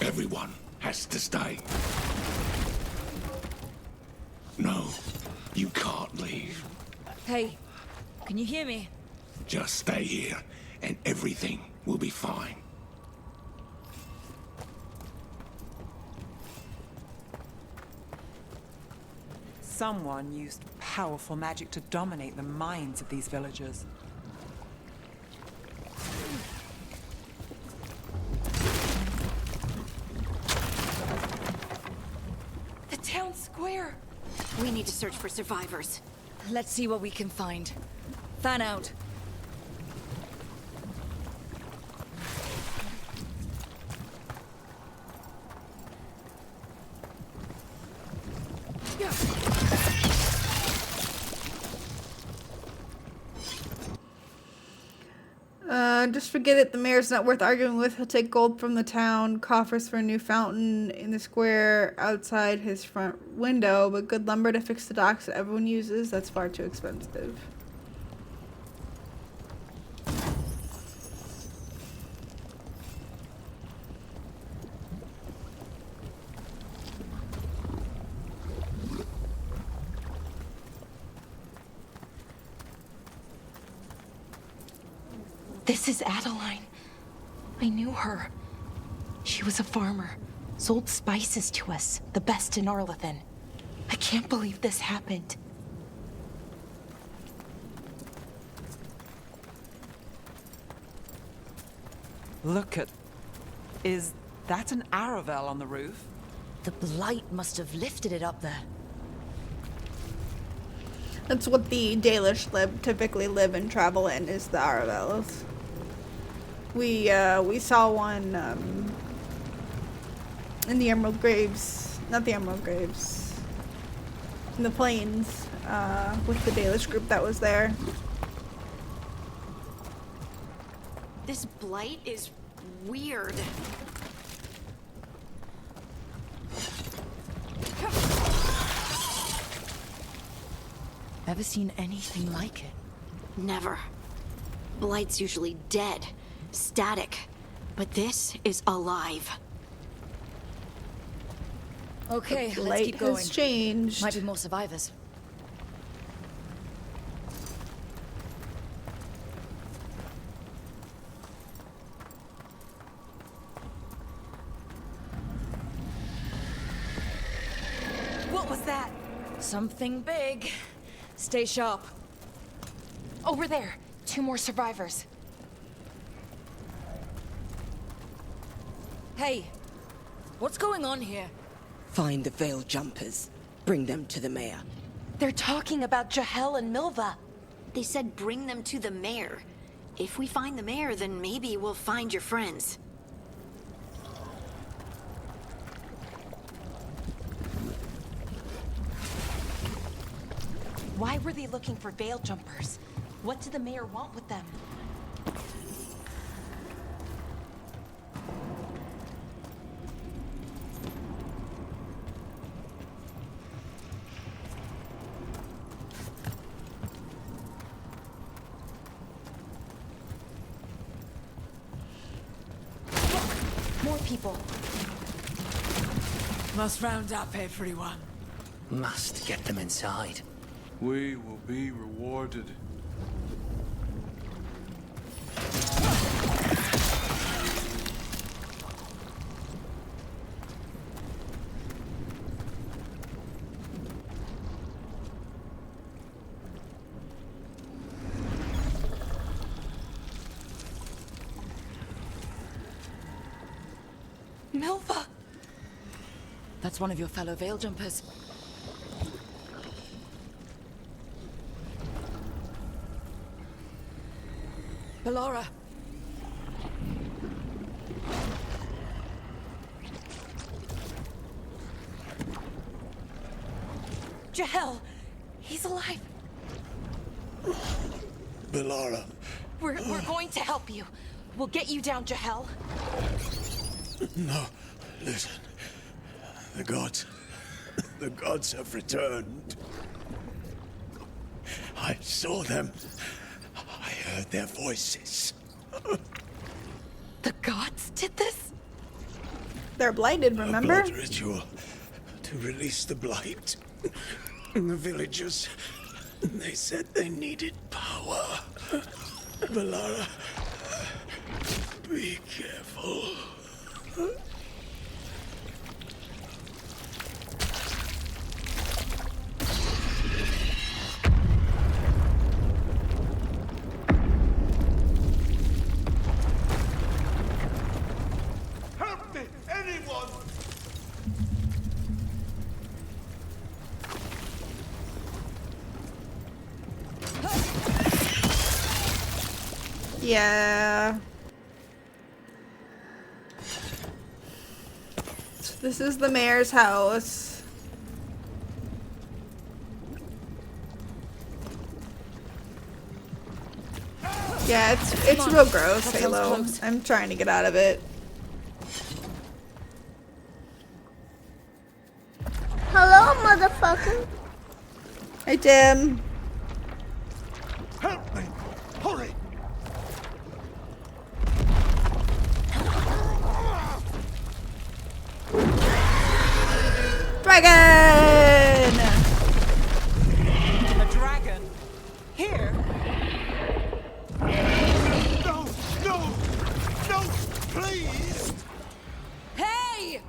S6: Everyone has to stay. No, you can't leave.
S3: Hey, can you hear me?
S6: Just stay here, and everything will be fine.
S9: Someone used powerful magic to dominate the minds of these villagers.
S3: The town square!
S7: We need to search for survivors.
S3: Let's see what we can find. Fan out.
S1: just forget it. The mayor's not worth arguing with. He'll take gold from the town, coffers for a new fountain in the square outside his front window, but good lumber to fix the docks that everyone uses, that's far too expensive.
S13: This is Adeline. I knew her. She was a farmer, sold spices to us, the best in Arlathan. I can't believe this happened.
S15: Look at... Is that an Aravel on the roof?
S3: The blight must have lifted it up there.
S1: That's what the Dalish typically live and travel in, is the Aravels. We saw one in the Emerald Graves, not the Emerald Graves, in the plains with the Dalish group that was there.
S7: This blight is weird.
S3: Ever seen anything like it?
S7: Never. Blight's usually dead, static, but this is alive.
S3: Okay,
S1: The
S3: let's
S1: light
S3: keep going.
S1: has changed.
S3: Might be more survivors.
S13: What was that?
S3: Something big. Stay sharp.
S13: Over there. 2 more survivors.
S3: Hey, what's going on here?
S16: Find the Veil Jumpers. Bring them to the mayor.
S13: They're talking about Jahel and Milva.
S7: They said bring them to the mayor. If we find the mayor, then maybe we'll find your friends.
S13: Why were they looking for Veil Jumpers? What did the mayor want with them? Look! More people.
S4: Must round up everyone.
S14: Must get them inside.
S6: We will be rewarded.
S13: Milva!
S3: That's one of your fellow Veil Jumpers. Ballora.
S13: Jahel! He's alive!
S2: Ballora.
S13: We're going to help you. We'll get you down, Jahel.
S2: No, listen. The gods have returned. I saw them. I heard their voices.
S13: The gods did this?
S1: They're blinded, remember?
S2: A blood ritual to release the blight. The villagers, they said they needed power. Ballora, be careful.
S6: Help me, anyone!
S1: Yeah. So this is the mayor's house. Yeah, it's real gross, Halo. I'm trying to get out of it.
S17: Hello, motherfucker.
S1: Hey, Tim.
S6: Help me! Hurry!
S1: Dragon!
S15: A dragon? Here?
S6: No! No! No! Please!
S3: Hey!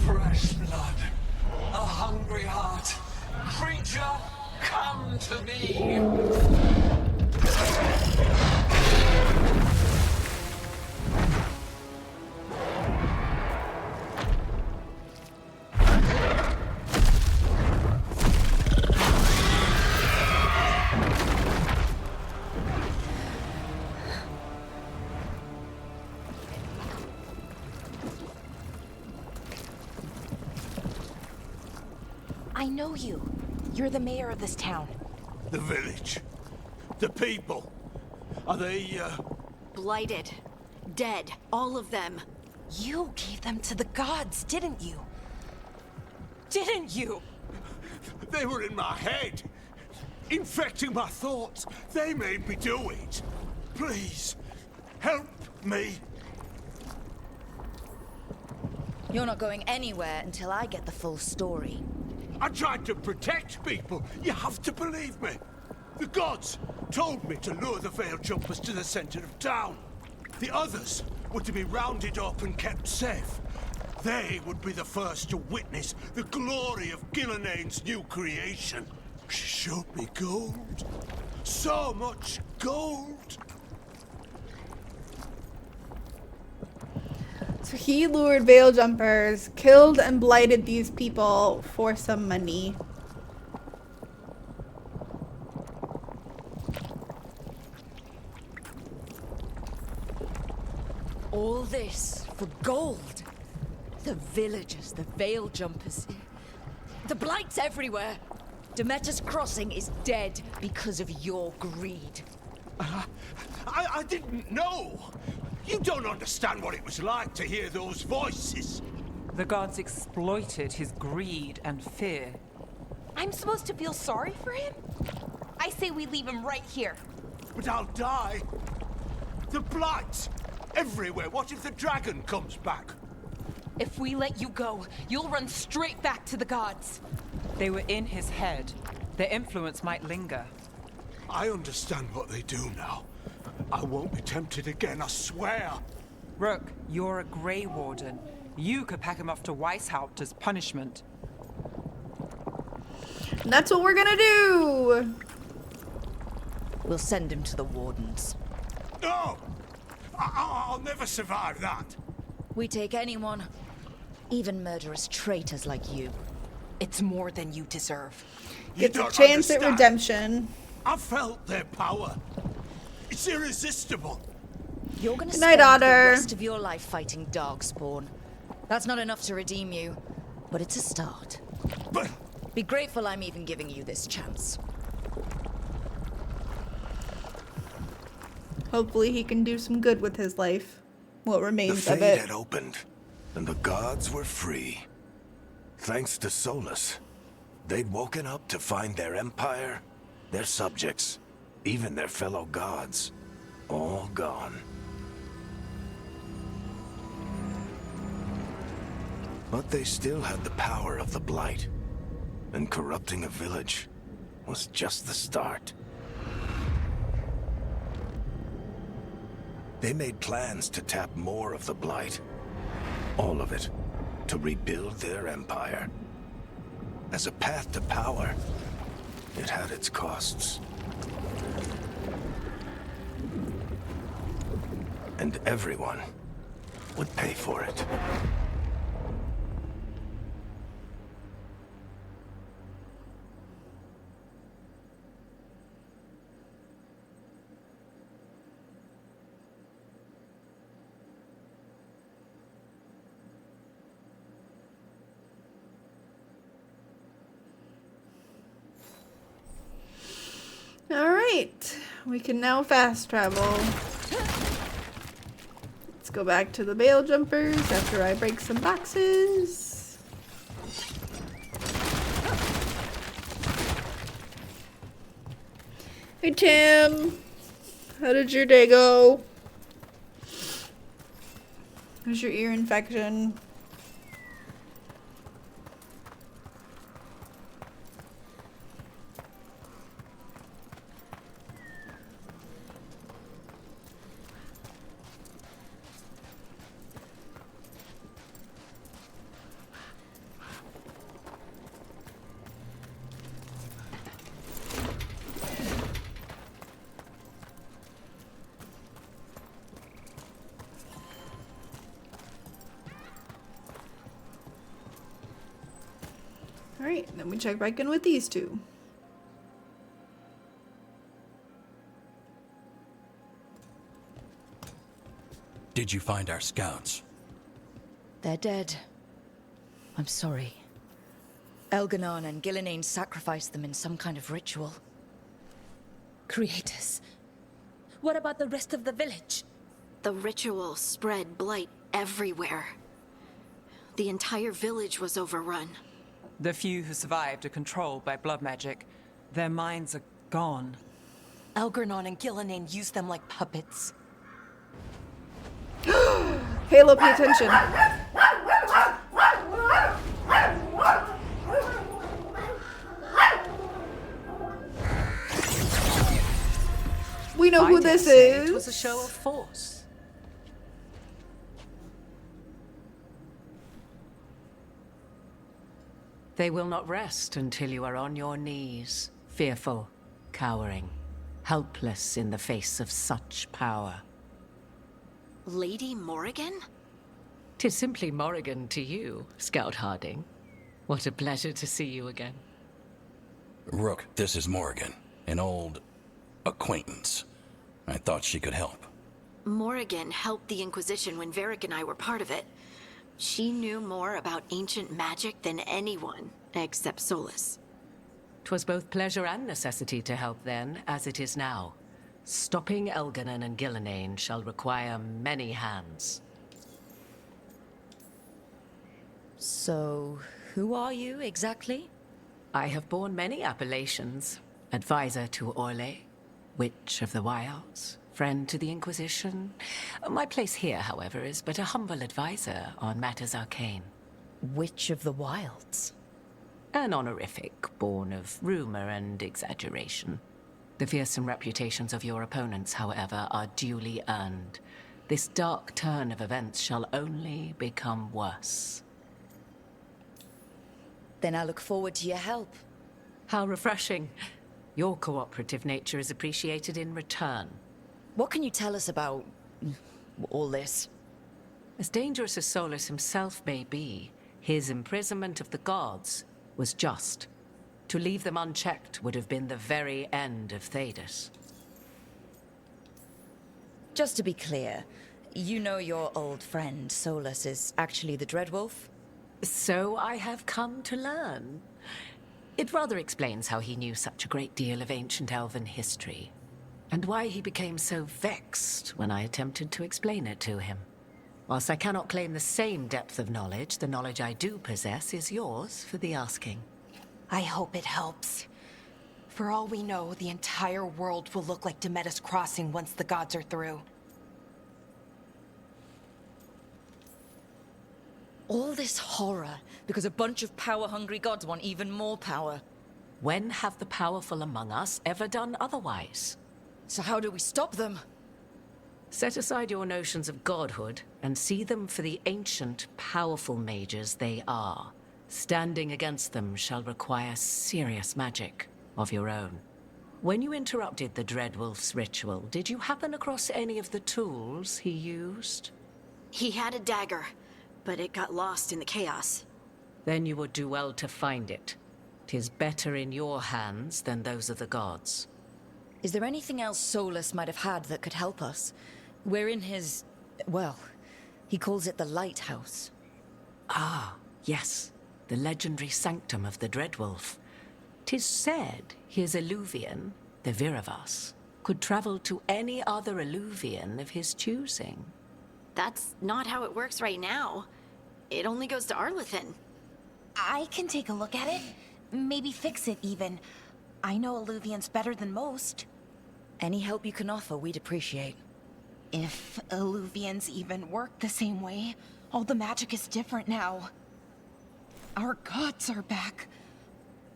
S14: Fresh blood, a hungry heart. Creature, come to me.
S13: I know you. You're the mayor of this town.
S6: The village. The people. Are they,
S7: Blighted. Dead. All of them.
S13: You gave them to the gods, didn't you? Didn't you?
S6: They were in my head. Infecting my thoughts. They made me do it. Please, help me.
S3: You're not going anywhere until I get the full story.
S6: I tried to protect people. You have to believe me. The gods told me to lure the Veil Jumpers to the center of town. The others were to be rounded up and kept safe. They would be the first to witness the glory of Gilnenane's new creation. She showed me gold. So much gold.
S1: So he lured Veil Jumpers, killed and blighted these people for some money.
S3: All this for gold. The villagers, the Veil Jumpers. The Blight's everywhere. Demeter's Crossing is dead because of your greed.
S6: I didn't know. You don't understand what it was like to hear those voices.
S15: The gods exploited his greed and fear.
S13: I'm supposed to feel sorry for him? I say we leave him right here.
S6: But I'll die. The Blight! Everywhere. What if the dragon comes back?
S13: If we let you go, you'll run straight back to the gods.
S15: They were in his head. Their influence might linger.
S6: I understand what they do now. I won't be tempted again, I swear.
S15: Rook, you're a Grey Warden. You could pack him off to Weishaupt as punishment.
S1: And that's what we're gonna do!
S3: We'll send him to the Wardens.
S6: No! I'll never survive that.
S3: We take anyone, even murderous traitors like you.
S13: It's more than you deserve.
S1: Gets a chance at redemption.
S6: I felt their power. It's irresistible.
S3: You're gonna
S1: Good night,
S3: spend the
S1: Otter.
S3: rest of your life fighting Darkspawn. That's not enough to redeem you, but it's a start.
S6: But
S3: be grateful I'm even giving you this chance.
S1: Hopefully he can do some good with his life. What
S2: The
S1: remains of
S2: fate
S1: it.
S2: had opened, and the gods were free. Thanks to Solas, they'd woken up to find their empire, their subjects, even their fellow gods, all gone. But they still had the power of the Blight, and corrupting a village was just the start. They made plans to tap more of the Blight. All of it, to rebuild their empire. As a path to power, it had its costs. And everyone would pay for it.
S1: Alright, we can now fast travel. Let's go back to the Veil Jumpers after I break some boxes. Hey Tim, how did your day go? How's your ear infection? Alright, then we check back in with these two.
S12: Did you find our scouts?
S3: They're dead. I'm sorry. Elganon and Gillenane sacrificed them in some kind of ritual.
S11: Creators. What about the rest of the village?
S7: The ritual spread blight everywhere. The entire village was overrun.
S15: The few who survived are controlled by blood magic. Their minds are gone.
S13: Elganon and Gillenane used them like puppets.
S1: Halo, pay attention. We know who this is.
S15: It was a show of force.
S18: They will not rest until you are on your knees, fearful, cowering, helpless in the face of such power.
S7: Lady Morrigan?
S18: 'Tis simply Morrigan to you, Scout Harding. What a pleasure to see you again.
S12: Rook, this is Morrigan, an old acquaintance. I thought she could help.
S7: Morrigan helped the Inquisition when Varric and I were part of it. She knew more about ancient magic than anyone, except Solas.
S18: 'Twas both pleasure and necessity to help then, as it is now. Stopping Elganon and Gillenane shall require many hands.
S3: So, who are you exactly?
S18: I have borne many appellations. Advisor to Orlais, Witch of the Wilds, friend to the Inquisition. My place here, however, is but a humble advisor on matters arcane.
S3: Witch of the Wilds?
S18: An honorific born of rumor and exaggeration. The fearsome reputations of your opponents, however, are duly earned. This dark turn of events shall only become worse.
S3: Then I look forward to your help.
S18: How refreshing. Your cooperative nature is appreciated in return.
S3: What can you tell us about all this?
S18: As dangerous as Solas himself may be, his imprisonment of the gods was just. To leave them unchecked would have been the very end of Thedas.
S3: Just to be clear, you know your old friend Solas is actually the Dreadwolf?
S18: So I have come to learn. It rather explains how he knew such a great deal of ancient elven history, and why he became so vexed when I attempted to explain it to him. Whilst I cannot claim the same depth of knowledge, the knowledge I do possess is yours for the asking.
S13: I hope it helps. For all we know, the entire world will look like Demetus Crossing once the gods are through.
S3: All this horror because a bunch of power-hungry gods want even more power.
S18: When have the powerful among us ever done otherwise?
S3: So how do we stop them?
S18: Set aside your notions of godhood and see them for the ancient, powerful mages they are. Standing against them shall require serious magic of your own. When you interrupted the Dreadwolf's ritual, did you happen across any of the tools he used?
S7: He had a dagger, but it got lost in the chaos.
S18: Then you would do well to find it. 'Tis better in your hands than those of the gods.
S3: Is there anything else Solas might have had that could help us? We're in his... well, he calls it the Lighthouse.
S18: Ah, yes. The legendary sanctum of the Dreadwolf. 'Tis said his Eluvian, the Viravas, could travel to any other Illuvian of his choosing.
S7: That's not how it works right now. It only goes to Arlethan.
S13: I can take a look at it. Maybe fix it, even. I know Illuvians better than most.
S3: Any help you can offer, we'd appreciate.
S13: If Illuvians even work the same way, all the magic is different now. Our gods are back.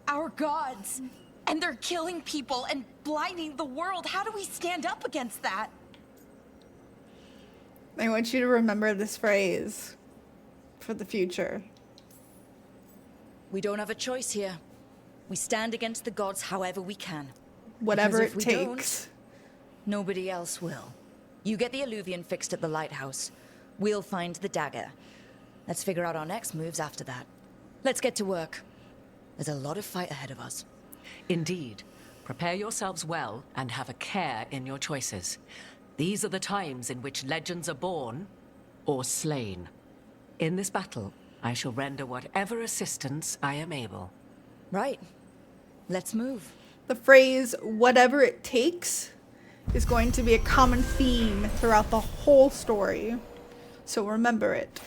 S13: Our gods! And they're killing people and blinding the world. How do we stand up against that?
S1: I want you to remember this phrase for the future.
S3: We don't have a choice here. We stand against the gods however we can.
S1: Whatever
S3: Because
S1: it
S3: if we
S1: takes.
S3: don't, nobody else will. You get the Illuvian fixed at the lighthouse. We'll find the dagger. Let's figure out our next moves after that. Let's get to work. There's a lot of fight ahead of us.
S18: Indeed. Prepare yourselves well and have a care in your choices. These are the times in which legends are born or slain. In this battle, I shall render whatever assistance I am able.
S3: Right. Let's move.
S1: The phrase, whatever it takes, is going to be a common theme throughout the whole story. So remember it.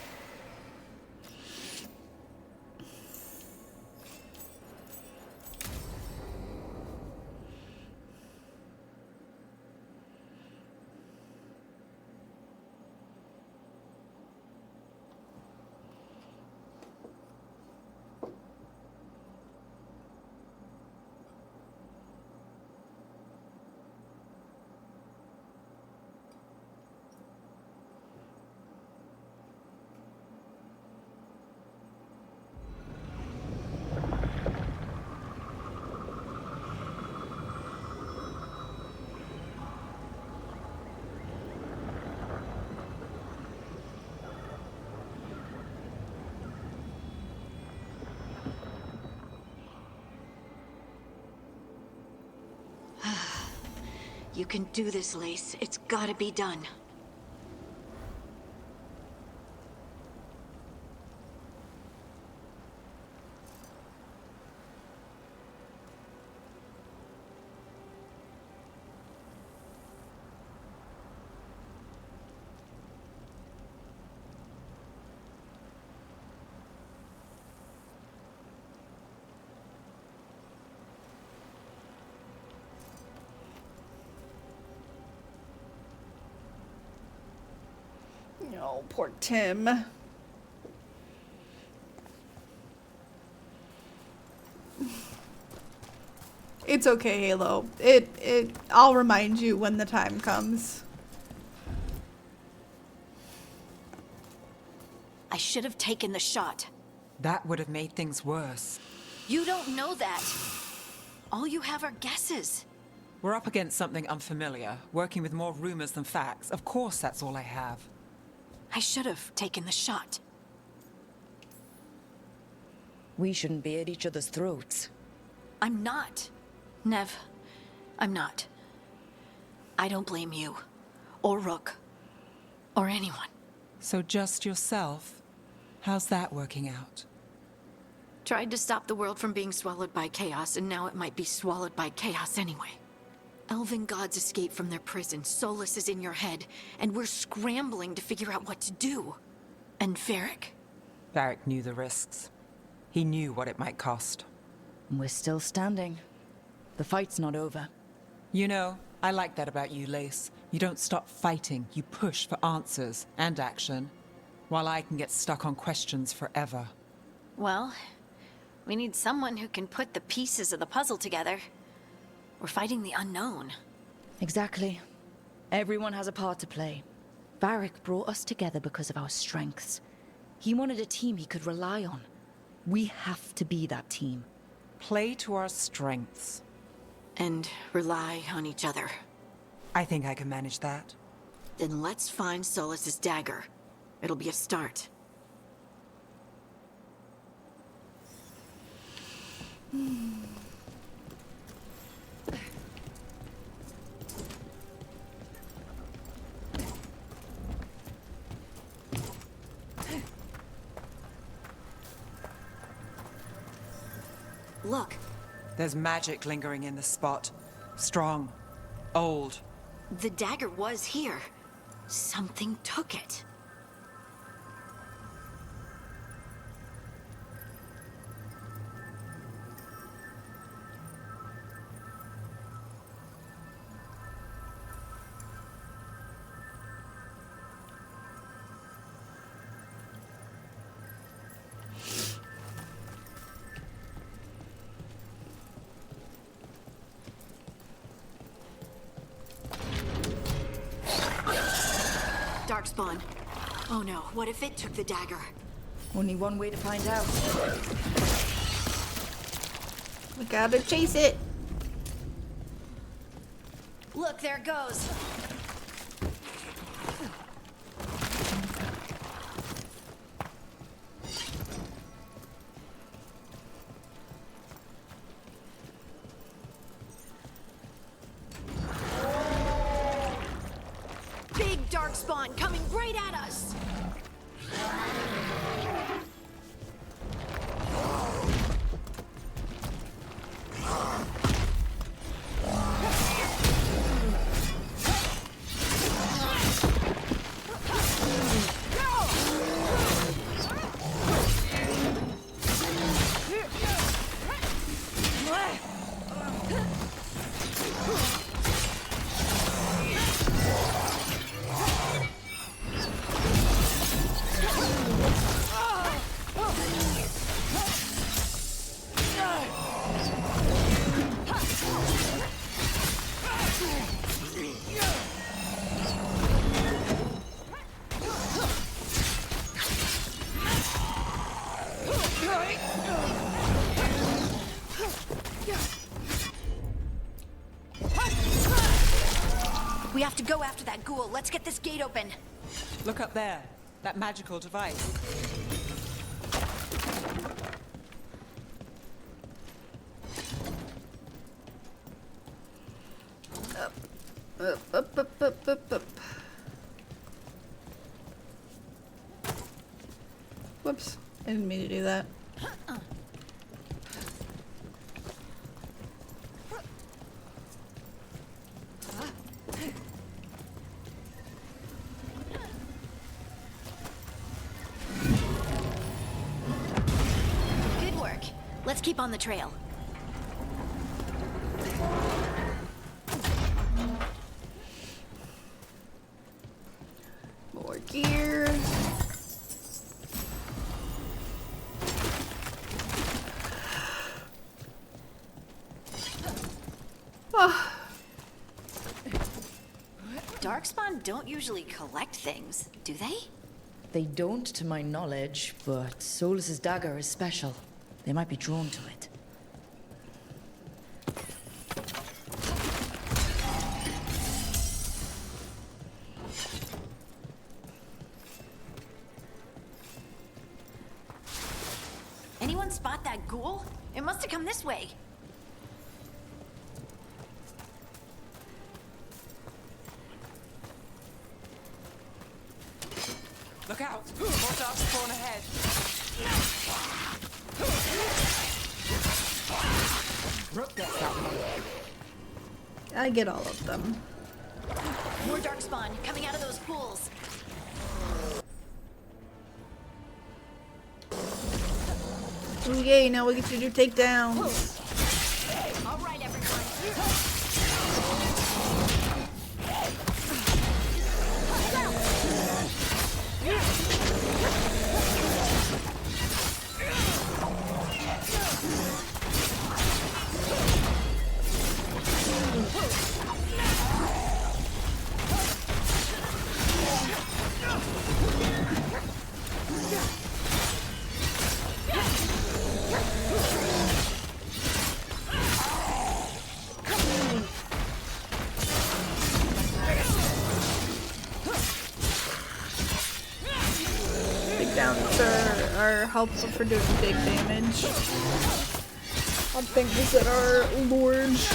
S7: You can do this, Lace. It's gotta be done.
S1: Oh, poor Tim. It's okay, Halo. I'll remind you when the time comes.
S7: I should have taken the shot.
S15: That would have made things worse.
S7: You don't know that. All you have are guesses.
S15: We're up against something unfamiliar, working with more rumors than facts. Of course, that's all I have.
S7: I should have taken the shot.
S3: We shouldn't be at each other's throats.
S7: I'm not. Nev, I'm not. I don't blame you, or Rook, or anyone.
S15: So just yourself? How's that working out?
S7: Tried to stop the world from being swallowed by chaos, and now it might be swallowed by chaos anyway. Elven gods escaped from their prison, Solas is in your head, and we're scrambling to figure out what to do. And Varric?
S15: Varric knew the risks. He knew what it might cost.
S3: We're still standing. The fight's not over.
S15: You know, I like that about you, Lace. You don't stop fighting, you push for answers and action, while I can get stuck on questions forever.
S7: Well, we need someone who can put the pieces of the puzzle together. We're fighting the unknown.
S3: Exactly. Everyone has a part to play. Varric brought us together because of our strengths. He wanted a team he could rely on. We have to be that team.
S15: Play to our strengths.
S7: And rely on each other.
S15: I think I can manage that.
S7: Then let's find Solas' dagger. It'll be a start. Look.
S15: There's magic lingering in this spot.
S9: Strong. Old.
S7: The dagger was here. Something took it. Darkspawn. Oh no, what if it took the dagger?
S3: Only one way to find out.
S1: We gotta chase it.
S7: Look, there it goes. Big Darkspawn coming right at us. We have to go after that ghoul. Let's get this gate open.
S9: Look up there. That magical device.
S1: Up. Whoops. I didn't mean to do that.
S7: Good work. Let's keep on the trail.
S1: More gear.
S7: Darkspawn don't usually collect things, do they?
S3: They don't, to my knowledge, but Solas's dagger is special. They might be drawn to it.
S7: Anyone spot that ghoul? It must have come this way.
S9: Look out! More dark spawn ahead. Rook gets that one.
S1: I get all of them.
S7: More Darkspawn coming out of those pools.
S1: Ooh, yay, now we get to do takedowns.
S7: All right, everyone.
S1: Takedowns are helpful for doing big damage on things that are large.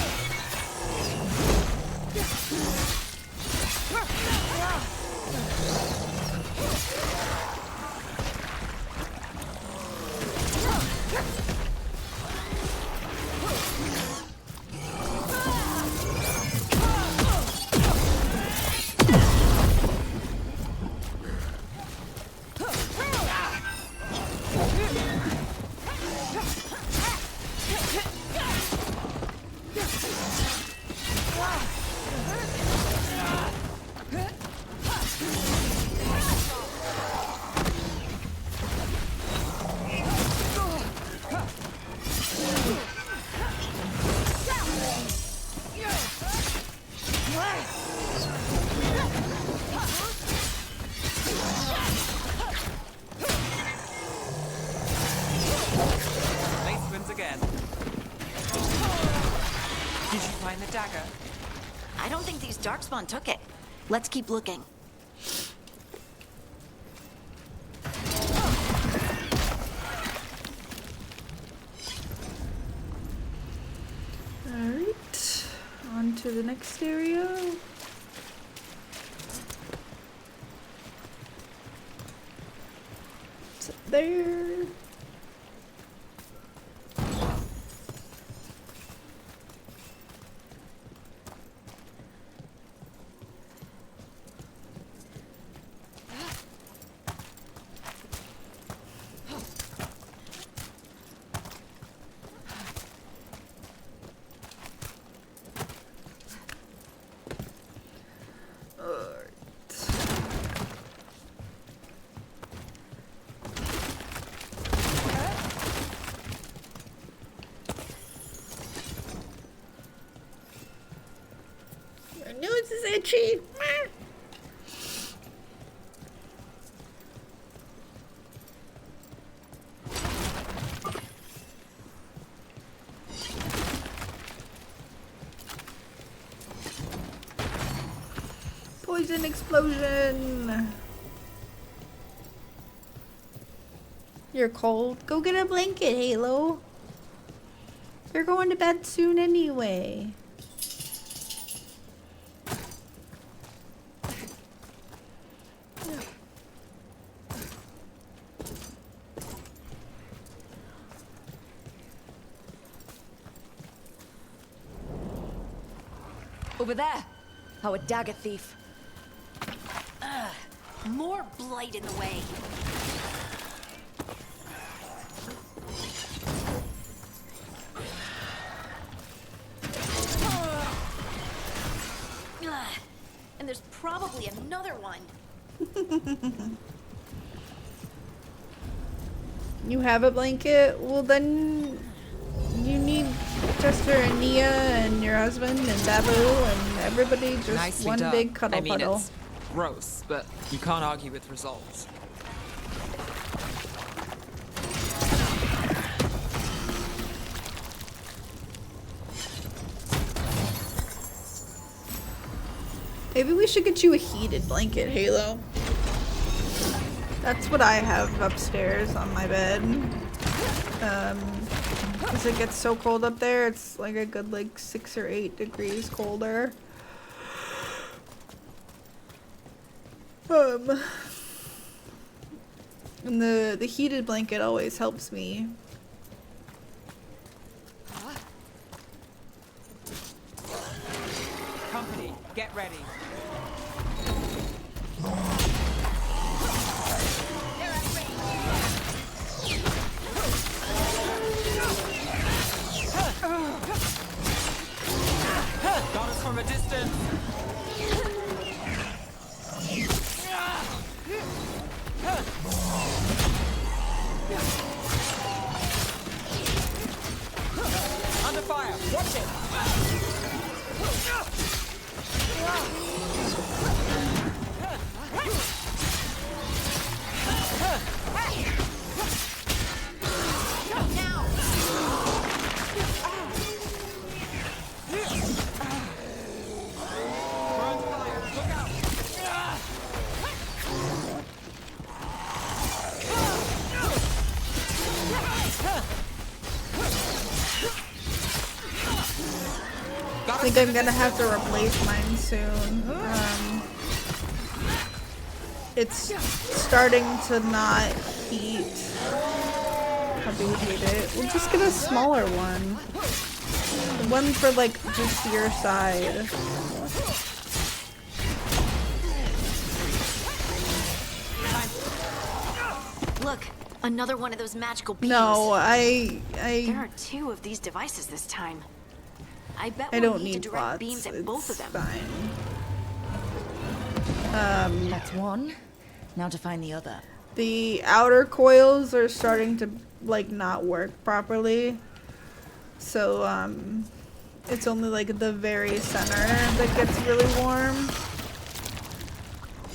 S9: dagger.
S7: I don't think these Darkspawn took it. Let's keep looking.
S1: Alright, on to the next area. It's up there. My nose is itchy. Poison explosion. You're cold. Go get a blanket, Halo. You're going to bed soon anyway.
S3: Over there. Our dagger thief.
S7: Ugh, more blight in the way. Ugh, and there's probably another one.
S1: You have a blanket? Well, then you need Chester and Nia and your husband and Babu and everybody just
S9: Nicely
S1: one
S9: done.
S1: big cuddle
S9: I mean,
S1: puddle.
S9: it's gross, but you can't argue with results.
S1: Maybe we should get you a heated blanket, Halo. That's what I have upstairs on my bed. Because it gets so cold up there, it's like a good like 6 or 8 degrees colder. And the heated blanket always helps me.
S9: Company, get ready. Got us from a distance. Under fire. Watch it.
S1: I think I'm gonna have to replace mine soon. It's starting to not heat. How do we heat it? We'll just get a smaller one. One for like just your side.
S7: Look, another one of those magical beams.
S1: No,
S7: There are 2 of these devices this time. I bet
S1: I
S7: we'll
S1: don't
S7: need to
S1: need
S7: direct
S1: lots.
S7: beams at both of them.
S1: Fine.
S3: That's one. Now to find the other.
S1: The outer coils are starting to like not work properly. So it's only like the very center that gets really warm.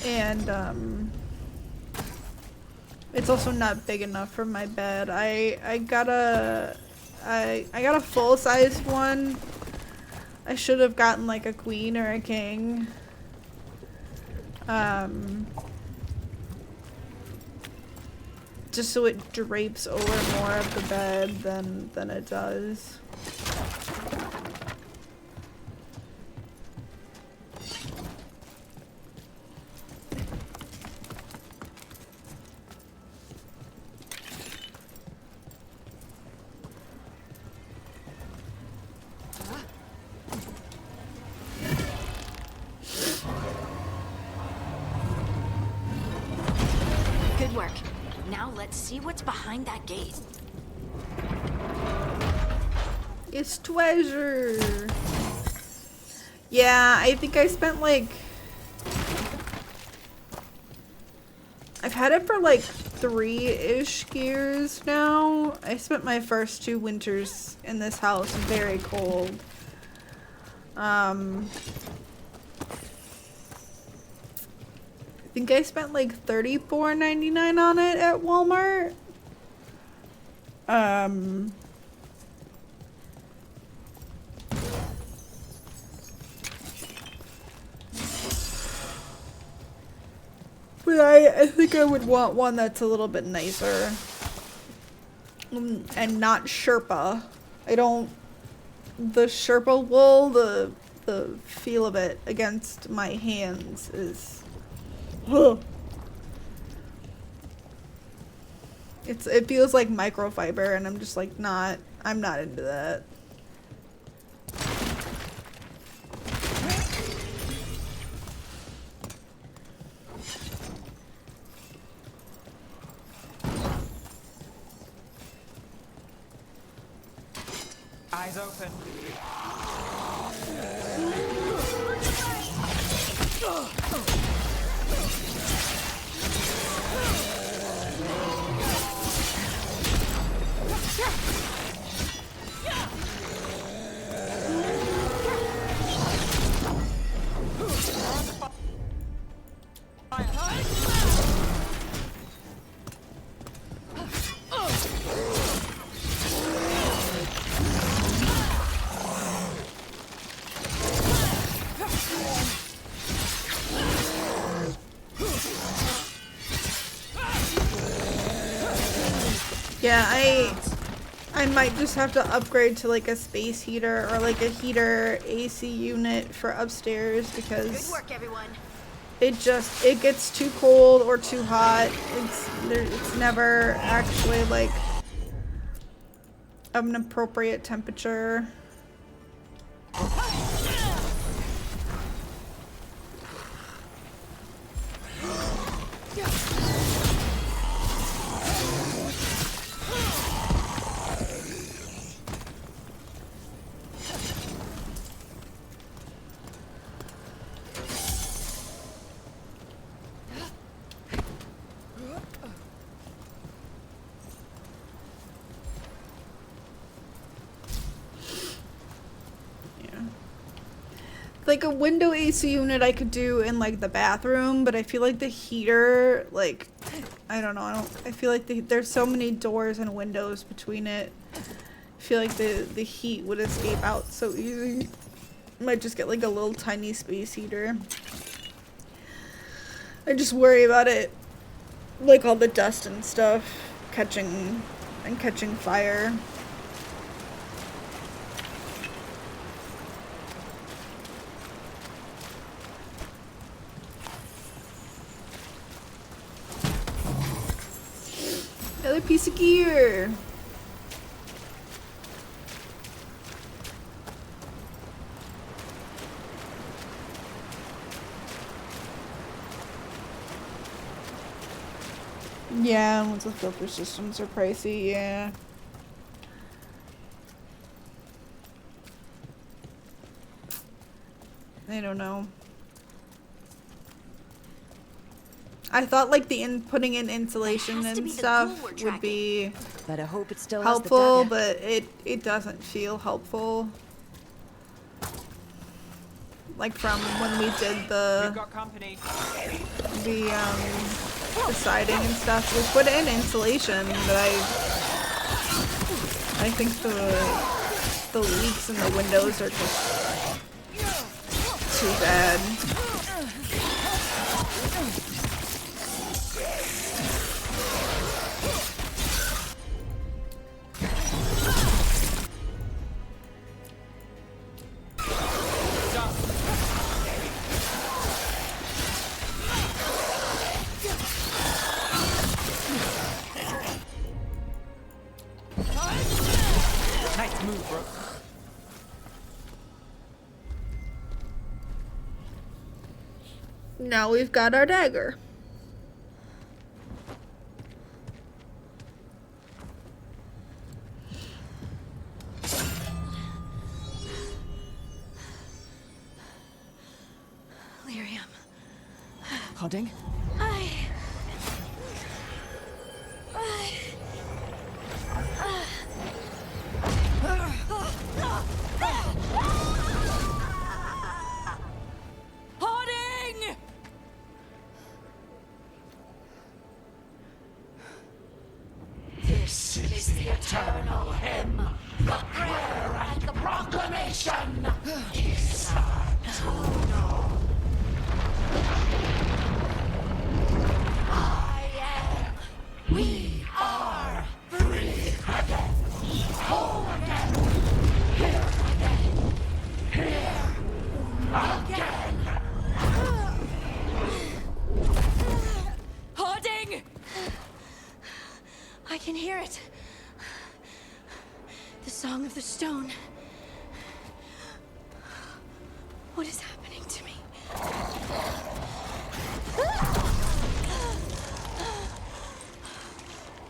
S1: And it's also not big enough for my bed. I got a full-sized one, I should have gotten like a queen or a king. Just so it drapes over more of the bed than it does.
S7: Good work. Now let's see what's behind that gate.
S1: It's treasure. Yeah, I think I spent like... I've had it for like 3-ish years now. I spent my first 2 winters in this house very cold. I think I spent like $34.99 on it at Walmart. But I think I would want one that's a little bit nicer. And not Sherpa. I don't... The Sherpa wool, the feel of it against my hands is... Ugh. It feels like microfiber and I'm just like I'm not into that.
S9: Eyes open.
S1: Yeah, I might just have to upgrade to like a space heater or like a heater AC unit for upstairs because
S7: Good work, everyone.
S1: it gets too cold or too hot. It's never actually like an appropriate temperature. Like a window AC unit I could do in like the bathroom, but I feel like the heater, like, I don't know, I feel like there's so many doors and windows between it. I feel like the heat would escape out so easy. Might just get like a little tiny space heater. I just worry about it, like all the dust and stuff catching fire. Another piece of gear. Yeah, once the filter systems are pricey, yeah. I don't know. I thought like putting in insulation and stuff would be
S3: But I hope it still
S1: helpful,
S3: has the dagger.
S1: but it doesn't feel helpful. Like from when we did the siding and stuff, we put in insulation, but I think the leaks in the windows are just too bad.
S9: Nice move, bro.
S1: Now we've got our dagger.
S7: Lyrium.
S9: Hodding?
S3: Hoarding!
S14: This is the eternal hymn, the prayer and the proclamation. I am. We are free again. Whole again. Here again. Here again.
S3: Hoarding!
S7: I can hear it. The Song of the Stone. What is happening to me?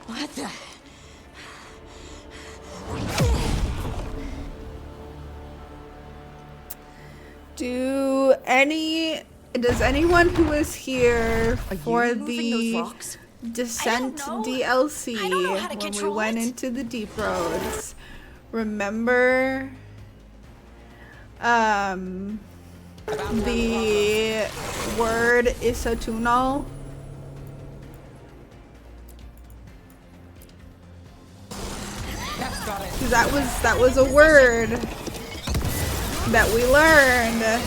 S7: What the?
S1: Does anyone who was here for
S3: moving those
S1: the
S3: rocks?
S1: Descent
S7: I don't know.
S1: DLC
S7: I don't know how to
S1: when we
S7: control
S1: went
S7: it.
S1: into the deep roads remember the word Isatuno? Because that was a word that we learned.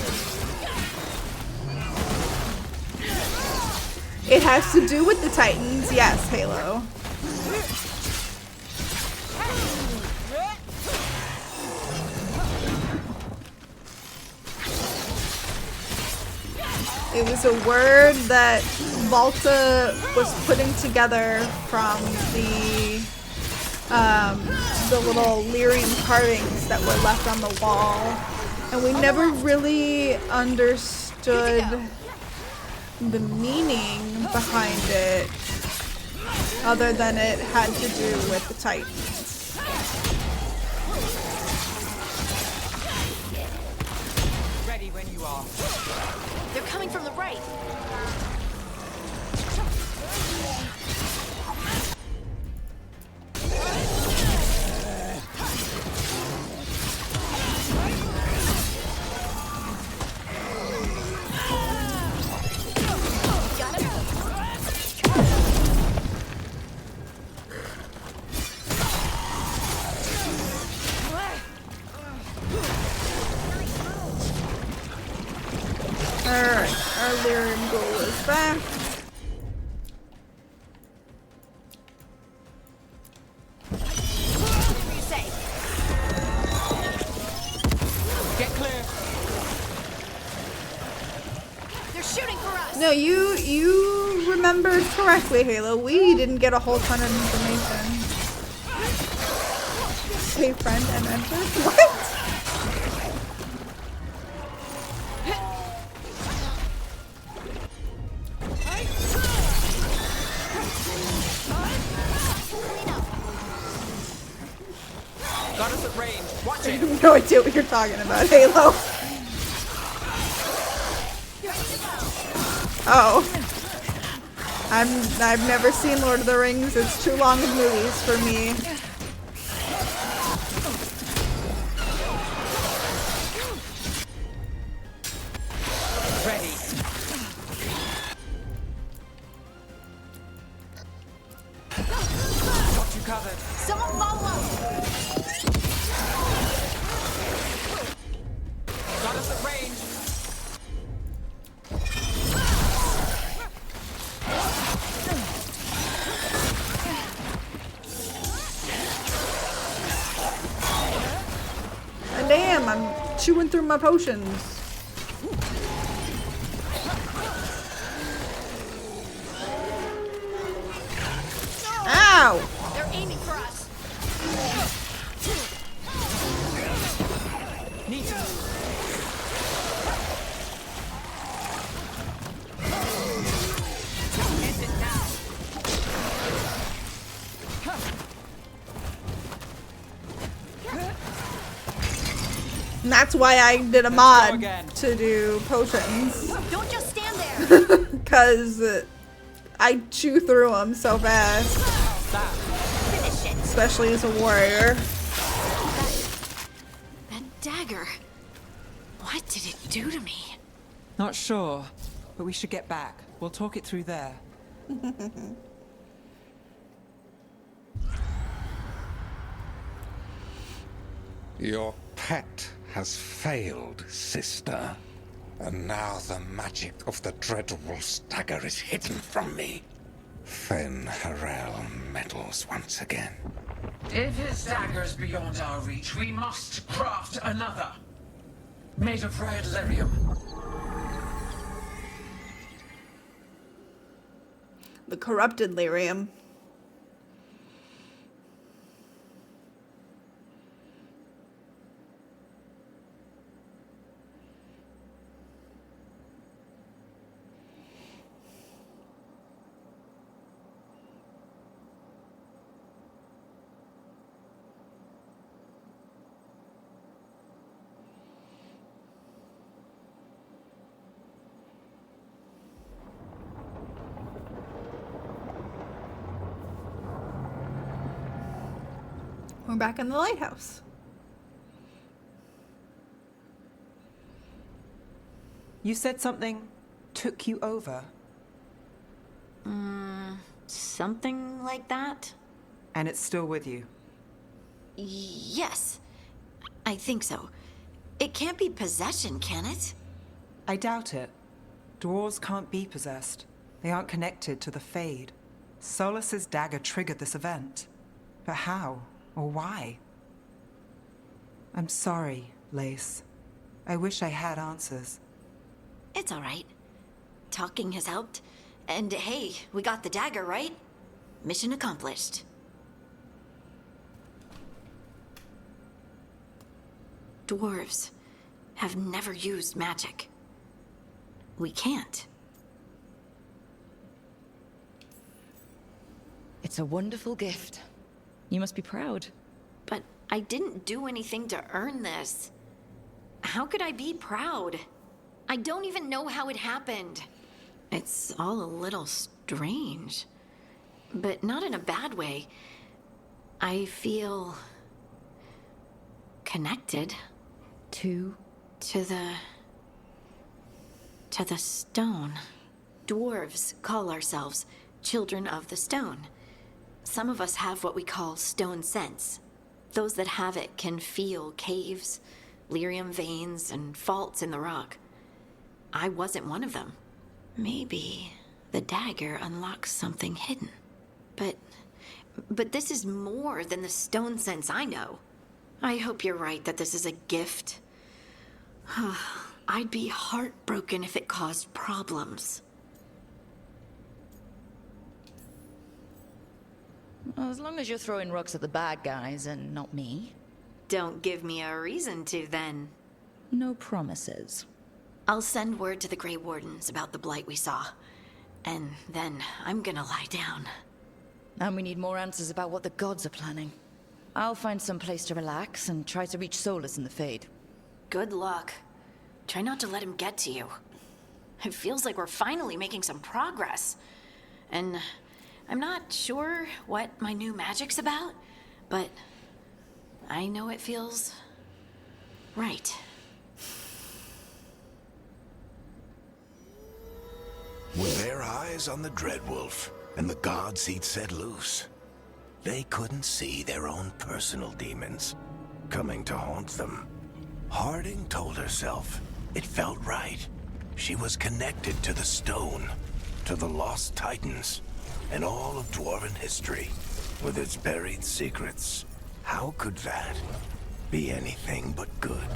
S1: It has to do with the Titans, yes, Halo. It was a word that Volta was putting together from the little lyrium carvings that were left on the wall, and we never really understood the meaning behind it, other than it had to do with the Titans.
S9: Ready when you are.
S7: They're coming from the right.
S1: Alright, our lyrium goal is back.
S9: Get clear.
S7: They're shooting for us.
S1: No, you remembered correctly, Halo. We didn't get a whole ton of information. Say friend and enter? What?
S9: Got us at range. Watch
S1: I
S9: it.
S1: have no idea what you're talking about, Halo. Oh. I've never seen Lord of the Rings. It's too long of movies for me.
S9: Ready. Got you covered.
S7: Someone follow us.
S9: Got us at range.
S1: chewing through my potions. Ow!
S7: They're aiming for us.
S9: Need to move.
S5: End it now.
S1: And that's why I did a mod to do potions.
S7: Don't just stand there.
S1: Because I chew through them so fast.
S7: Finish it.
S1: Especially as a warrior.
S7: That dagger. What did it do to me?
S9: Not sure, but we should get back. We'll talk it through there.
S19: Your pet has failed, sister. And now the magic of the Dreadwolf's dagger is hidden from me. Fen Harel meddles once again.
S14: If his dagger's beyond our reach, we must craft another. Made of red lyrium.
S1: The corrupted lyrium. We're back in the lighthouse.
S9: You said something took you over.
S7: Something like that?
S9: And it's still with you.
S7: Yes. I think so. It can't be possession, can it?
S9: I doubt it. Dwarves can't be possessed. They aren't connected to the Fade. Solas's dagger triggered this event. But how? Or why? I'm sorry, Lace. I wish I had answers.
S7: It's all right. Talking has helped. And hey, we got the dagger, right? Mission accomplished. Dwarves have never used magic. We can't.
S3: It's a wonderful gift. You must be proud.
S7: But I didn't do anything to earn this. How could I be proud? I don't even know how it happened. It's all a little strange. But not in a bad way. I feel connected. To the stone. Dwarves call ourselves children of the stone. Some of us have what we call stone sense. Those that have it can feel caves, lyrium veins, and faults in the rock. I wasn't one of them. Maybe the dagger unlocks something hidden. But this is more than the stone sense I know. I hope you're right that this is a gift. I'd be heartbroken if it caused problems.
S3: Well, as long as you're throwing rocks at the bad guys and not me.
S7: Don't give me a reason to, then.
S3: No promises.
S7: I'll send word to the Grey Wardens about the blight we saw. And then I'm gonna lie down.
S3: And we need more answers about what the gods are planning. I'll find some place to relax and try to reach Solas in the Fade.
S7: Good luck. Try not to let him get to you. It feels like we're finally making some progress. And I'm not sure what my new magic's about, but I know it feels right.
S2: With their eyes on the Dreadwolf and the gods he'd set loose, they couldn't see their own personal demons coming to haunt them. Harding told herself it felt right. She was connected to the stone, to the lost titans, and all of Dwarven history, with its buried secrets. How could that be anything but good?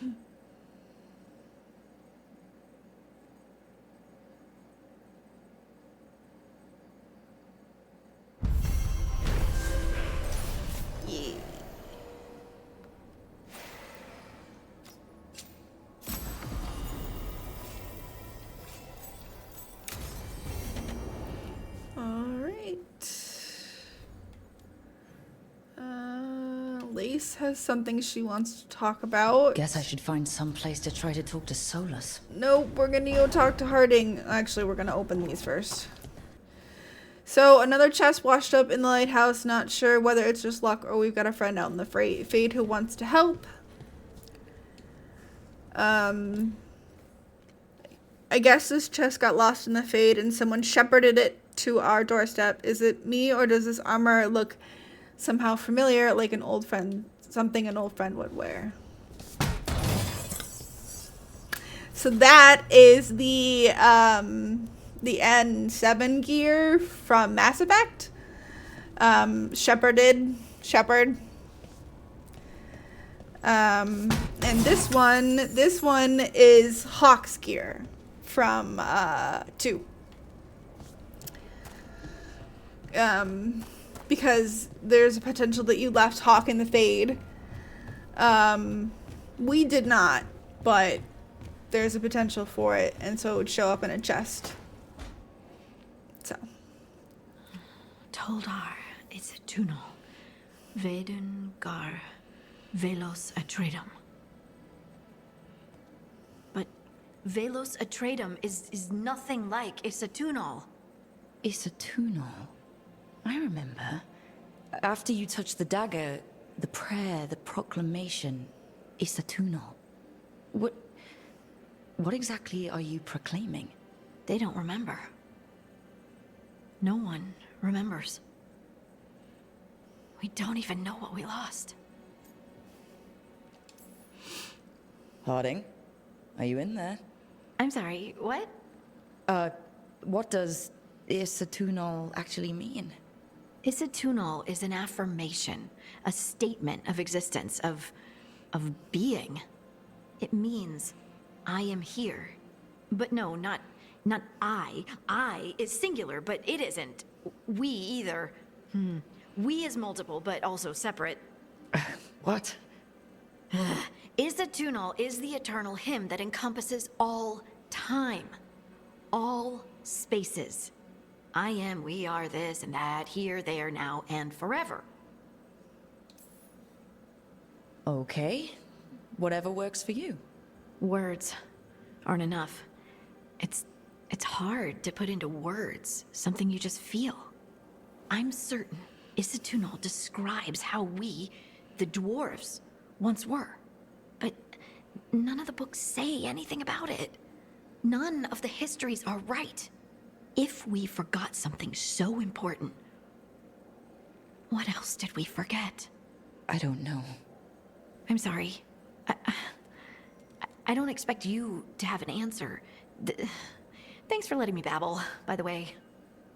S1: Yeah. Lace has something she wants to talk about.
S3: Guess I should find some place to try to talk to Solas.
S1: Nope, we're gonna go talk to Harding. Actually, we're gonna open these first. So, another chest washed up in the lighthouse. Not sure whether it's just luck or we've got a friend out in the Fade who wants to help. I guess this chest got lost in the Fade and someone shepherded it to our doorstep. Is it me or does this armor look somehow familiar, like an old friend, something an old friend would wear? So that is the N7 gear from Mass Effect. Shepherd. And this one is Hawk's gear from 2. Because there's a potential that you left Hawk in the Fade. We did not, but there's a potential for it, and so it would show up in a chest. So.
S7: Toldar, it's a tunnel. Veilguard, Velos Atreidim. But Velos Atreidim is nothing like Isatunal.
S3: Isatunal? I remember. After you touched the dagger, the prayer, the proclamation, Isatunal. What exactly are you proclaiming?
S7: They don't remember. No one remembers. We don't even know what we lost.
S3: Harding, are you in there?
S7: I'm sorry, what?
S3: What does Isatunal actually mean?
S7: Isatunal is an affirmation, a statement of existence, of being. It means I am here. But no, not I. I is singular, but it isn't. We either. We is multiple, but also separate.
S3: What?
S7: Isatunal is the eternal hymn that encompasses all time. All spaces. I am, we are, this and that, here, there, now, and forever.
S3: Okay. Whatever works for you.
S7: Words aren't enough. It's hard to put into words something you just feel. I'm certain Isatunal describes how we, the dwarves, once were. But none of the books say anything about it. None of the histories are right. If we forgot something so important, what else did we forget?
S3: I don't know.
S7: I'm sorry. I don't expect you to have an answer. Thanks for letting me babble, by the way.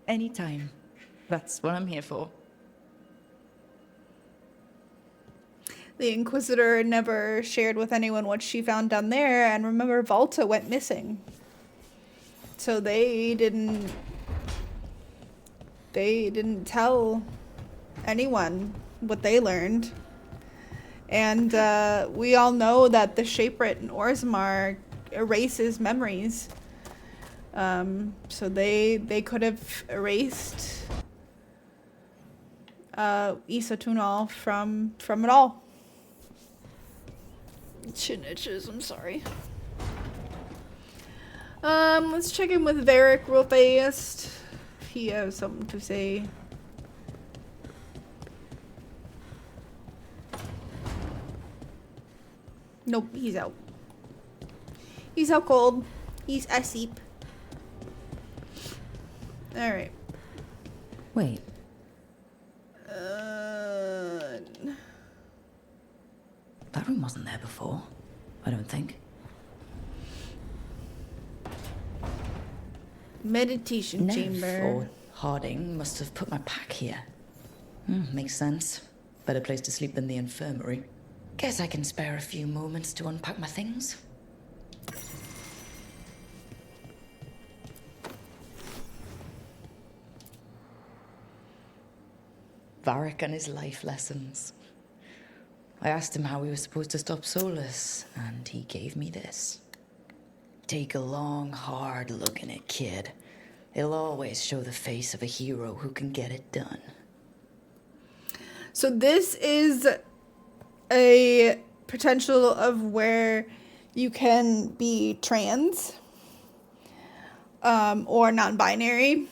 S3: Anytime. That's what I'm here for.
S1: The Inquisitor never shared with anyone what she found down there, and remember, Volta went missing. So they didn't tell anyone what they learned. And we all know that the Shapewrit in Orzammar erases memories. So they could have erased Isatunal from it all. Chin itches, I'm sorry. Let's check in with Varric real fast. If he has something to say. Nope, he's out. He's out cold. He's asleep. Alright.
S3: Wait. That room wasn't there before, I don't think.
S1: Meditation chamber.
S3: Or Harding must have put my pack here. Makes sense. Better place to sleep than the infirmary. Guess I can spare a few moments to unpack my things. Varric and his life lessons. I asked him how we were supposed to stop Solas, and he gave me this. Take a long, hard look in it, kid. It'll always show the face of a hero who can get it done.
S1: So this is a potential of where you can be trans, or non-binary,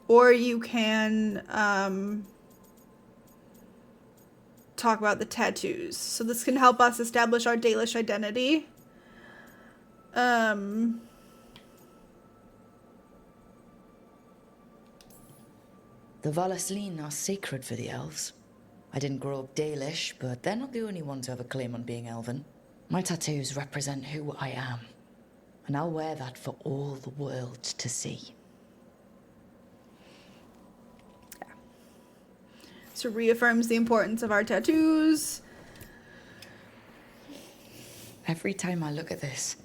S1: or you can talk about the tattoos. So this can help us establish our Dalish identity.
S3: The Valaslin are sacred for the elves. I didn't grow up Dalish, but they're not the only ones who have a claim on being elven. My tattoos represent who I am, and I'll wear that for all the world to see.
S1: So reaffirms the importance of our tattoos.
S3: Every time I look at this,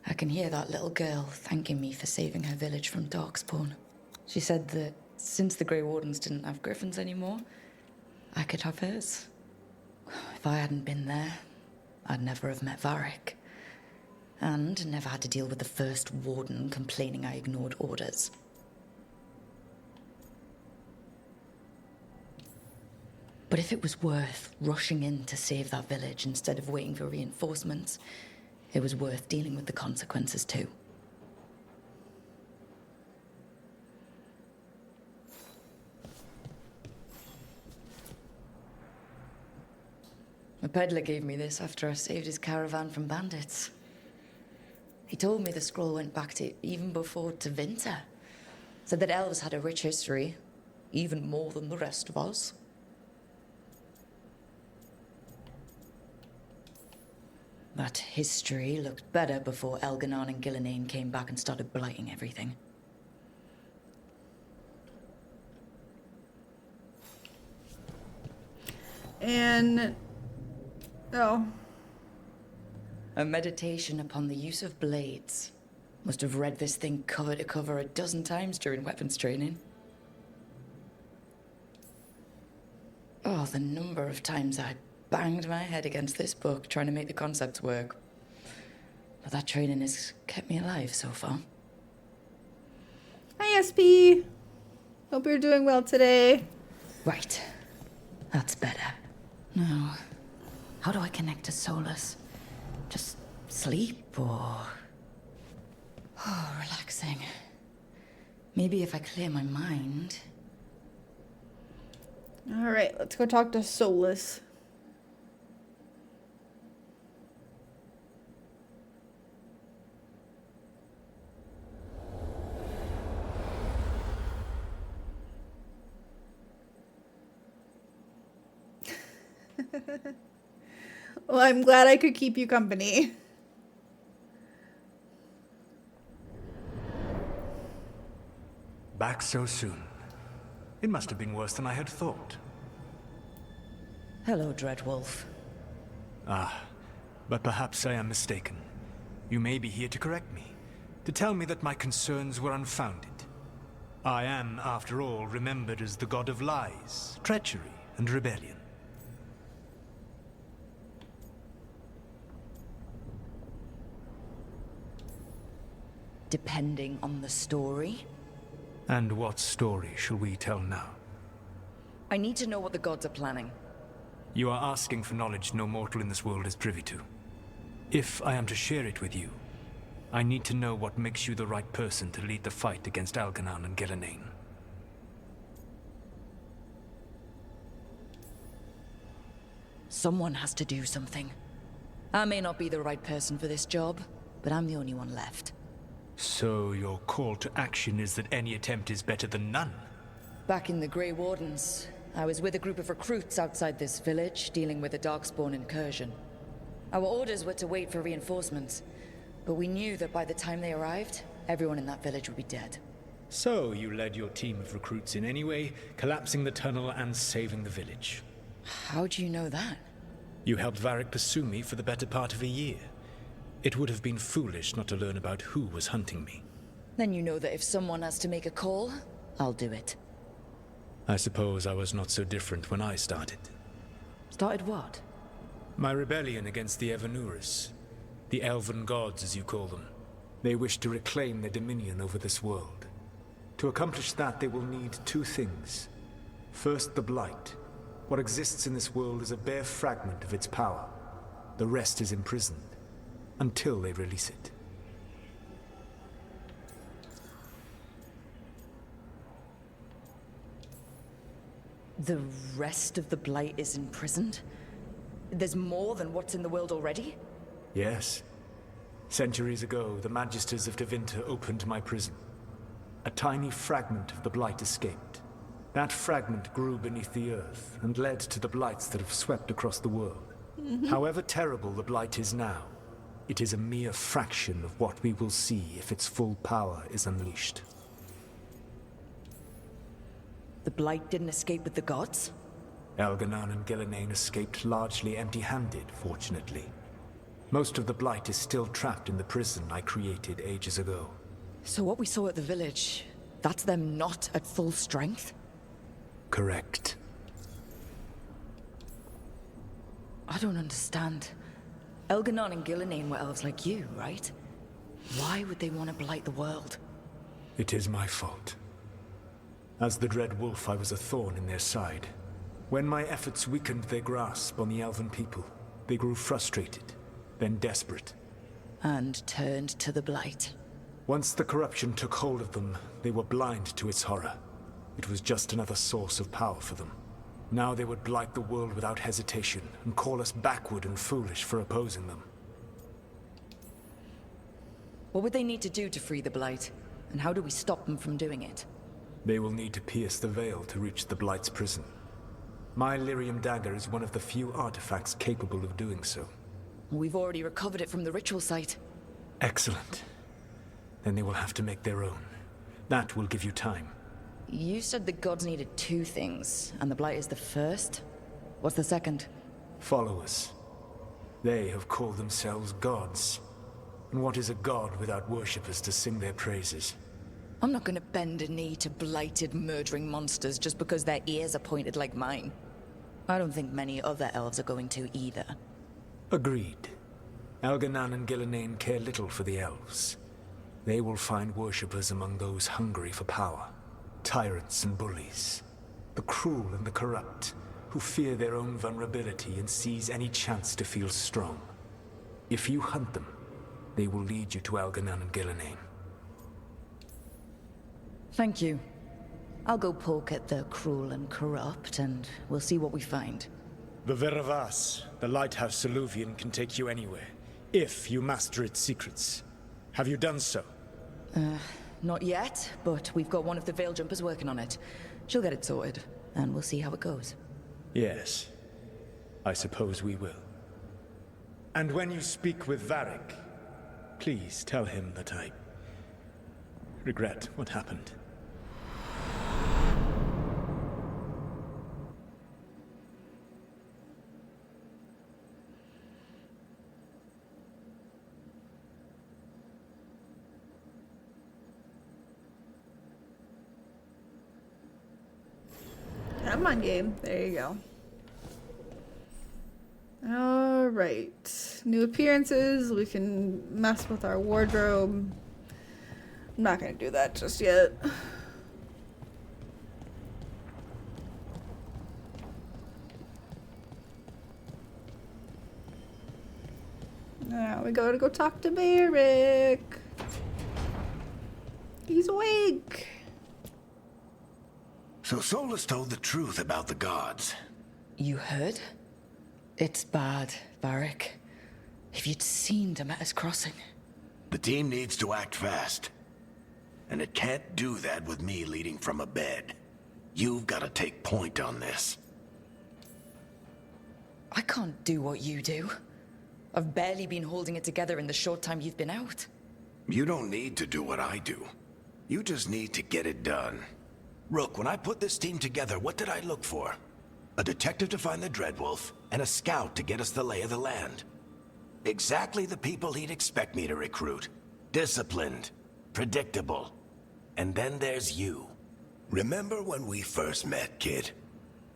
S3: I can hear that little girl thanking me for saving her village from Darkspawn. She said that since the Grey Wardens didn't have griffins anymore, I could have hers. If I hadn't been there, I'd never have met Varric. And never had to deal with the first warden complaining I ignored orders. But if it was worth rushing in to save that village instead of waiting for reinforcements, it was worth dealing with the consequences too. A peddler gave me this after I saved his caravan from bandits. He told me the scroll went back to even before Tevinter. Said that elves had a rich history, even more than the rest of us. That history looked better before Elganon and Gillenane came back and started blighting everything.
S1: And... oh.
S3: A meditation upon the use of blades. Must have read this thing cover to cover a dozen times during weapons training. Oh, the number of times I banged my head against this book trying to make the concepts work. But that training has kept me alive so far.
S1: Hi, SP. Hope you're doing well today.
S3: Right. That's better. Now, how do I connect to Solas? Just sleep or... oh, relaxing. Maybe if I clear my mind.
S1: Alright, let's go talk to Solas. Well, I'm glad I could keep you company.
S10: Back so soon. It must have been worse than I had thought.
S3: Hello, Dreadwolf.
S10: Ah, but perhaps I am mistaken. You may be here to correct me, to tell me that my concerns were unfounded. I am, after all, remembered as the god of lies, treachery, and rebellion.
S3: Depending on the story.
S10: And what story shall we tell now?
S3: I need to know what the gods are planning.
S10: You are asking for knowledge no mortal in this world is privy to. If I am to share it with you, I need to know what makes you the right person to lead the fight against Elganon and Gillenane.
S3: Someone has to do something. I may not be the right person for this job, but I'm the only one left.
S10: So your call to action is that any attempt is better than none?
S3: Back in the Grey Wardens, I was with a group of recruits outside this village, dealing with a Darkspawn incursion. Our orders were to wait for reinforcements, but we knew that by the time they arrived, everyone in that village would be dead.
S10: So you led your team of recruits in any way, collapsing the tunnel and saving the village.
S3: How do you know that?
S10: You helped Varric pursue me for the better part of a year. It would have been foolish not to learn about who was hunting me.
S3: Then you know that if someone has to make a call, I'll do it.
S10: I suppose I was not so different when I started.
S3: Started what?
S10: My rebellion against the Evanurus. The Elven Gods, as you call them. They wish to reclaim their dominion over this world. To accomplish that, they will need two things. First, the Blight. What exists in this world is a bare fragment of its power. The rest is imprisoned, until they release it.
S3: The rest of the Blight is imprisoned? There's more than what's in the world already?
S10: Yes. Centuries ago, the Magisters of Tevinter opened my prison. A tiny fragment of the Blight escaped. That fragment grew beneath the earth and led to the Blights that have swept across the world. However terrible the Blight is now, it is a mere fraction of what we will see if its full power is unleashed.
S3: The Blight didn't escape with the gods?
S10: Elganon and Gillenane escaped largely empty-handed, fortunately. Most of the Blight is still trapped in the prison I created ages ago.
S3: So what we saw at the village, that's them not at full strength?
S10: Correct.
S3: I don't understand. Elganon and Gillenane were elves like you, right? Why would they want to blight the world?
S10: It is my fault. As the Dread Wolf, I was a thorn in their side. When my efforts weakened their grasp on the Elven people, they grew frustrated, then desperate.
S3: And turned to the Blight.
S10: Once the corruption took hold of them, they were blind to its horror. It was just another source of power for them. Now they would blight the world without hesitation, and call us backward and foolish for opposing them.
S3: What would they need to do to free the Blight? And how do we stop them from doing it?
S10: They will need to pierce the veil to reach the Blight's prison. My Lyrium dagger is one of the few artifacts capable of doing so.
S3: We've already recovered it from the ritual site.
S10: Excellent. Then they will have to make their own. That will give you time.
S3: You said the gods needed two things, and the Blight is the first? What's the second?
S10: Followers. They have called themselves gods. And what is a god without worshippers to sing their praises?
S3: I'm not gonna bend a knee to blighted, murdering monsters just because their ears are pointed like mine. I don't think many other elves are going to either.
S10: Agreed. Elganon and Gillenane care little for the elves. They will find worshippers among those hungry for power. Tyrants and bullies. The cruel and the corrupt, who fear their own vulnerability and seize any chance to feel strong. If you hunt them, they will lead you to Elganon and Gillenane.
S3: Thank you. I'll go poke at the cruel and corrupt, and we'll see what we find.
S10: The Veravas, the lighthouse Soluvian, can take you anywhere, if you master its secrets. Have you done so?
S3: Not yet, but we've got one of the Veil Jumpers working on it. She'll get it sorted, and we'll see how it goes.
S10: Yes. I suppose we will. And when you speak with Varric, please tell him that I regret what happened.
S1: Come on, game. There you go. Alright. New appearances. We can mess with our wardrobe. I'm not gonna do that just yet. Now we gotta go talk to Varric. He's awake.
S2: So Solas told the truth about the gods.
S3: You heard? It's bad, Varric. If you'd seen Demeter's crossing.
S2: The team needs to act fast. And it can't do that with me leading from a bed. You've got to take point on this.
S3: I can't do what you do. I've barely been holding it together in the short time you've been out.
S2: You don't need to do what I do. You just need to get it done. Rook, when I put this team together, what did I look for? a detective to find the Dreadwolf, and a scout to get us the lay of the land. Exactly the people he'd expect me to recruit. Disciplined, predictable. And then there's you. Remember when we first met, kid?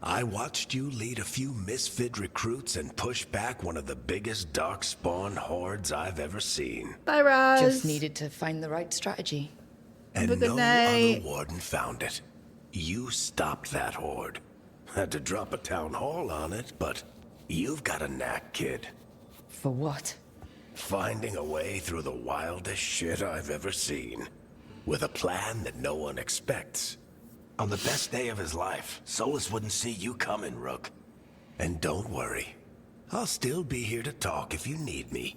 S2: I watched you lead a few misfit recruits and push back one of the biggest darkspawn hordes I've ever seen.
S1: Bye, Raz.
S3: Just needed to find the right strategy.
S2: And
S1: Have a good
S2: no
S1: night.
S2: other warden found it. You stopped that horde. Had to drop a town hall on it, but you've got a knack, kid.
S3: For what?
S2: Finding a way through the wildest shit I've ever seen. With a plan that no one expects. On the best day of his life, Solas wouldn't see you coming, Rook. And don't worry. I'll still be here to talk if you need me.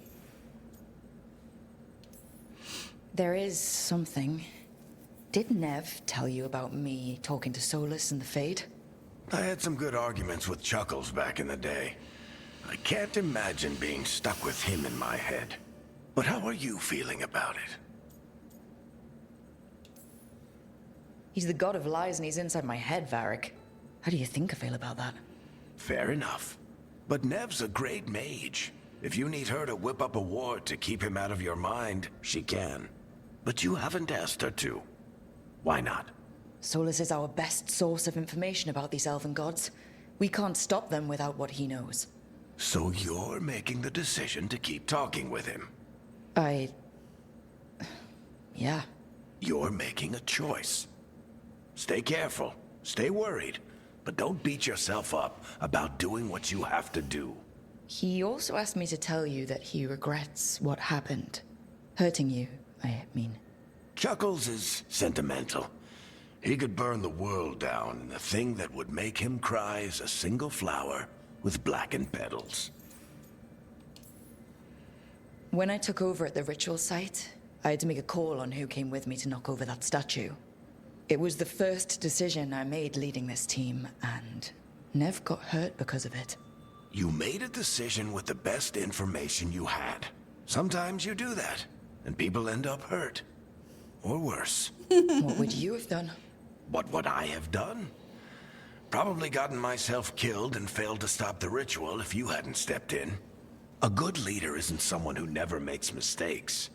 S3: There is something. Did Nev tell you about me talking to Solas and the Fade?
S2: I had some good arguments with Chuckles back in the day. I can't imagine being stuck with him in my head. But how are you feeling about it?
S3: He's the god of lies and he's inside my head, Varric. How do you think I feel about that?
S2: Fair enough. But Nev's a great mage. If you need her to whip up a ward to keep him out of your mind, she can. But you haven't asked her to. Why not?
S3: Solas is our best source of information about these elven gods. We can't stop them without what he knows.
S2: So you're making the decision to keep talking with him?
S3: Yeah.
S2: You're making a choice. Stay careful, stay worried, but don't beat yourself up about doing what you have to do.
S3: He also asked me to tell you that he regrets what happened. Hurting you, I mean.
S2: Chuckles is sentimental. He could burn the world down, and the thing that would make him cry is a single flower with blackened petals.
S3: When I took over at the ritual site, I had to make a call on who came with me to knock over that statue. It was the first decision I made leading this team, and Nev got hurt because of it.
S2: You made a decision with the best information you had. Sometimes you do that, and people end up hurt. Or worse.
S3: What would you have done?
S2: What would I have done? Probably gotten myself killed and failed to stop the ritual if you hadn't stepped in. A good leader isn't someone who never makes mistakes.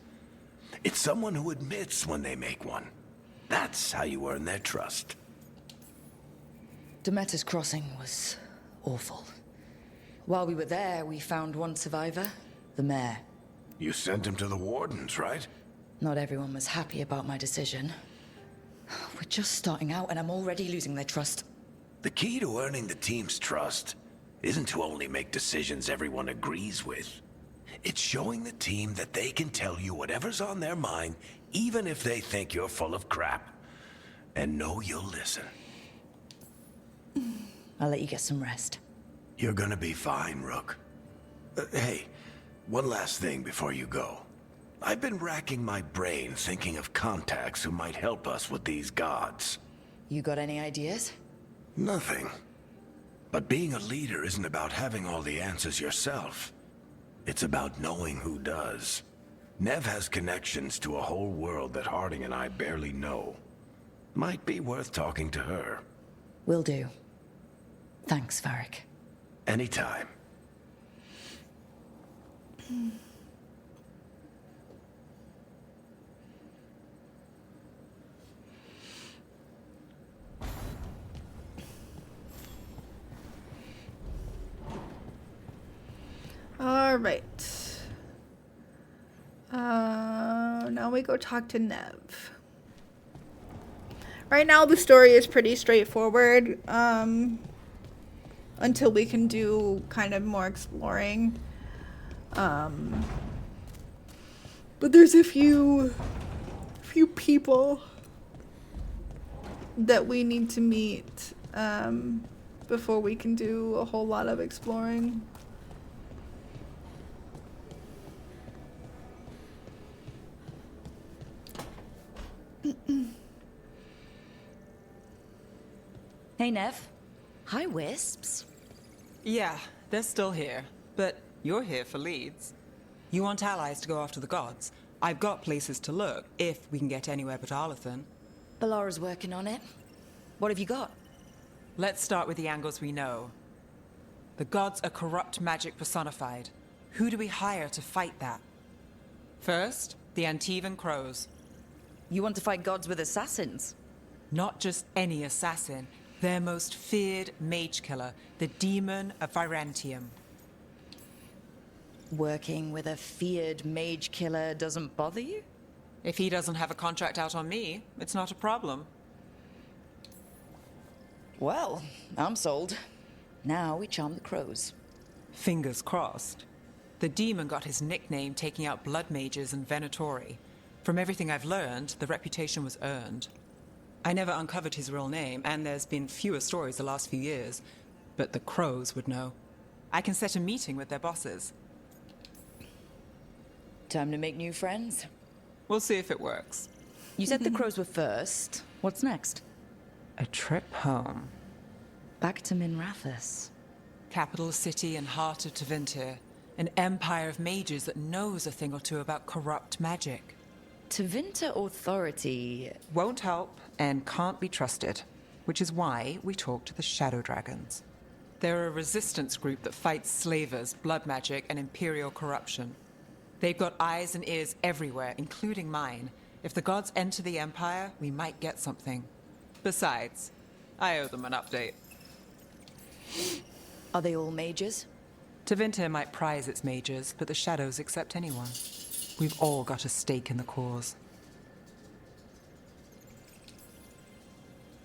S2: It's someone who admits when they make one. That's how you earn their trust.
S3: Demeter's crossing was awful. While we were there, we found one survivor, the mayor.
S2: You sent him to the wardens, right?
S3: Not everyone was happy about my decision. We're just starting out and I'm already losing their trust.
S2: The key to earning the team's trust isn't to only make decisions everyone agrees with. It's showing the team that they can tell you whatever's on their mind, even if they think you're full of crap. And know you'll listen.
S3: I'll let you get some rest.
S2: You're gonna be fine, Rook. Hey, one last thing before you go. I've been racking my brain thinking of contacts who might help us with these gods.
S3: You got any ideas?
S2: Nothing. But being a leader isn't about having all the answers yourself. It's about knowing who does. Nev has connections to a whole world that Harding and I barely know. Might be worth talking to her.
S3: Will do. Thanks, Varric.
S2: Anytime.
S1: All right. Now we go talk to Nev. Right now the story is pretty straightforward, until we can do kind of more exploring. But there's a few people that we need to meet before we can do a whole lot of exploring.
S3: Hey, Nev. Hi, Wisps.
S9: Yeah, they're still here. But you're here for leads. You want allies to go after the gods? I've got places to look, if we can get anywhere but Arlathan.
S3: Balara's working on it. What have you got?
S9: Let's start with the angles we know.
S15: The gods are corrupt magic personified. Who do we hire to fight that? First, the Antivan Crows.
S3: You want to fight gods with assassins?
S15: Not just any assassin. Their most feared mage killer, the Demon of Virantium.
S3: Working with a feared mage killer doesn't bother you?
S15: If he doesn't have a contract out on me, it's not a problem.
S3: Well, I'm sold. Now we charm the crows.
S15: Fingers crossed. The demon got his nickname taking out blood mages and Venatori. From everything I've learned, the reputation was earned. I never uncovered his real name, and there's been fewer stories the last few years, but the crows would know. I can set a meeting with their bosses.
S3: Time to make new friends.
S15: We'll see if it works.
S3: You said the crows were first. What's next?
S15: A trip home.
S3: Back to Minrathous.
S15: Capital city and heart of Tevinter. An empire of mages that knows a thing or two about corrupt magic.
S3: Tevinter authority
S15: won't help and can't be trusted, which is why we talk to the Shadow Dragons. They're a resistance group that fights slavers, blood magic, and imperial corruption. They've got eyes and ears everywhere, including mine. If the gods enter the Empire, we might get something. Besides, I owe them an update.
S3: Are they all mages?
S15: Tevinter might prize its mages, but the Shadows accept anyone. We've all got a stake in the cause.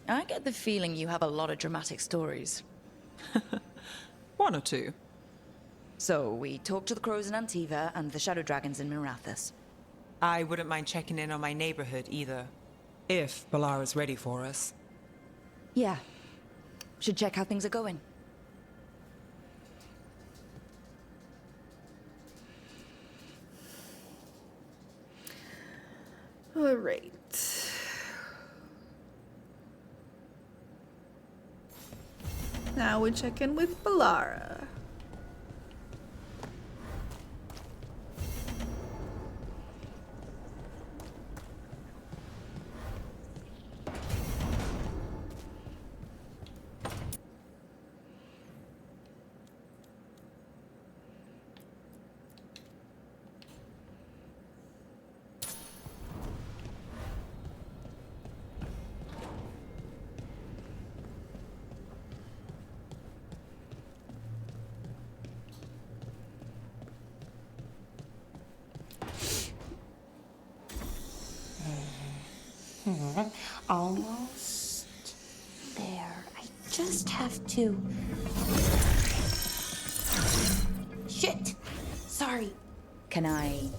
S3: I get the feeling you have a lot of dramatic stories.
S15: One or two.
S3: So, we talk to the crows in Antiva and the Shadow Dragons in Minrathous.
S15: I wouldn't mind checking in on my neighborhood either. If Balara's ready for us.
S3: Yeah. Should check how things are going.
S1: All right. Now we check in with Balara.
S13: Almost there. I just have to... Shit! Sorry.
S3: Can I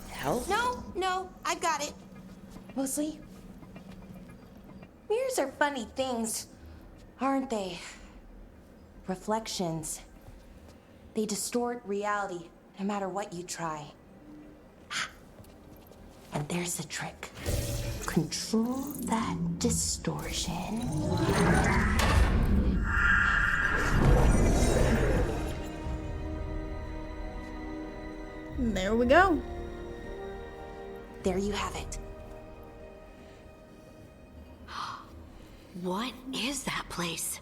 S3: help?
S13: No, I got it. Mostly. Mirrors are funny things, aren't they? Reflections. They distort reality, no matter what you try. And there's the trick. Control that distortion.
S1: And there we go.
S13: There you have it.
S7: What is that place?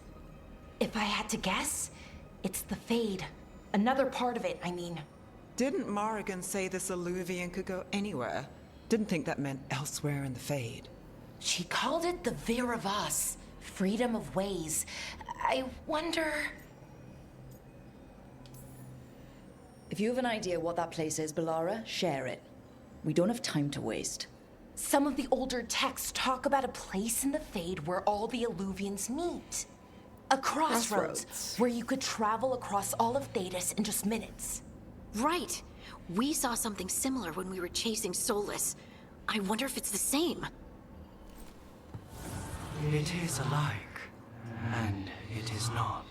S13: If I had to guess, it's the Fade. Another part of it, I mean.
S15: Didn't Morrigan say this Alluvian could go anywhere? Didn't think that meant elsewhere in the Fade.
S13: She called it the Vir of Us, freedom of ways. I wonder...
S3: If you have an idea what that place is, Balara, share it. We don't have time to waste.
S13: Some of the older texts talk about a place in the Fade where all the Alluvians meet. A crossroads where you could travel across all of Thedas in just minutes.
S7: Right. We saw something similar when we were chasing Solas. I wonder if it's the same.
S20: It is alike, and it is not.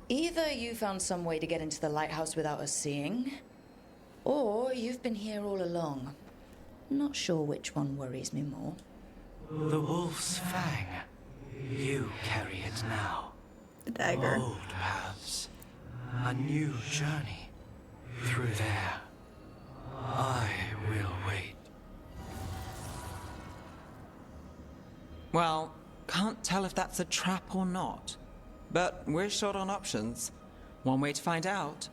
S3: Either you found some way to get into the lighthouse without us seeing, or you've been here all along. Not sure which one worries me more.
S20: The wolf's fang. You carry it now.
S1: The dagger.
S20: Old paths. A new journey. Through there. I will wait.
S15: Well, can't tell if that's a trap or not.
S9: but we're short on options. One way to find out.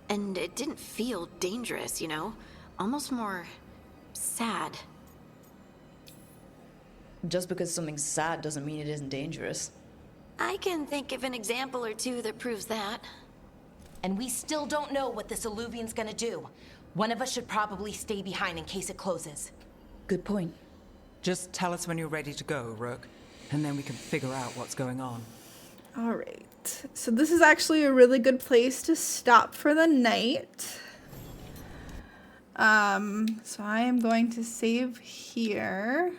S7: And it didn't feel dangerous, you know? Almost more sad.
S21: Just because something's sad doesn't mean it isn't dangerous.
S7: I can think of an example or two that proves that.
S13: And we still don't know what this Alluvian's gonna do. One of us should probably stay behind in case it closes.
S21: Good point.
S9: Just tell us when you're ready to go, Rook, and then we can figure out what's going on.
S1: All right. So this is actually a really good place to stop for the night. So I am going to save here.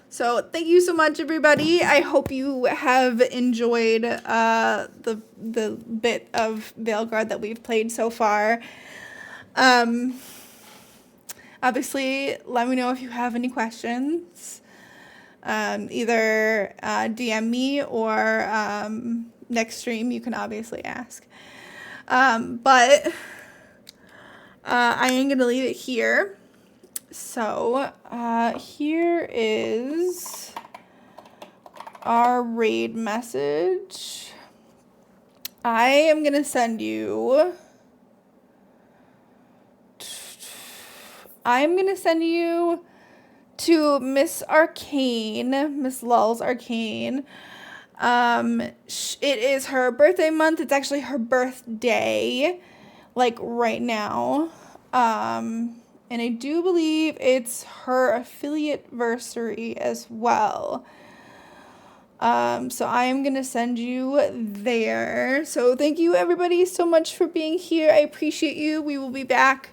S1: So thank you so much, everybody. I hope you have enjoyed the bit of Veilguard that we've played so far. Obviously, let me know if you have any questions. Either DM me or next stream you can obviously ask. But I am going to leave it here. So here is our raid message. I am going to send you... I'm going to send you to Miss Arcane, Miss Lulz Arcane. It is her birthday month. It's actually her birthday, like right now. And I do believe it's her affiliate-versary as well. So I am going to send you there. So thank you everybody so much for being here. I appreciate you. We will be back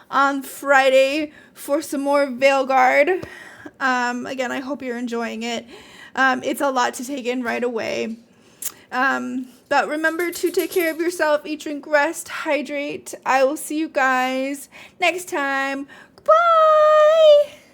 S1: on Friday for some more Veilguard. Again, I hope you're enjoying it. It's a lot to take in right away. But remember to take care of yourself, eat, drink, rest, hydrate. I will see you guys next time. Goodbye!